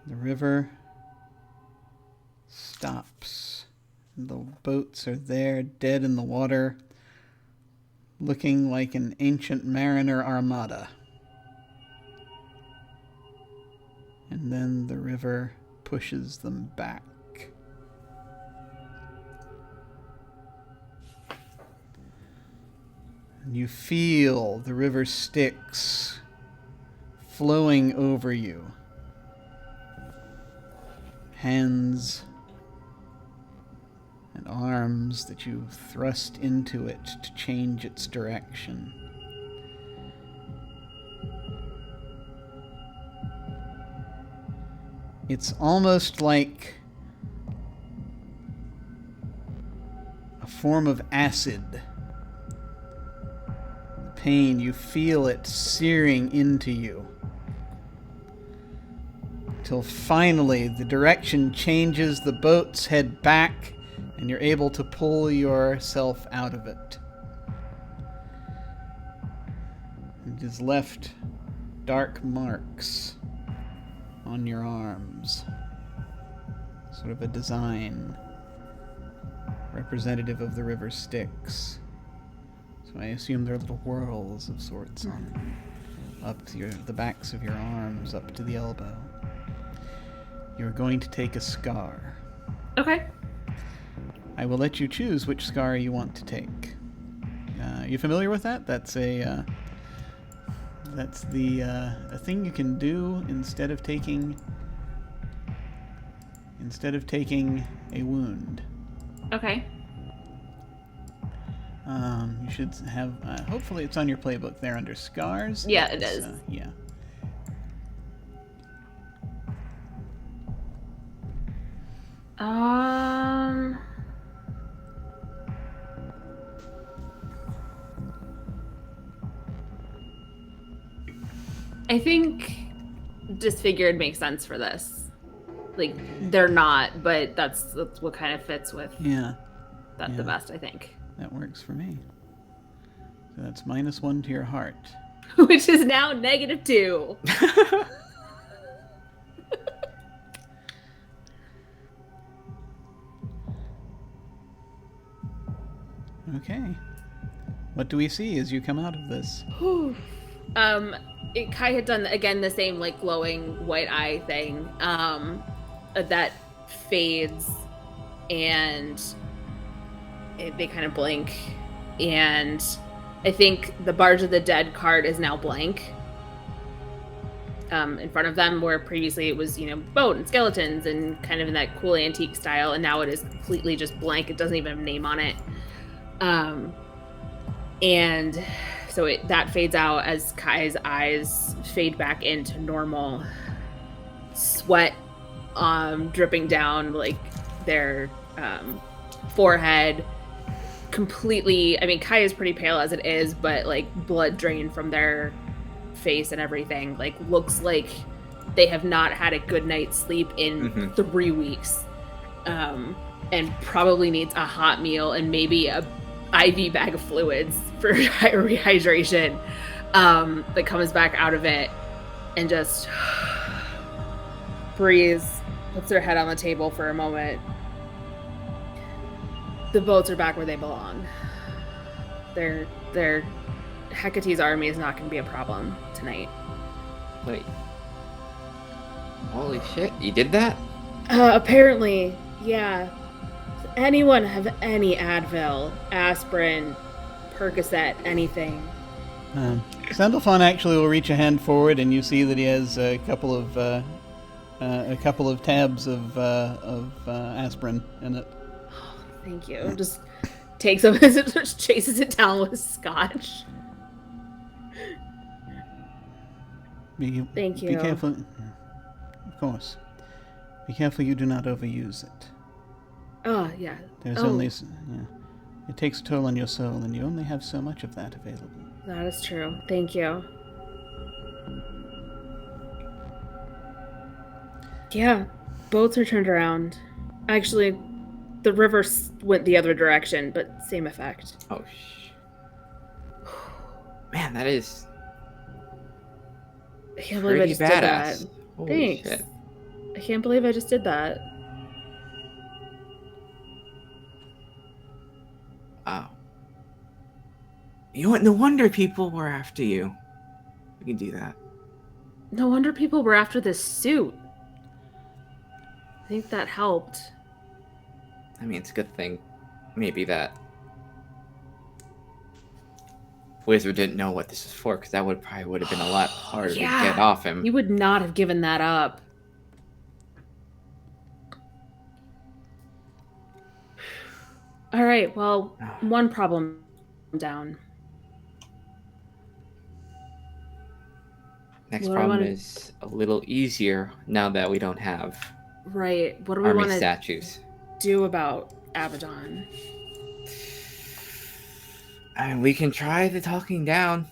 The river stops. The boats are there, dead in the water, looking like an ancient mariner armada. And then the river pushes them back. And you feel the river Styx flowing over you. Hands and arms that you thrust into it to change its direction. It's almost like a form of acid. The pain, you feel it searing into you. Till finally the direction changes, the boats head back, and you're able to pull yourself out of it. It is left dark marks on your arms. Sort of a design representative of the river Styx. So I assume there are little whorls of sorts on up to the backs of your arms, up to the elbow. You're going to take a scar. Okay. I will let you choose which scar you want to take. You familiar with that? That's a thing you can do instead of taking a wound. Okay. You should have. Hopefully, it's on your playbook there under scars. Yeah, it is. Yeah. I think disfigured makes sense for this. Like, they're not, but that's what kind of fits with that the best, I think. That works for me. So that's -1 to your heart. Which is now -2. Okay. What do we see as you come out of this? Kai had done again the same like glowing white eye thing. That fades, and they kind of blink, and I think the Barge of the Dead card is now blank. In front of them, where previously it was, boat and skeletons and kind of in that cool antique style, and now it is completely just blank. It doesn't even have a name on it. And so that fades out as Kai's eyes fade back into normal. Sweat dripping down like their forehead. Completely, I mean, Kai is pretty pale as it is, but like blood drained from their face and everything. Like, looks like they have not had a good night's sleep in 3 weeks. And probably needs a hot meal and maybe a IV bag of fluids for rehydration. That comes back out of it and just breathes, puts their head on the table for a moment. The boats are back where they belong. Their Hecate's army is not going to be a problem tonight. Wait. Holy shit, you did that? Apparently, yeah. Does anyone have any Advil, aspirin, Percocet, anything. Sandalphon actually will reach a hand forward, and you see that he has a couple of tabs of aspirin in it. Thank you. Just takes them as it just chases it down with scotch. Thank you. Be careful. Of course. Be careful you do not overuse it. Oh, yeah. There's only... Yeah. It takes a toll on your soul, and you only have so much of that available. That is true. Thank you. Yeah. Boats are turned around. Actually, the river went the other direction, but same effect. Oh, man, that is... I can't believe I just did that. Holy Thanks. shit. I can't believe I just did that. Wow. You know what? No wonder people were after you. We can do that. No wonder people were after this suit. I think that helped. I mean, it's a good thing. Maybe that Wizard didn't know what this was for, because that would have been a lot harder to get off him. You would not have given that up. All right, well, one problem down. Next problem is a little easier now that we don't have What do we want to statues. Do about Abaddon? I mean, we can try the talking down.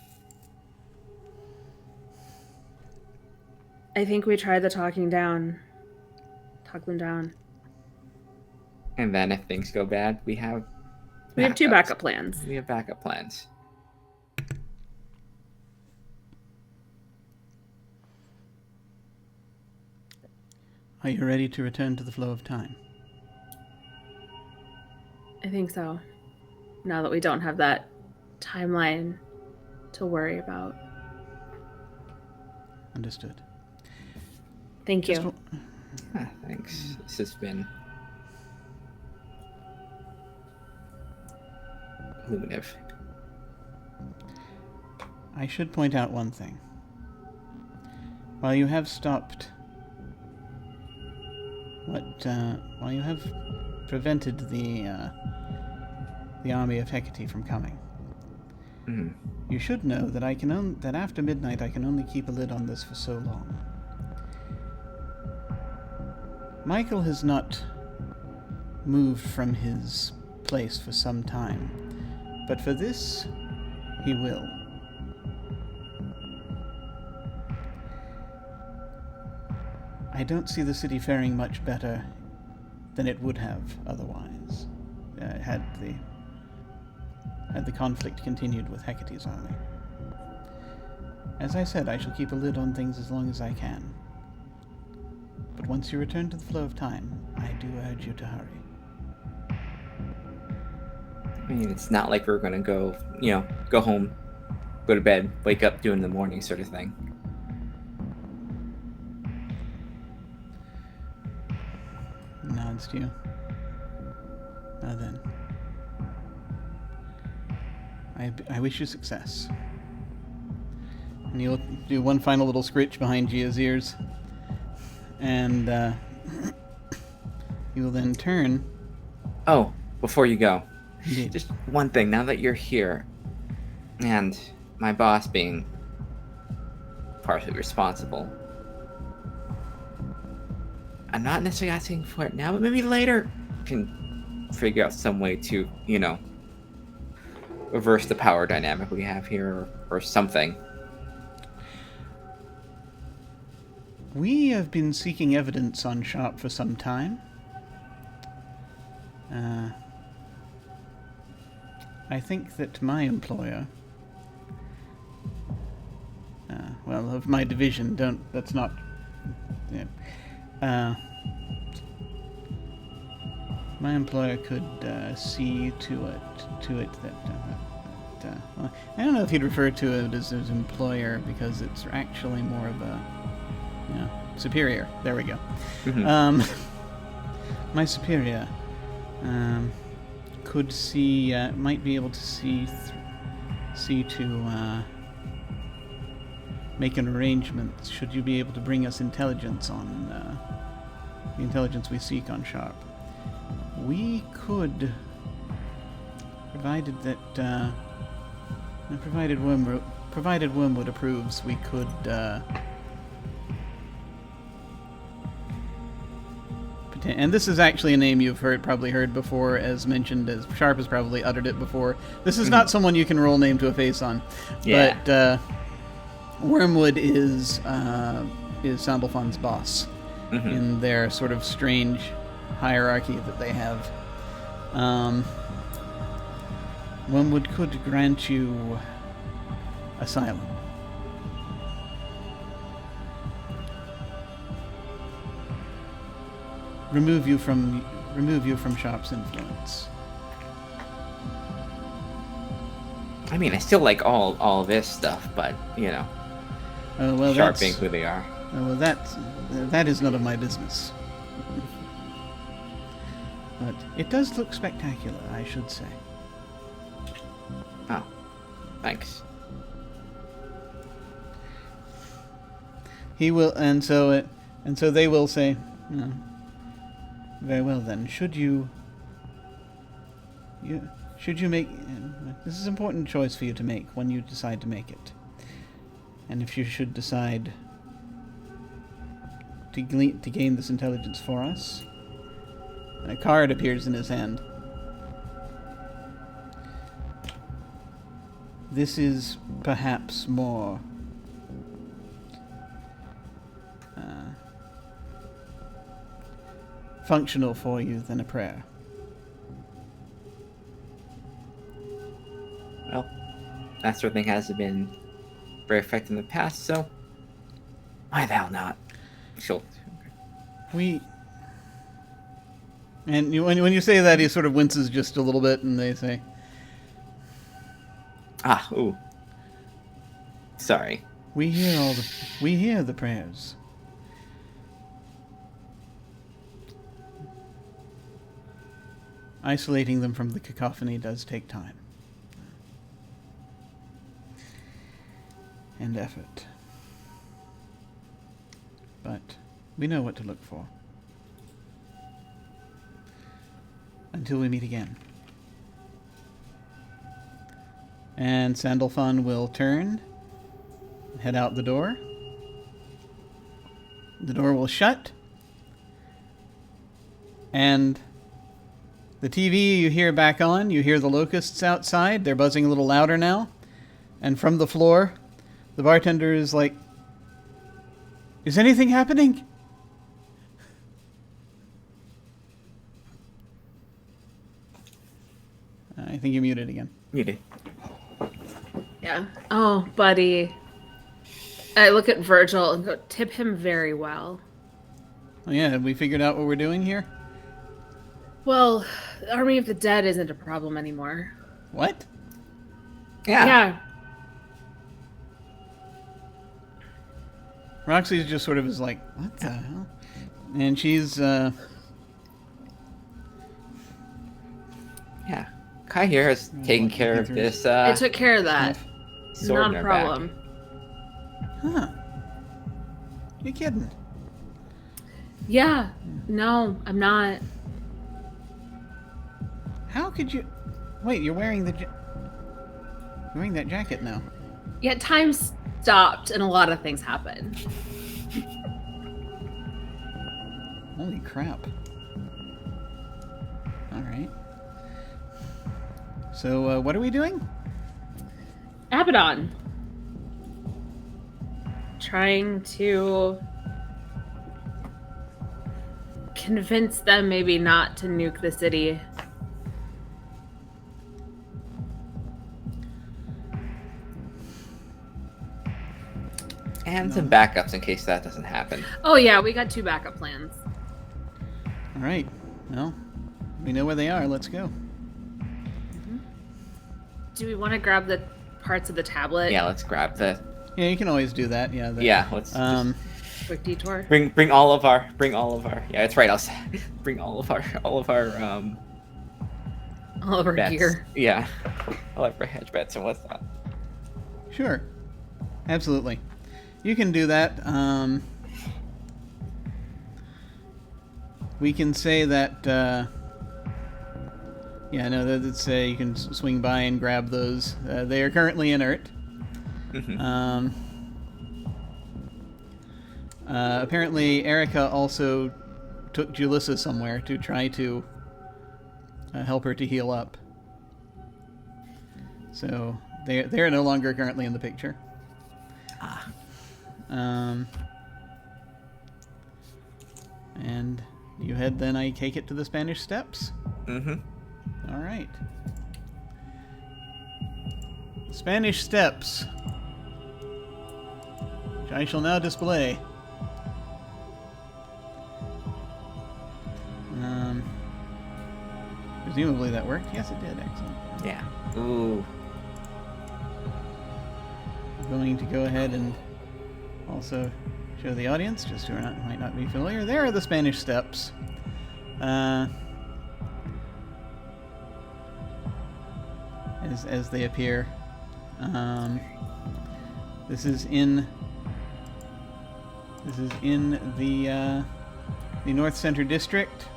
I think we tried the talking down. Talk them down. And then if things go bad, we have... We have two backup plans. We have backup plans. Are you ready to return to the flow of time? I think so. Now that we don't have that timeline to worry about. Understood. Thank you. Thanks. This has been illuminative. I should point out one thing. While you have stopped... while you have prevented the army of Hecate from coming, you should know that that after midnight I can only keep a lid on this for so long. Michael has not moved from his place for some time, but for this, he will. I don't see the city faring much better than it would have otherwise, had the conflict continued with Hecate's army. As I said, I shall keep a lid on things as long as I can. But once you return to the flow of time, I do urge you to hurry. I mean, it's not like we're gonna go home, go to bed, wake up, do it in the morning sort of thing. Nods to you. Now then. I wish you success. And you'll do one final little scritch behind Gia's ears. And you will then turn. Oh, before you go. Indeed. Just one thing, now that you're here, and my boss being partially responsible, I'm not necessarily asking for it now, but maybe later can figure out some way to, reverse the power dynamic we have here, or something. We have been seeking evidence on Sharp for some time. I think that my employer, of my division, that's not, my employer could see to it that, well, I don't know if he'd refer to it as his employer, because it's actually more of a, superior. There we go. Mm-hmm. My superior could see, might be able to see see to make an arrangement should you be able to bring us intelligence on the intelligence we seek on Sharp. We could, provided that provided Wormwood approves, we could and this is actually a name you've probably heard before, as mentioned, as Sharp has probably uttered it before. This is not someone you can roll name to a face on. Yeah. But Wormwood is Sandalfon's boss in their sort of strange hierarchy that they have. Wormwood could grant you asylum. Remove you from Sharp's influence. I mean, I still like all this stuff, but you know, Sharp being who they are. Well, that is none of my business. But it does look spectacular, I should say. Oh, thanks. He will, and so they will say, very well then. Should you make this is an important choice for you to make when you decide to make it, and if you should decide to gain this intelligence for us, and a card appears in his hand. This is perhaps more functional for you than a prayer. Well, that sort of thing hasn't been very effective in the past, so why the hell not? Sure. Okay. When you say that, he sort of winces just a little bit, and they say, ooh. Sorry. We hear the prayers. Isolating them from the cacophony does take time. And effort. But we know what to look for. Until we meet again. And Sandalfon will turn, head out the door. The door will shut. And the TV you hear back on. You hear the locusts outside. They're buzzing a little louder now. And from the floor, the bartender is like, "Is anything happening?" I think you muted again. Muted. Yeah. Oh, buddy. I look at Virgil and go, tip him very well. Oh yeah, have we figured out what we're doing here? Well, the Army of the Dead isn't a problem anymore. What? Yeah. Roxy just sort of is like, what the hell? And she's, Yeah. Kai here has taken care of this, I took care of that. sword in Not a her problem. Huh. You kidding? Yeah. No, I'm not. How could you... Wait, you're wearing you're wearing that jacket now. Yeah, time stopped and a lot of things happened. Holy crap. Alright. So, what are we doing? Abaddon. Trying to convince them maybe not to nuke the city. And some backups in case that doesn't happen. Oh yeah, we got 2 backup plans. Alright. Well, we know where they are. Let's go. Do we want to grab the parts of the tablet? Yeah, let's grab the. Yeah, you can always do that. Yeah. Yeah, let's just Quick detour. bring all of our. Yeah, that's right. I'll say, bring all of our All of our bets. gear. Yeah, all of our hedge bets and whatnot. Sure. Absolutely. You can do that. We can say that, yeah, no, let's say you can swing by and grab those. They are currently inert. Apparently, Erica also took Julissa somewhere to try to help her to heal up. So they're no longer currently in the picture. And you head then, I take it, to the Spanish Steps? All right. Spanish Steps, which I shall now display. Presumably that worked. Yes, it did. Excellent. Yeah. Ooh. I'm going to go ahead and also show the audience, just who might not be familiar. There are the Spanish Steps. As they appear. This is in the North Center District.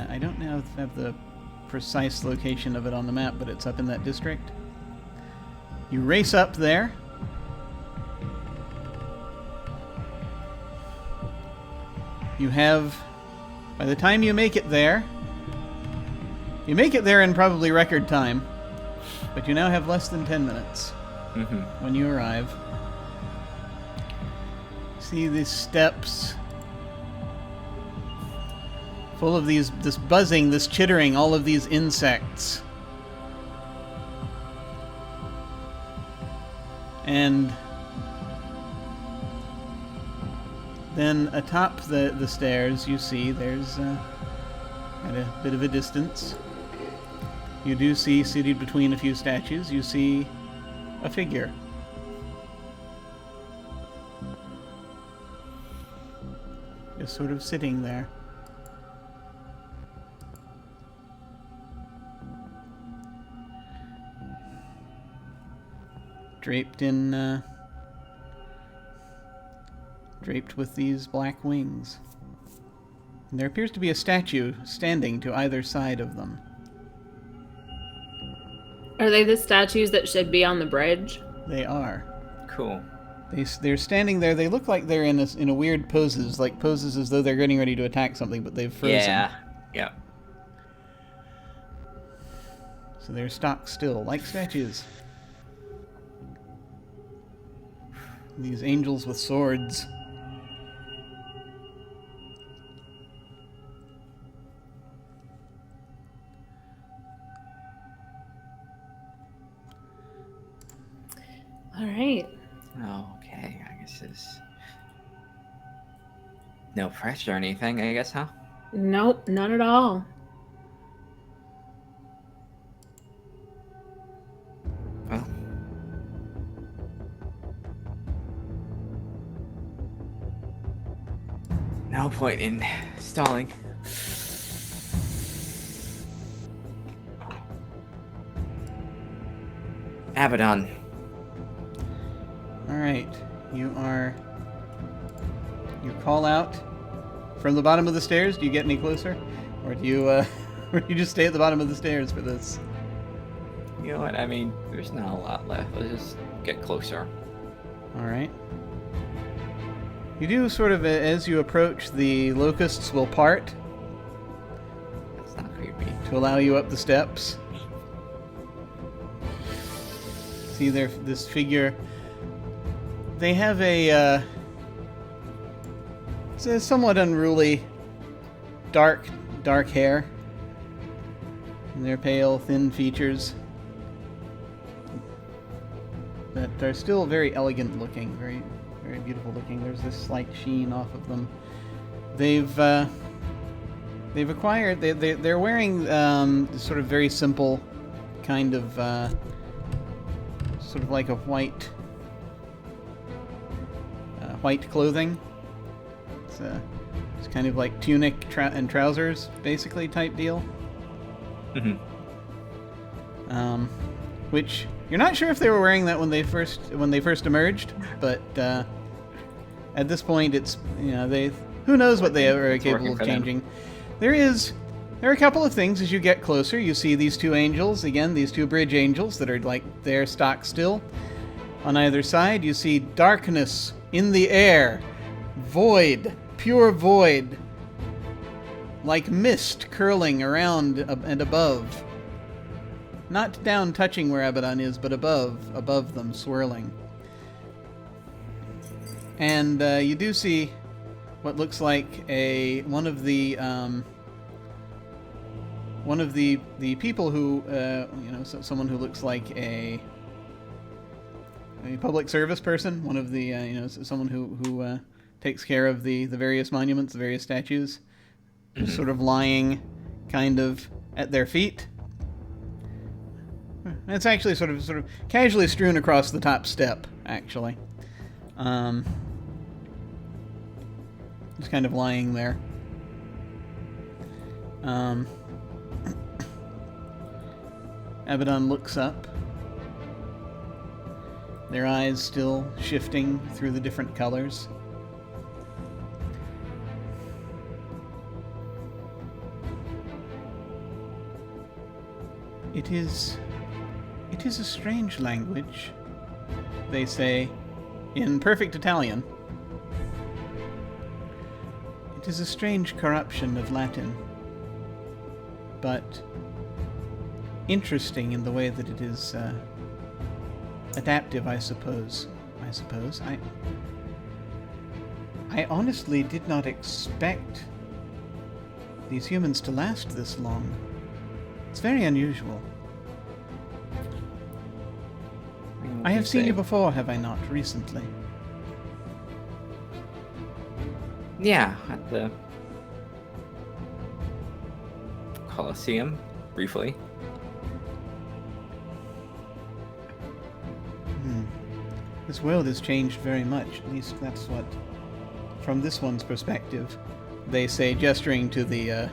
I don't know if I have the precise location of it on the map, but it's up in that district. You race up there. You have, by the time you make it there in probably record time, but you now have less than 10 minutes when you arrive. See these steps full of this buzzing, this chittering, all of these insects. And then atop the stairs, you see there's at a bit of a distance, you do see, seated between a few statues, you see a figure. Just sort of sitting there. Draped with these black wings. And there appears to be a statue standing to either side of them. Are they the statues that should be on the bridge? They are. Cool. They're standing there. They look like they're in a weird poses, like poses as though they're getting ready to attack something, but they've frozen. Yeah. Yep. So they're stock still, like statues. These angels with swords. All right. Okay, I guess there's no pressure or anything, I guess, huh? Nope, none at all. Well. No point in stalling. Abaddon. Alright, you call out from the bottom of the stairs. Do you get any closer? Or do you, or do you just stay at the bottom of the stairs for this? You know what, I mean, there's not a lot left. Let's just get closer. Alright. You do sort of, as you approach, the locusts will part. That's not creepy. To allow you up the steps. See this figure. They have it's a somewhat unruly, dark hair. And their pale, thin features that are still very elegant looking, very, very beautiful looking. There's this slight sheen off of them. They've acquired. They're wearing sort of very simple, kind of sort of like a white clothing. It's kind of like tunic and trousers, basically, type deal. which you're not sure if they were wearing that when they first emerged, but at this point, it's who knows what they are capable of changing. There are a couple of things as you get closer. You see these two angels again, these two bridge angels that are like there stock still. On either side, you see darkness in the air, void, pure void, like mist curling around and above. Not down touching where Abaddon is, but above them, swirling. And you do see what looks like one of the people who someone who looks like a public service person, one of the someone who takes care of the various monuments, the various statues, just sort of lying kind of at their feet. It's actually sort of casually strewn across the top step, actually. Just kind of lying there. Abaddon looks up. Their eyes still shifting through the different colors. It is a strange language, they say, in perfect Italian. It is a strange corruption of Latin, but interesting in the way that it is adaptive, I suppose. I honestly did not expect these humans to last this long. It's very unusual. I have seen you before, have I not, recently? Yeah, at the Colosseum, briefly. This world has changed very much. At least that's what, from this one's perspective, they say, gesturing to the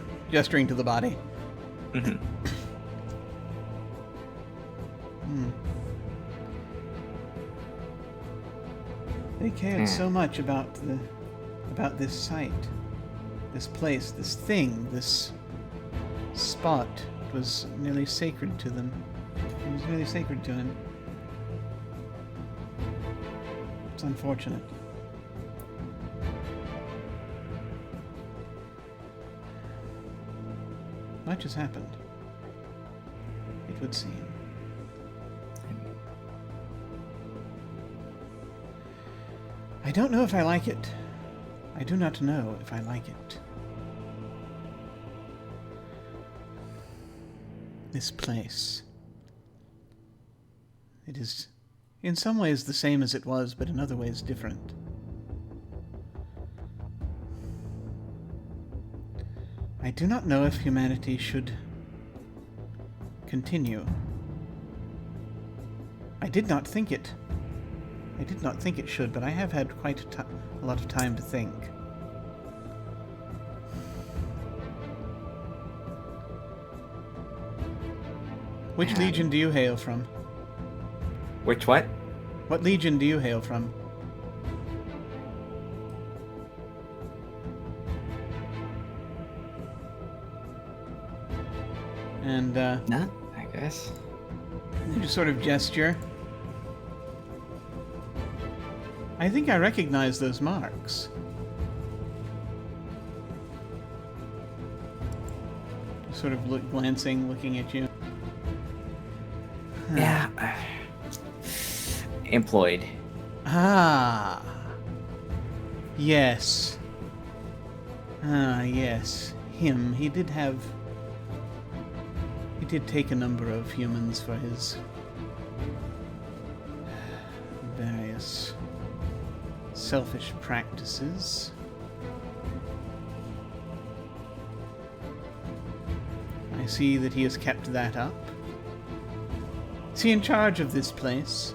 body. Mm-hmm. They cared so much about this site, this place, this thing, this spot. It was nearly sacred to them. It was really sacred to him. It's unfortunate. Much has happened, it would seem. I don't know if I like it. I do not know if I like it. This place. It is in some ways the same as it was, but in other ways different. I do not know if humanity should continue. I did not think it should, but I have had quite a lot of time to think. Which legion do you hail from? Which what? What legion do you hail from? And, None, I guess. You just sort of gesture. I think I recognize those marks. Just sort of looking at you. Yeah. Employed. Ah. Yes. Ah, yes. Him. He did take a number of humans for his various selfish practices. I see that he has kept that up. Is he in charge of this place?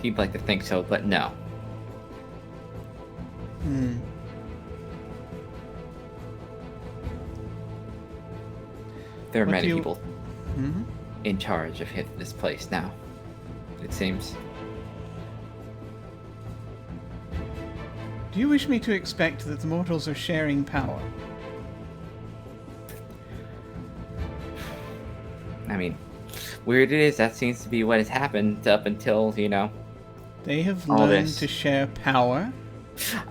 He'd like to think so, but no. There are What many do you- people Hmm? in charge of this place now, it seems. Do you wish me to expect that the mortals are sharing power? I mean, weird it is, that seems to be what has happened up until, They have all learned this. to share power.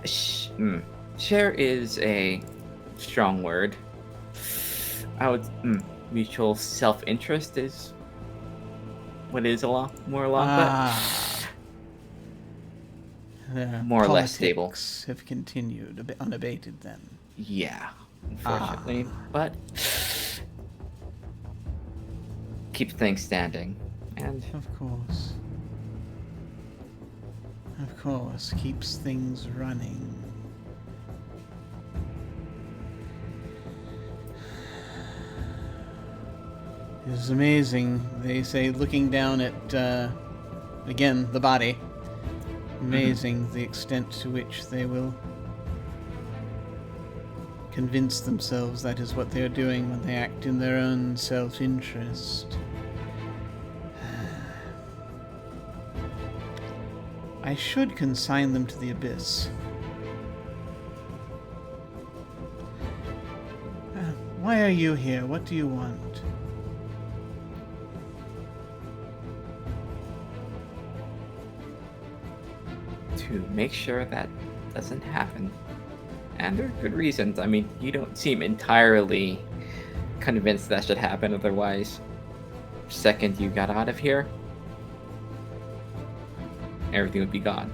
Share is a strong word. I would mutual self-interest is what is more along, Their More or less stable. politics have continued a bit unabated then. but yeah, unfortunately, but keep things standing, and Of course. Of course, keeps things running. It is amazing. They say, looking down at, again, the body, amazing the extent to which they will convince themselves that is what they are doing when they act in their own self-interest. I should consign them to the abyss. Why are you here? What do you want? to make sure that doesn't happen. And there are good reasons. I mean, you don't seem entirely convinced that should happen, otherwise, second you got out of here, everything would be gone.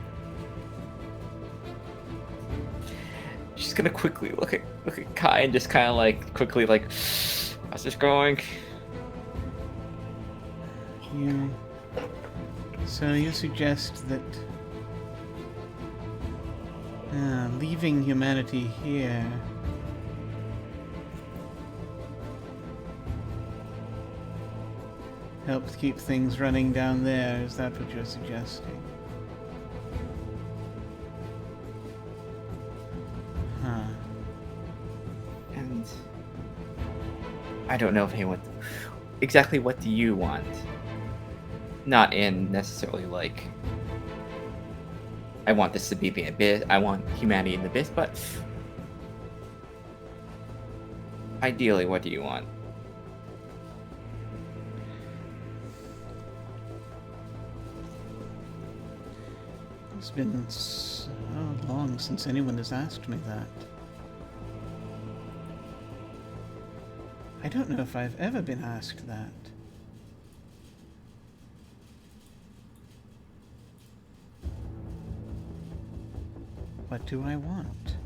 She's gonna quickly look at Kai and just kind of like quickly like, how's this going? So you suggest that leaving humanity here helped keep things running down there. Is that what you're suggesting? Huh. And I don't know if anyone exactly what do you want? Not in necessarily like I want this to be the abyss, I want humanity in the abyss, but ideally, what do you want? It's been so long since anyone has asked me that. I don't know if I've ever been asked that. What do I want?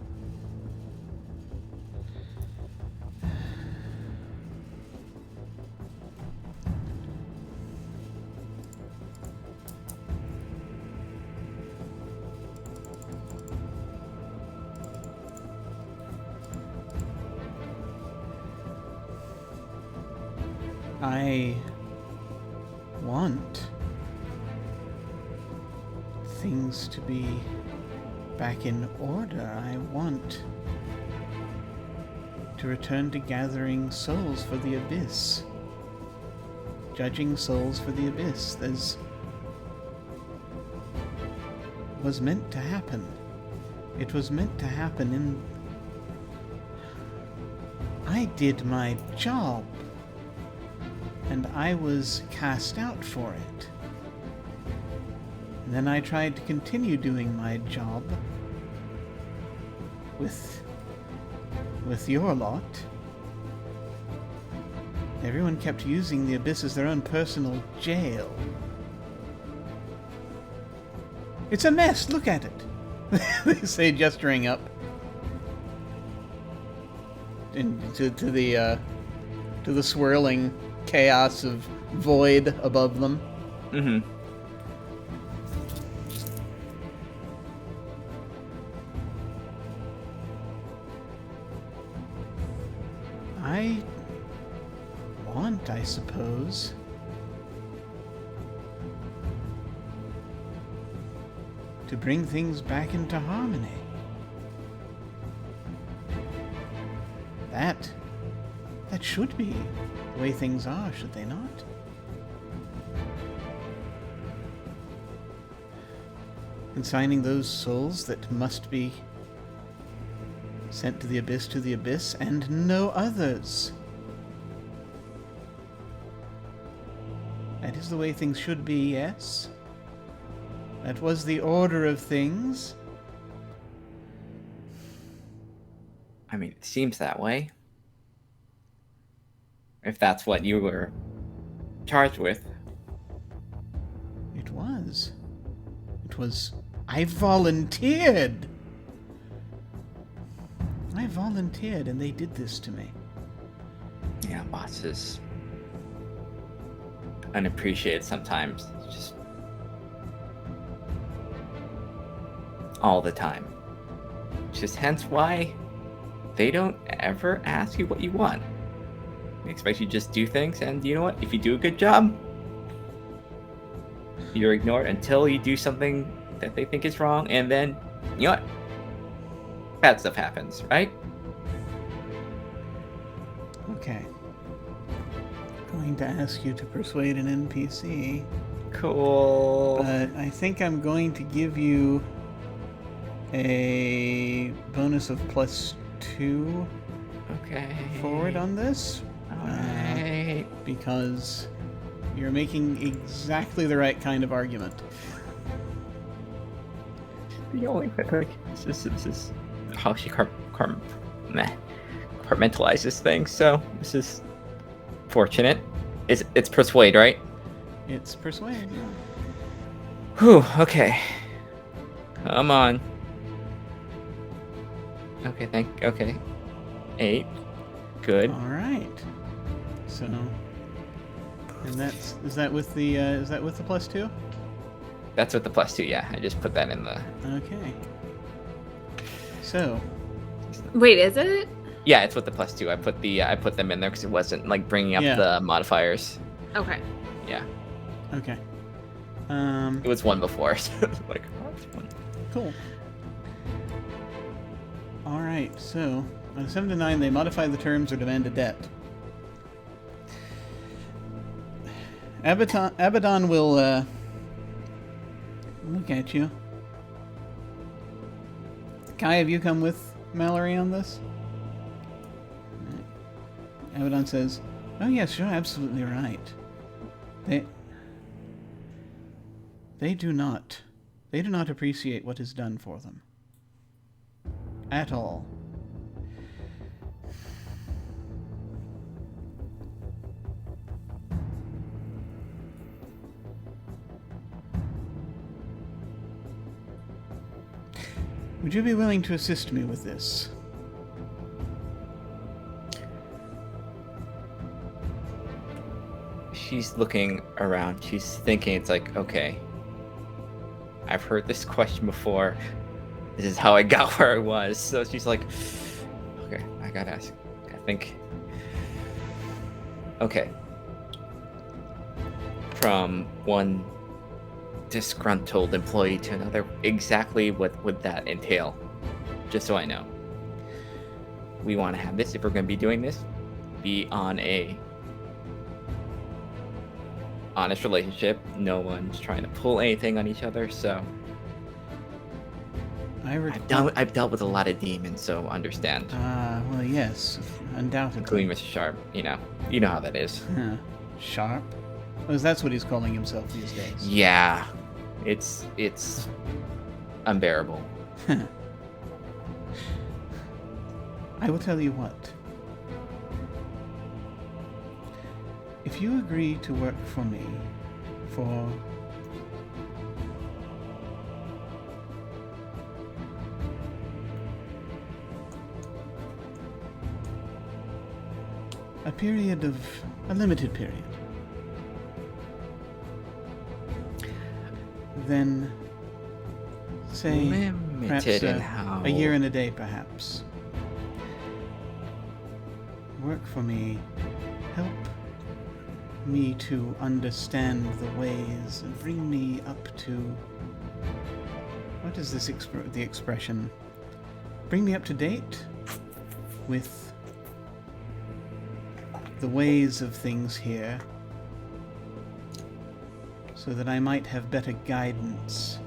I want things to be back in order. I want to return to gathering souls for the abyss. Judging souls for the abyss. There's was meant to happen. It was meant to happen in... I did my job. And I was cast out for it. And then I tried to continue doing my job with your lot. Everyone kept using the abyss as their own personal jail. It's a mess, look at it. They say, gesturing up to the swirling chaos of void above them. Mm-hmm. I want, I suppose, to bring things back into harmony. That That should be the way things are, should they not? Consigning those souls that must be sent to the abyss, and no others. That is the way things should be, yes? That was the order of things. I mean, it seems that way. If that's what you were charged with. It was. I volunteered! I volunteered and they did this to me. Yeah, boss is unappreciated sometimes. Just all the time. Just hence why they don't ever ask you what you want. They expect you to just do things, and you know what? If you do a good job, you're ignored until you do something that they think is wrong, and then, you know what? Bad stuff happens, right? Okay. Going to ask you to persuade an NPC. Cool. But I think I'm going to give you a bonus of +2 Okay. forward on this. Alright. Because you're making exactly the right kind of argument. The only like, this is how she compartmentalizes things, so this is fortunate. It's persuade, right? It's persuade, yeah. Whew, okay. Come on. Okay. 8. Good. Alright. So and is that with the +2? That's with the +2, yeah. I just put that in the... Okay. So Wait, is it? Yeah, it's with the +2. I put them in there because it wasn't like bringing up the modifiers. Okay. Yeah. Okay. It was 1 before, so like, oh, it's 1. Cool. Alright, so on a 7 to 9 they modify the terms or demand a debt. Abaddon will look at you. Kai, have you come with Mallory on this? Abaddon says, "Oh yes, you're absolutely right. They do not appreciate what is done for them. At all. Would you be willing to assist me with this?" She's looking around. She's thinking, it's like, okay, I've heard this question before. This is how I got where I was. So she's like, okay, I gotta ask. I think, okay. From one disgruntled employee to another, exactly what would that entail? Just so I know. We want to have this, if we're going to be doing this, be on a honest relationship. No one's trying to pull anything on each other, so I've dealt with a lot of demons, so understand. Well, yes, undoubtedly. Including Mr. Sharp, you know how that is. Sharp? Oh, that's what he's calling himself these days. Yeah, it's unbearable. I will tell you what. If you agree to work for me for a limited period, then say perhaps a year and a day, perhaps. Work for me, help me to understand the ways and bring me up to, what is this the expression? Bring me up to date with the ways of things here, so that I might have better guidance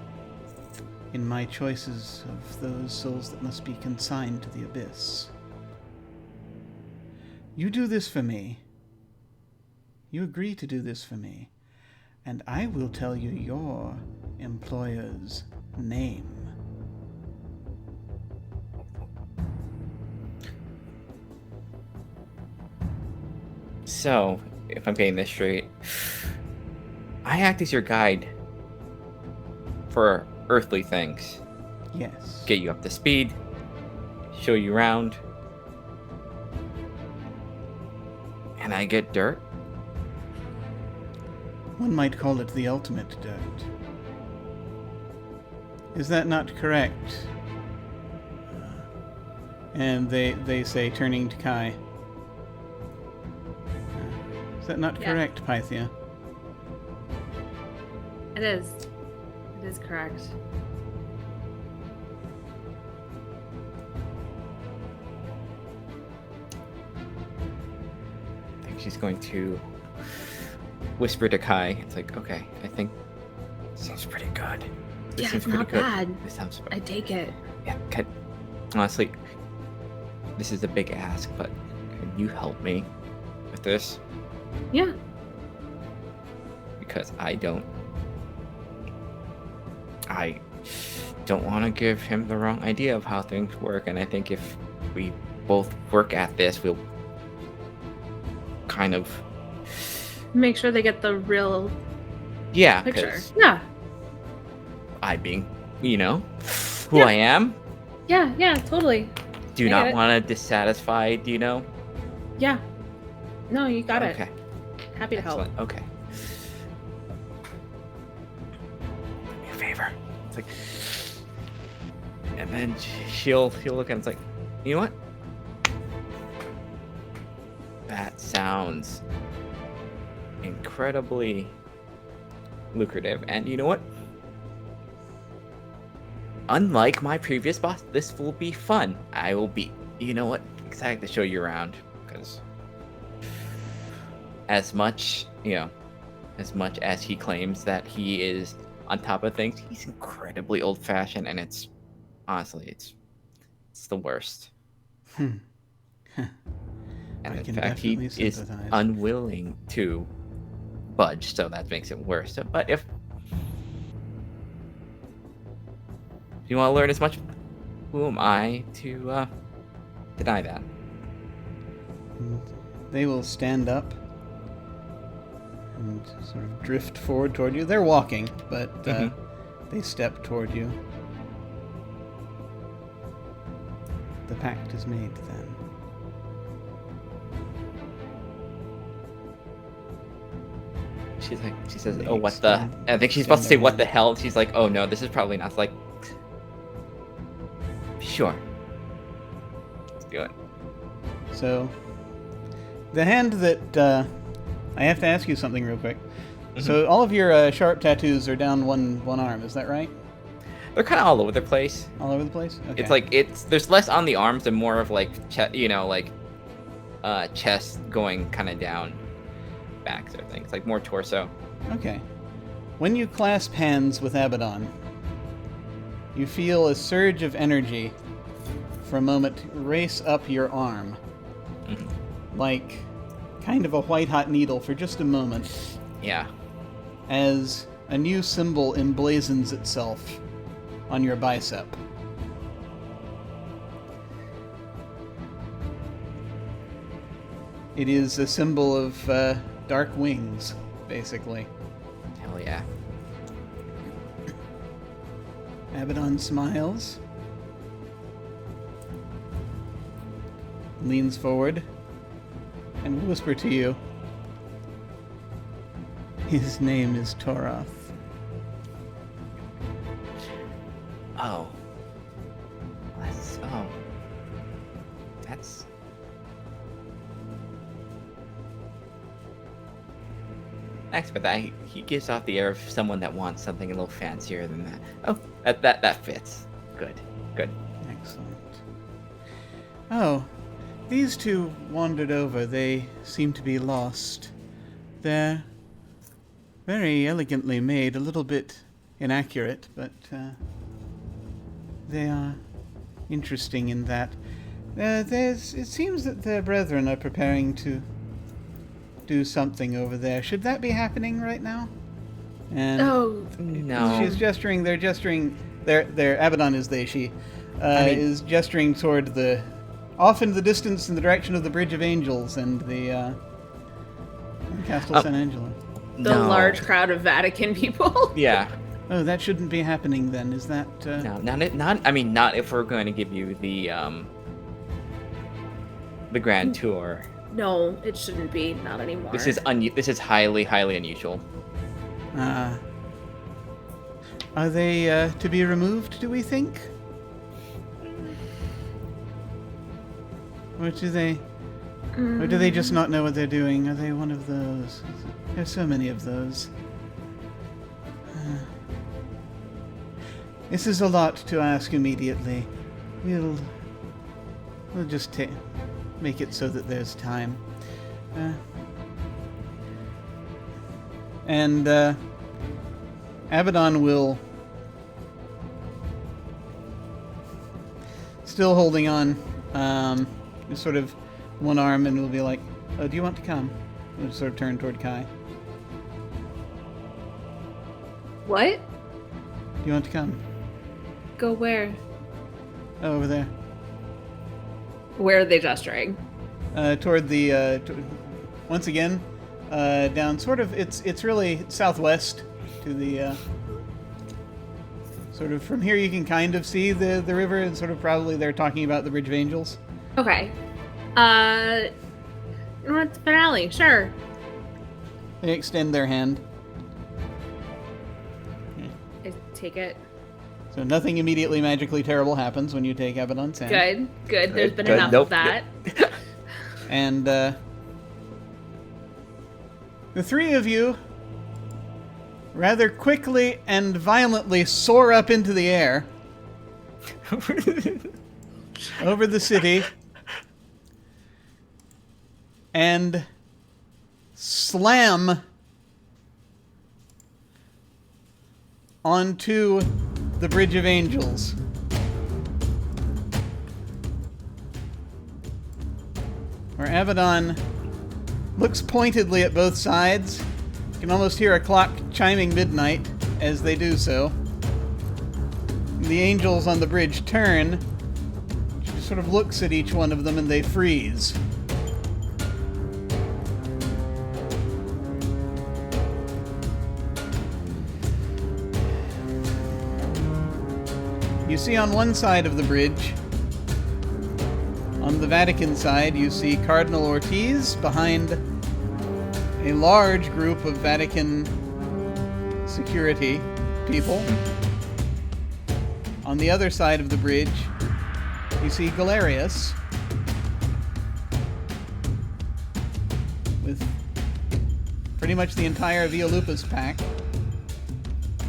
in my choices of those souls that must be consigned to the abyss. You do this for me. You agree to do this for me, and I will tell you your employer's name. So, if I'm getting this straight, I act as your guide for earthly things. Yes. Get you up to speed, show you around, and I get dirt. One might call it the ultimate dirt. Is that not correct? And they say, turning to Kai. Is that not correct, Pythia? It is. It is correct. I think she's going to whisper to Kai. It's like, okay, I think this sounds pretty good. This Yeah, seems it's pretty not good. bad. This sounds I take it. yeah. Honestly, this is a big ask, but can you help me with this? Yeah. Because I don't want to give him the wrong idea of how things work, and I think if we both work at this, we'll kind of Make sure they get the real picture. 'cause Yeah. I being, who Yeah. I am, Yeah, totally. do I not get it. want to dissatisfied, Yeah. No, you got it. Okay. Happy to help. Excellent. Okay. Do me a favor. It's like, and then she'll look and it's like, you know what? That sounds incredibly lucrative, and you know what? Unlike my previous boss, this will be fun. I will be, excited to show you around, because as much as he claims that he is on top of things, he's incredibly old-fashioned, and it's honestly, it's the worst. Hmm. And I in can fact, he definitely is sympathize. unwilling to budge, so that makes it worse. But if you want to learn as much, who am I to deny that? They will stand up and sort of drift forward toward you. They're walking, but they step toward you. The pact is made then. She says, They "Oh, what the?" extend- I think she's extend about to say, their "What the hand. hell?" She's like, "Oh no, this is probably not." It's like, sure, let's do it. So, the hand that I have to ask you something real quick. So all of your sharp tattoos are down one arm, is that right? They're kind of all over the place. All over the place? Okay. It's like there's less on the arms and more of like chest going kind of down, back sort of thing. It's like more torso. Okay. When you clasp hands with Abaddon, you feel a surge of energy for a moment race up your arm. Like kind of a white-hot needle for just a moment, Yeah. as a new symbol emblazons itself on your bicep. It is a symbol of dark wings, basically. Hell yeah. Abaddon smiles, leans forward, and will whisper to you. His name is Toroth. Oh. That's Thanks for that. He gives off the air of someone that wants something a little fancier than that. Oh, that fits. Good. Excellent. Oh, These two wandered over. They seem to be lost. They're very elegantly made, a little bit inaccurate, but they are interesting in that. It seems that their brethren are preparing to do something over there. Should that be happening right now? And Oh, No. she's gesturing. They're gesturing. Their Abaddon is they. She is gesturing toward off into the distance in the direction of the Bridge of Angels and the Castle San Angelo. the large crowd of Vatican people. Yeah. Oh, that shouldn't be happening then. Is that? No, not if we're going to give you the grand tour. No, it shouldn't be. Not anymore. This is highly unusual. Are they to be removed? Do we think? Or do they? Or do they just not know what they're doing? Are they one of those? There's so many of those. This is a lot to ask immediately. We'll just make it so that there's time. And Abaddon will, still holding on, sort of one arm, and will be like, "Oh, do you want to come?" We'll sort of turn toward Kai. What? Do you want to come? Go where? Oh, over there. Where are they gesturing? Toward the, once again, down sort of, it's really southwest to the, sort of from here you can kind of see the river, and sort of probably they're talking about the Bridge of Angels. Okay. What's finale? Sure. They extend their hand. I take it. So nothing immediately magically terrible happens when you take Abaddon's hand. Good. There's been Good. enough Nope. of that. And the three of you rather quickly and violently soar up into the air over the city and slam onto the Bridge of Angels. Where Abaddon looks pointedly at both sides. You can almost hear a clock chiming midnight as they do so. The angels on the bridge turn. She sort of looks at each one of them and they freeze. You see on one side of the bridge, on the Vatican side, you see Cardinal Ortiz behind a large group of Vatican security people. On the other side of the bridge, you see Galerius with pretty much the entire Via Lupus pack,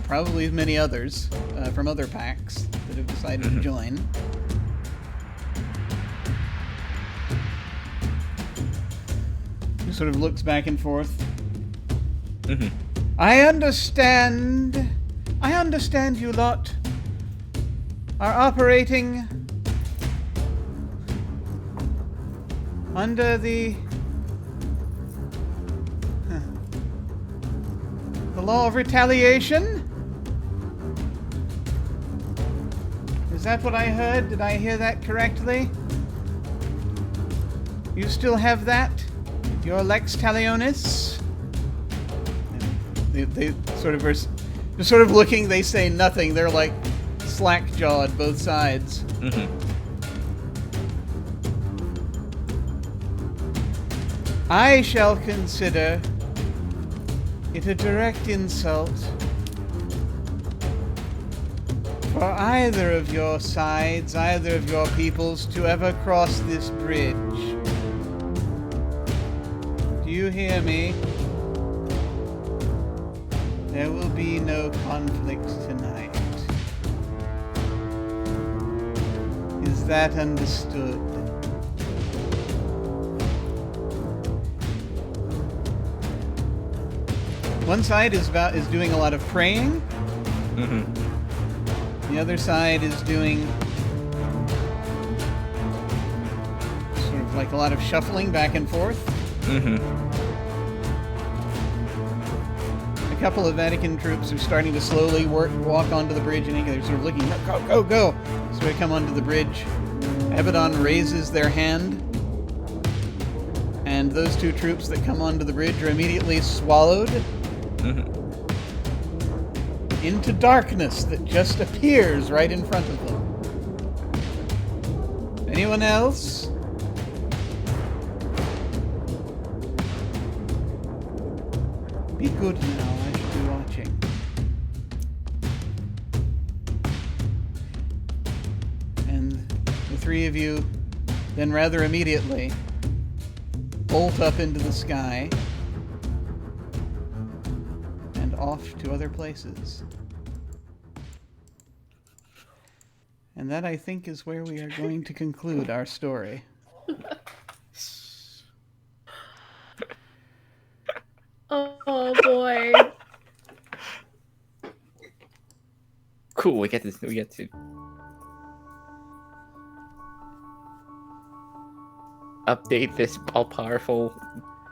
probably many others from other packs that have decided to join. He sort of looks back and forth. I understand you lot are operating under the law of retaliation? Is that what I heard? Did I hear that correctly? You still have that? Your Lex Talionis? They sort of are just sort of looking, they say nothing. They're like slack-jawed, both sides. I shall consider it a direct insult for either of your sides, either of your peoples, to ever cross this bridge. Do you hear me? There will be no conflict tonight. Is that understood? One side is doing a lot of praying. The other side is doing sort of like a lot of shuffling back and forth. A couple of Vatican troops are starting to slowly walk onto the bridge, and they're sort of looking, go! So they come onto the bridge. Abaddon raises their hand, and those two troops that come onto the bridge are immediately swallowed into darkness that just appears right in front of them. Anyone else? Be good now, I should be watching. And the three of you then rather immediately bolt up into the sky and off to other places. And that, I think, is where we are going to conclude our story. Oh boy. Cool, we get to update this all-powerful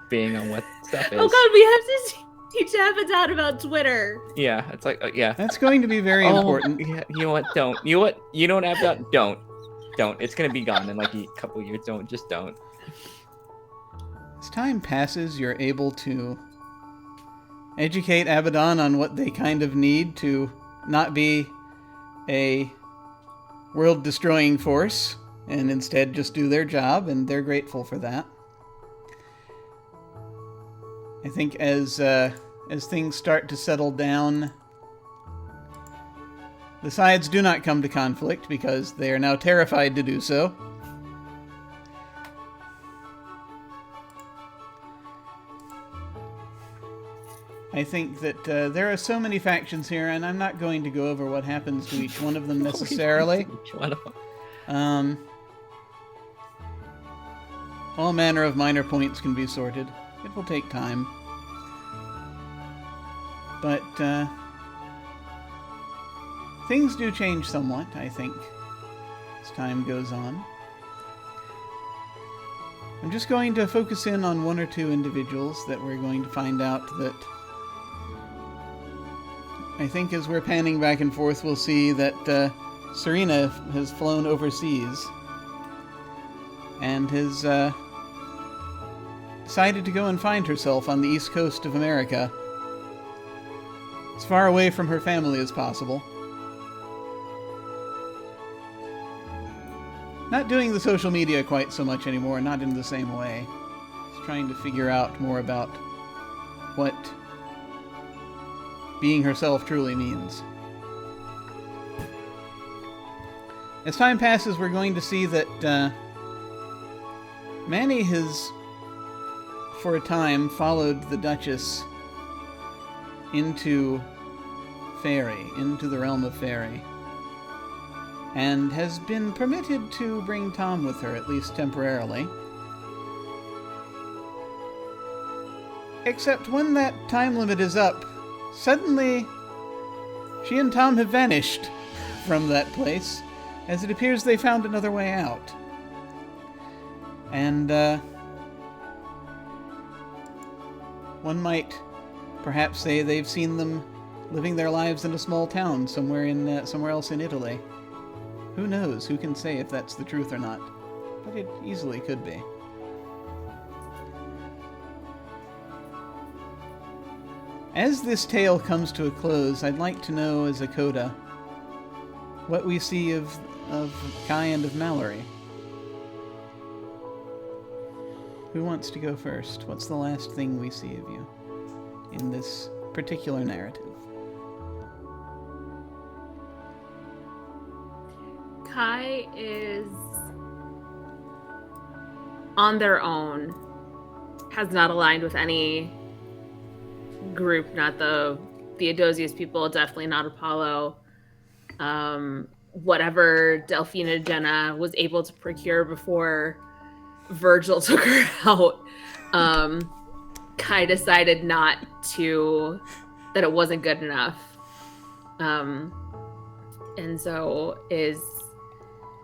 being on what stuff is. Oh god, we have to teach Abaddon about Twitter. Yeah, it's like, yeah. That's going to be very important. Yeah, you know what? Don't. You know what? You know what, Abaddon? Don't. It's gonna be gone in like a couple years. Don't. As time passes, you're able to educate Abaddon on what they kind of need to not be a world-destroying force, and instead just do their job, and they're grateful for that. I think as things start to settle down, the sides do not come to conflict because they are now terrified to do so. I think that there are so many factions here, and I'm not going to go over what happens to each one of them necessarily. All manner of minor points can be sorted. It will take time. But things do change somewhat, I think, as time goes on. I'm just going to focus in on one or two individuals that we're going to find out that I think as we're panning back and forth, we'll see that Serena has flown overseas and has decided to go and find herself on the east coast of America, as far away from her family as possible. Not doing the social media quite so much anymore, not in the same way. Just trying to figure out more about what being herself truly means. As time passes, we're going to see that Manny has, for a time, followed the Duchess into Fairy, into the realm of Fairy, and has been permitted to bring Tom with her, at least temporarily. Except when that time limit is up, suddenly she and Tom have vanished from that place, as it appears they found another way out. And one might perhaps say they've seen them living their lives in a small town somewhere else in Italy. Who knows? Who can say if that's the truth or not? But it easily could be. As this tale comes to a close, I'd like to know, as a coda, what we see of Kai and of Mallory. Who wants to go first? What's the last thing we see of you in this particular narrative? Kai is on their own, has not aligned with any group, not the Theodosius people, definitely not Apollo. Whatever Delphina Jenna was able to procure before Virgil took her out, Kai decided that it wasn't good enough. And so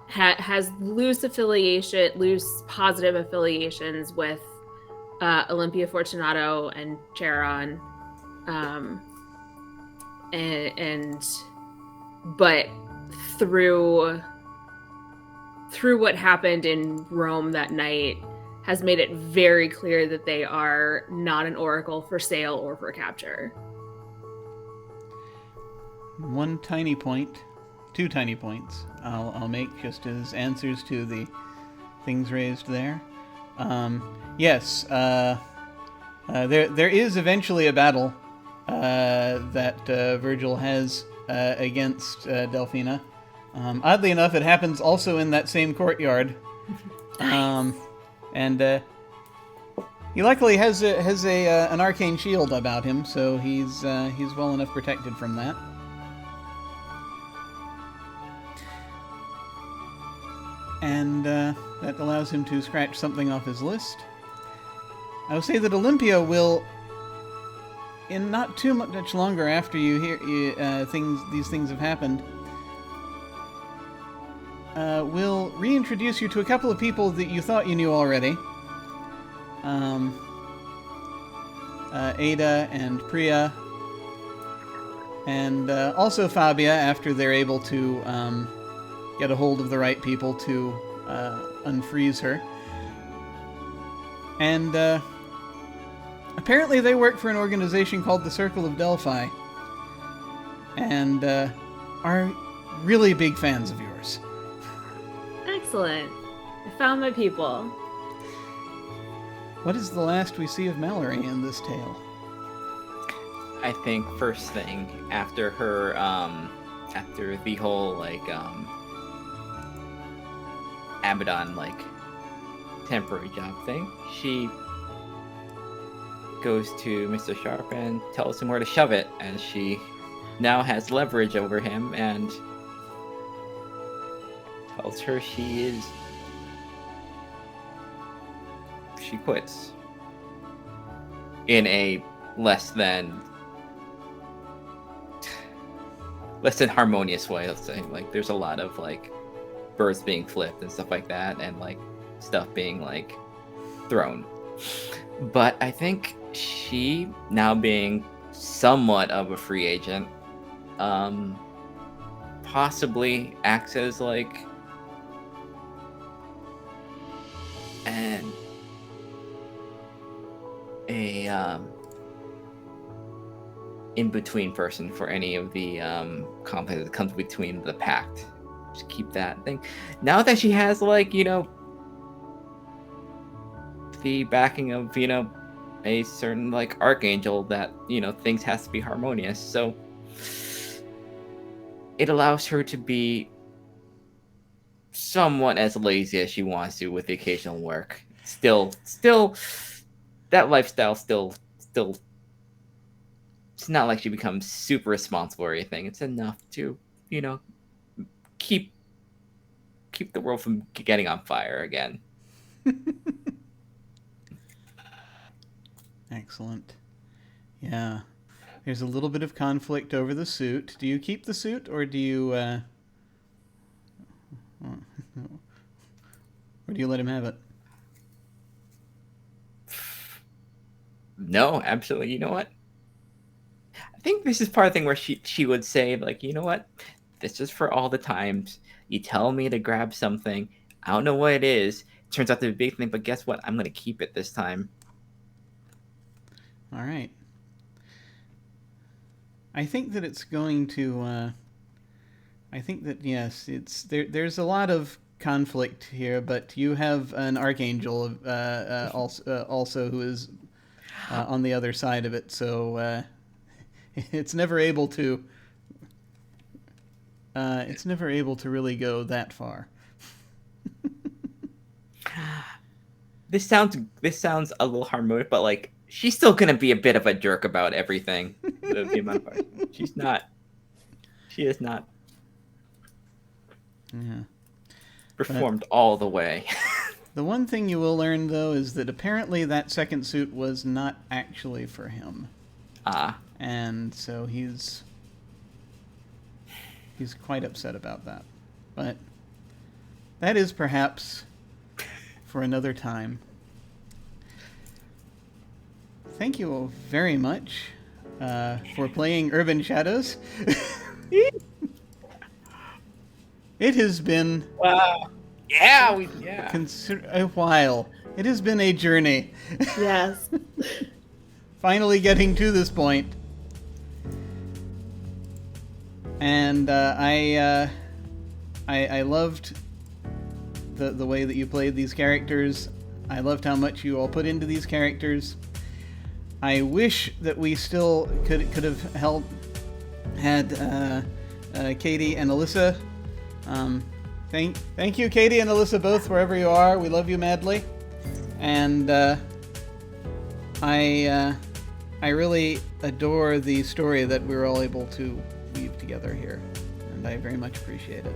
has loose positive affiliations with Olympia Fortunato and Charon, but through what happened in Rome that night, has made it very clear that they are not an oracle for sale or for capture. One tiny point, 2 tiny points I'll make just as answers to the things raised there. Yes, there is eventually a battle that Virgil has against Delphina. Oddly enough, it happens also in that same courtyard. Nice. And he luckily has an arcane shield about him, so he's well enough protected from that. And that allows him to scratch something off his list. I will say that Olympia will, in not too much longer after you hear these things have happened, will reintroduce you to a couple of people that you thought you knew already. Ada and Priya, and also Fabia, after they're able to get a hold of the right people to unfreeze her. And apparently they work for an organization called the Circle of Delphi, and are really big fans of yours. Excellent. I found my people. What is the last we see of Mallory in this tale? I think first thing after her, after the whole Abaddon temporary job thing, she goes to Mr. Sharp and tells him where to shove it, and she now has leverage over him and tells her she quits in a less than harmonious way, let's say. There's a lot of birds being flipped and stuff like that, and stuff being thrown. But I think she, now being somewhat of a free agent, possibly acts as a in-between person for any of the conflict that comes between the pact. Just keep that thing. Now that she has the backing of a certain archangel, that things has to be harmonious, so it allows her to be somewhat as lazy as she wants to with the occasional work. Still that lifestyle still it's not like she becomes super responsible or anything. It's enough to keep the world from getting on fire again. Excellent. Yeah. There's a little bit of conflict over the suit. Do you keep the suit, or do you or do you let him have it? No, absolutely. You know what? I think this is part of the thing where she would say, you know what? This is for all the times you tell me to grab something. I don't know what it is. It turns out to be a big thing, but guess what? I'm going to keep it this time. All right. I think that it's going to... I think that, yes, there's a lot of conflict here, but you have an archangel also who is on the other side of it, so it's never able to really go that far. This sounds a little harmonious, but she's still gonna be a bit of a jerk about everything. She's not. She is not. Yeah. Performed all the way. The one thing you will learn, though, is that apparently that second suit was not actually for him. And so he's quite upset about that. But that is perhaps for another time. Thank you all very much for playing Urban Shadows. It has been... Wow. Yeah, a while. It has been a journey. Yes. Finally getting to this point. And I loved the way that you played these characters. I loved how much you all put into these characters. I wish that we still could have had Katie and Alyssa. Thank you, Katie and Alyssa, both, wherever you are. We love you madly. And I really adore the story that we're all able to weave together here. And I very much appreciate it.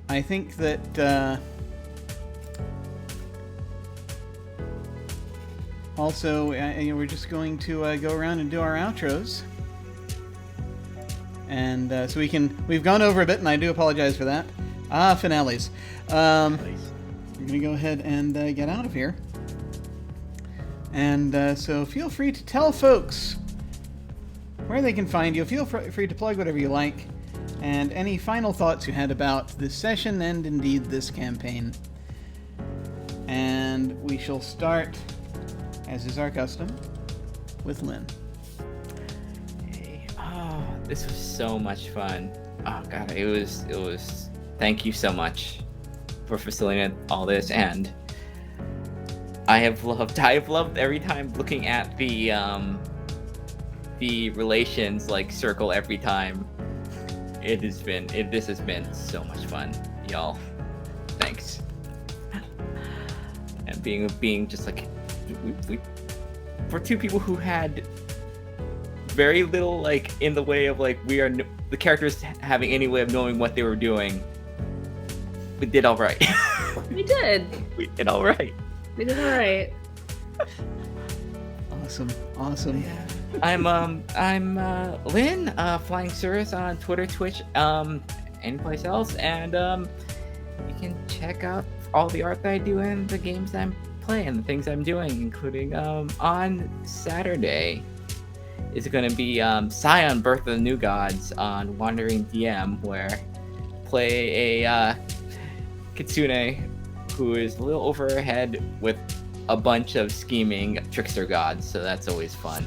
I think that also we're just going to go around and do our outros. And so we've gone over a bit, and I do apologize for that. Finales. We're going to go ahead and get out of here. And so feel free to tell folks where they can find you. Feel free to plug whatever you like. And any final thoughts you had about this session and indeed this campaign. And we shall start, as is our custom, with Lynn. Hey, this was so much fun. Oh god, it was thank you so much for facilitating all this, and I have loved every time looking at the relations like circle every time. This has been so much fun, y'all. Thanks. And being just like we for two people who had very little like in the way of like the characters having any way of knowing what they were doing, we did all right. We did. We did all right. We did all right. Awesome. Yeah. I'm Lynn, Flying Cirrus on Twitter, Twitch, any place else, and you can check out all the art that I do and the games I'm playing, the things I'm doing, including on Saturday is going to be Scion Birth of the New Gods on Wandering DM, where I play a kitsune who is a little over her head with a bunch of scheming trickster gods, so that's always fun.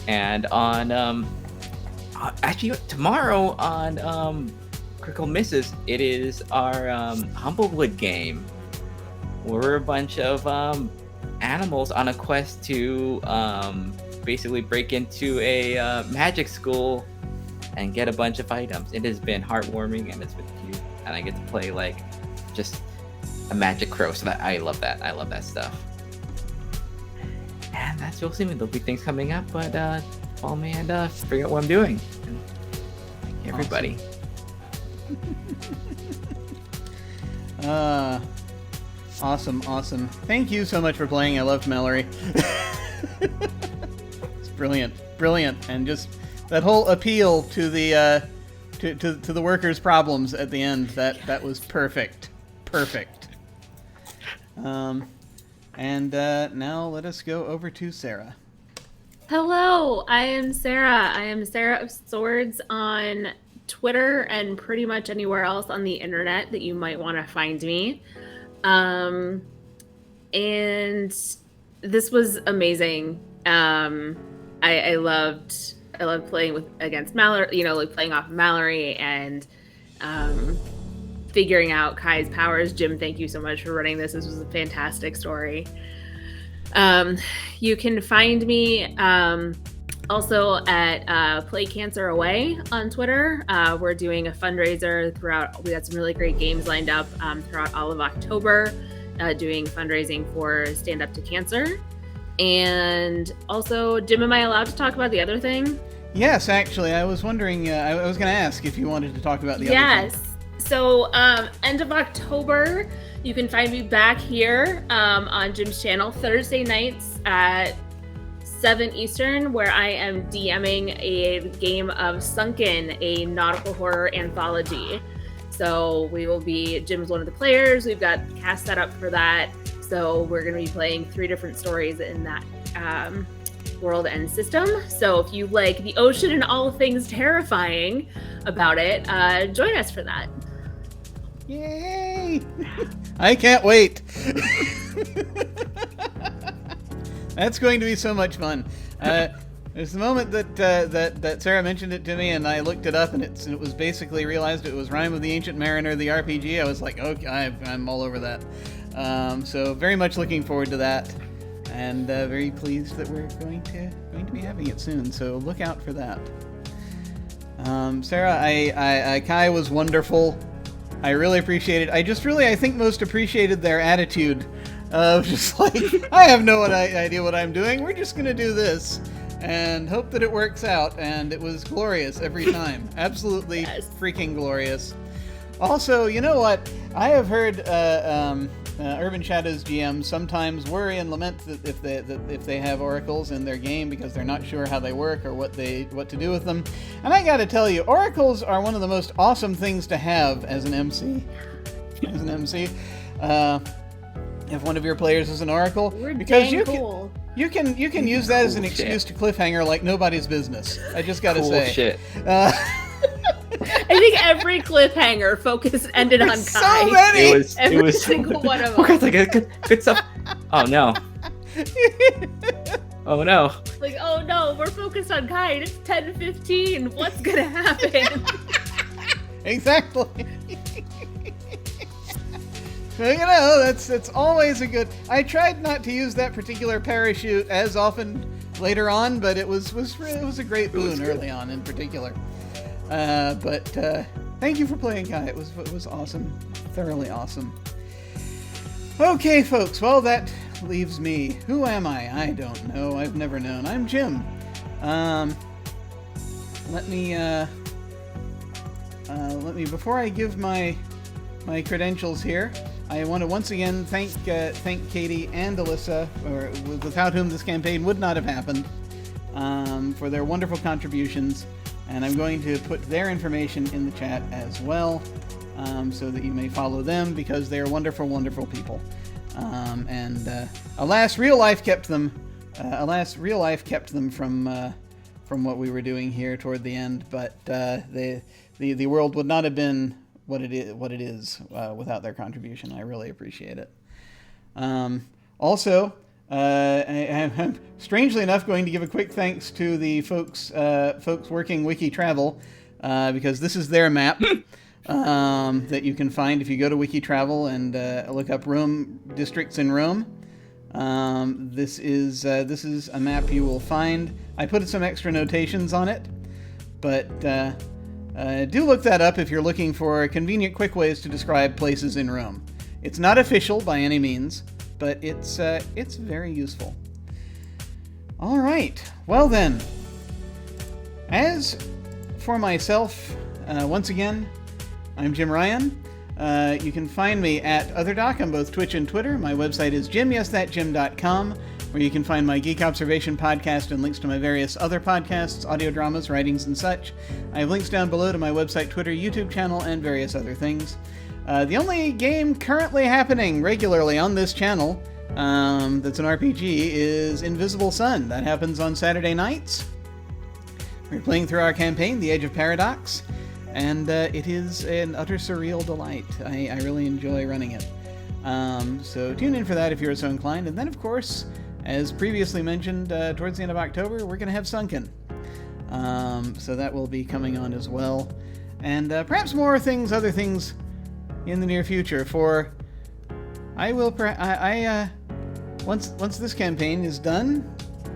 And on actually tomorrow on Critical Misses, it is our Humblewood game. We're a bunch of animals on a quest to basically break into a magic school and get a bunch of items. It has been heartwarming and it's been cute, and I get to play like just a magic crow, so that I love that. I love that stuff. And that's you'll see me. There'll be things coming up, but follow me and figure out what I'm doing. And thank you, everybody. Awesome. Thank you so much for playing. I loved Mallory. It's brilliant, and just that whole appeal to the to the workers' problems at the end. That was perfect. And now let us go over to Sara. Hello, I am Sara. I am Sara of Swords on Twitter and pretty much anywhere else on the internet that you might want to find me. And this was amazing. I loved playing against Mallory, like playing off Mallory and figuring out Kai's powers. Jim, thank you so much for running this. This was a fantastic story. You can find me also at Play Cancer Away on Twitter. We're doing a fundraiser throughout. We got some really great games lined up throughout all of October, doing fundraising for Stand Up to Cancer. And also, Jim, am I allowed to talk about the other thing? Yes, actually, I was wondering, I was going to ask if you wanted to talk about the other thing. So, end of October, you can find me back here on Jim's channel Thursday nights at 7 Eastern, where I am DMing a game of Sunken, a nautical horror anthology. So Jim's one of the players. We've got cast set up for that. So we're going to be playing 3 different stories in that world and system. So if you like the ocean and all things terrifying about it, join us for that. Yay! I can't wait. That's going to be so much fun. There's the moment that Sara mentioned it to me, and I looked it up, and it was basically realized it was Rime of the Ancient Mariner, the RPG. I was like, okay, I'm all over that. So very much looking forward to that, and very pleased that we're going to be having it soon. So look out for that. Sara, Kai was wonderful. I really appreciated. I think most appreciated their attitude of just like, I have no idea what I'm doing. We're just gonna do this and hope that it works out. And it was glorious every time. Absolutely freaking glorious. Also, you know what? I have heard Urban Shadows GMs sometimes worry and lament that if they have oracles in their game because they're not sure how they work or what to do with them. And I got to tell you, oracles are one of the most awesome things to have as an MC. If one of your players is an oracle, because you can use that as an excuse to cliffhanger like nobody's business. I just got to say. Shit. I think every cliffhanger ended on Kai. So many. Every single one of them. Oh, like good stuff. Oh no. Oh no. Like, oh no, we're focused on Kai. It's 10:15. What's gonna happen? Exactly. So, you know, that's always a good. I tried not to use that particular parachute as often later on, but it was a great boon early on in particular. But thank you for playing, Kai. It was awesome, thoroughly awesome. Okay, folks. Well, that leaves me. Who am I? I don't know. I've never known. I'm Jim. Let me before I give my credentials here, I want to once again thank Katie and Alyssa, without whom this campaign would not have happened, for their wonderful contributions. And I'm going to put their information in the chat as well, so that you may follow them, because they are wonderful, wonderful people. Alas, real life kept them from what we were doing here toward the end. But the world would not have been what it is without their contribution. I really appreciate it. Also, I'm strangely enough going to give a quick thanks to the folks working Wiki Travel, because this is their map that you can find if you go to Wiki Travel and look up Rome districts in Rome. This is a map you will find. I put some extra notations on it, but do look that up if you're looking for convenient, quick ways to describe places in Rome. It's not official by any means, but it's very useful. All right. Well then, as for myself, once again, I'm Jim Ryan. You can find me at OtherDoc on both Twitch and Twitter. My website is jimyesthatjim.com, where you can find my Geek Observation podcast and links to my various other podcasts, audio dramas, writings, and such. I have links down below to my website, Twitter, YouTube channel, and various other things. The only game currently happening regularly on this channel that's an RPG is Invisible Sun. That happens on Saturday nights. We're playing through our campaign, The Age of Paradox, and it is an utter surreal delight. I really enjoy running it. So tune in for that if you're so inclined. And then, of course, as previously mentioned, towards the end of October, we're going to have Sunken. So that will be coming on as well. And perhaps more other things in the near future. For I will once this campaign is done,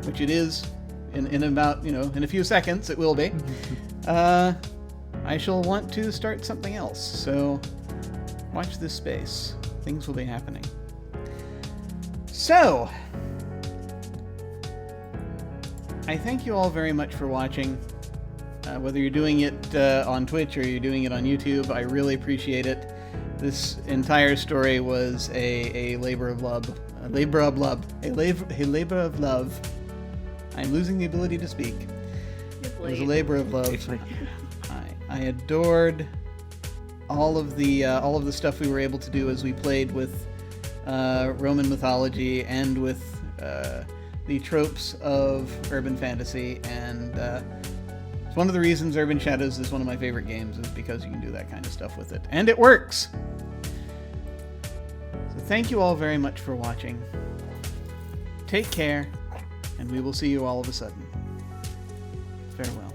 which it is in about in a few seconds, it will be. I shall want to start something else. So watch this space. Things will be happening. So I thank you all very much for watching. Whether you're doing it on Twitch or you're doing it on YouTube, I really appreciate it. This entire story was a labor of love. A labor of love. A labor of love. I'm losing the ability to speak. It was a labor of love. I adored all of the stuff we were able to do as we played with Roman mythology and with the tropes of urban fantasy, and it's one of the reasons Urban Shadows is one of my favorite games, is because you can do that kind of stuff with it, and it works. So thank you all very much for watching. Take care, and we will see you all of a sudden. Farewell.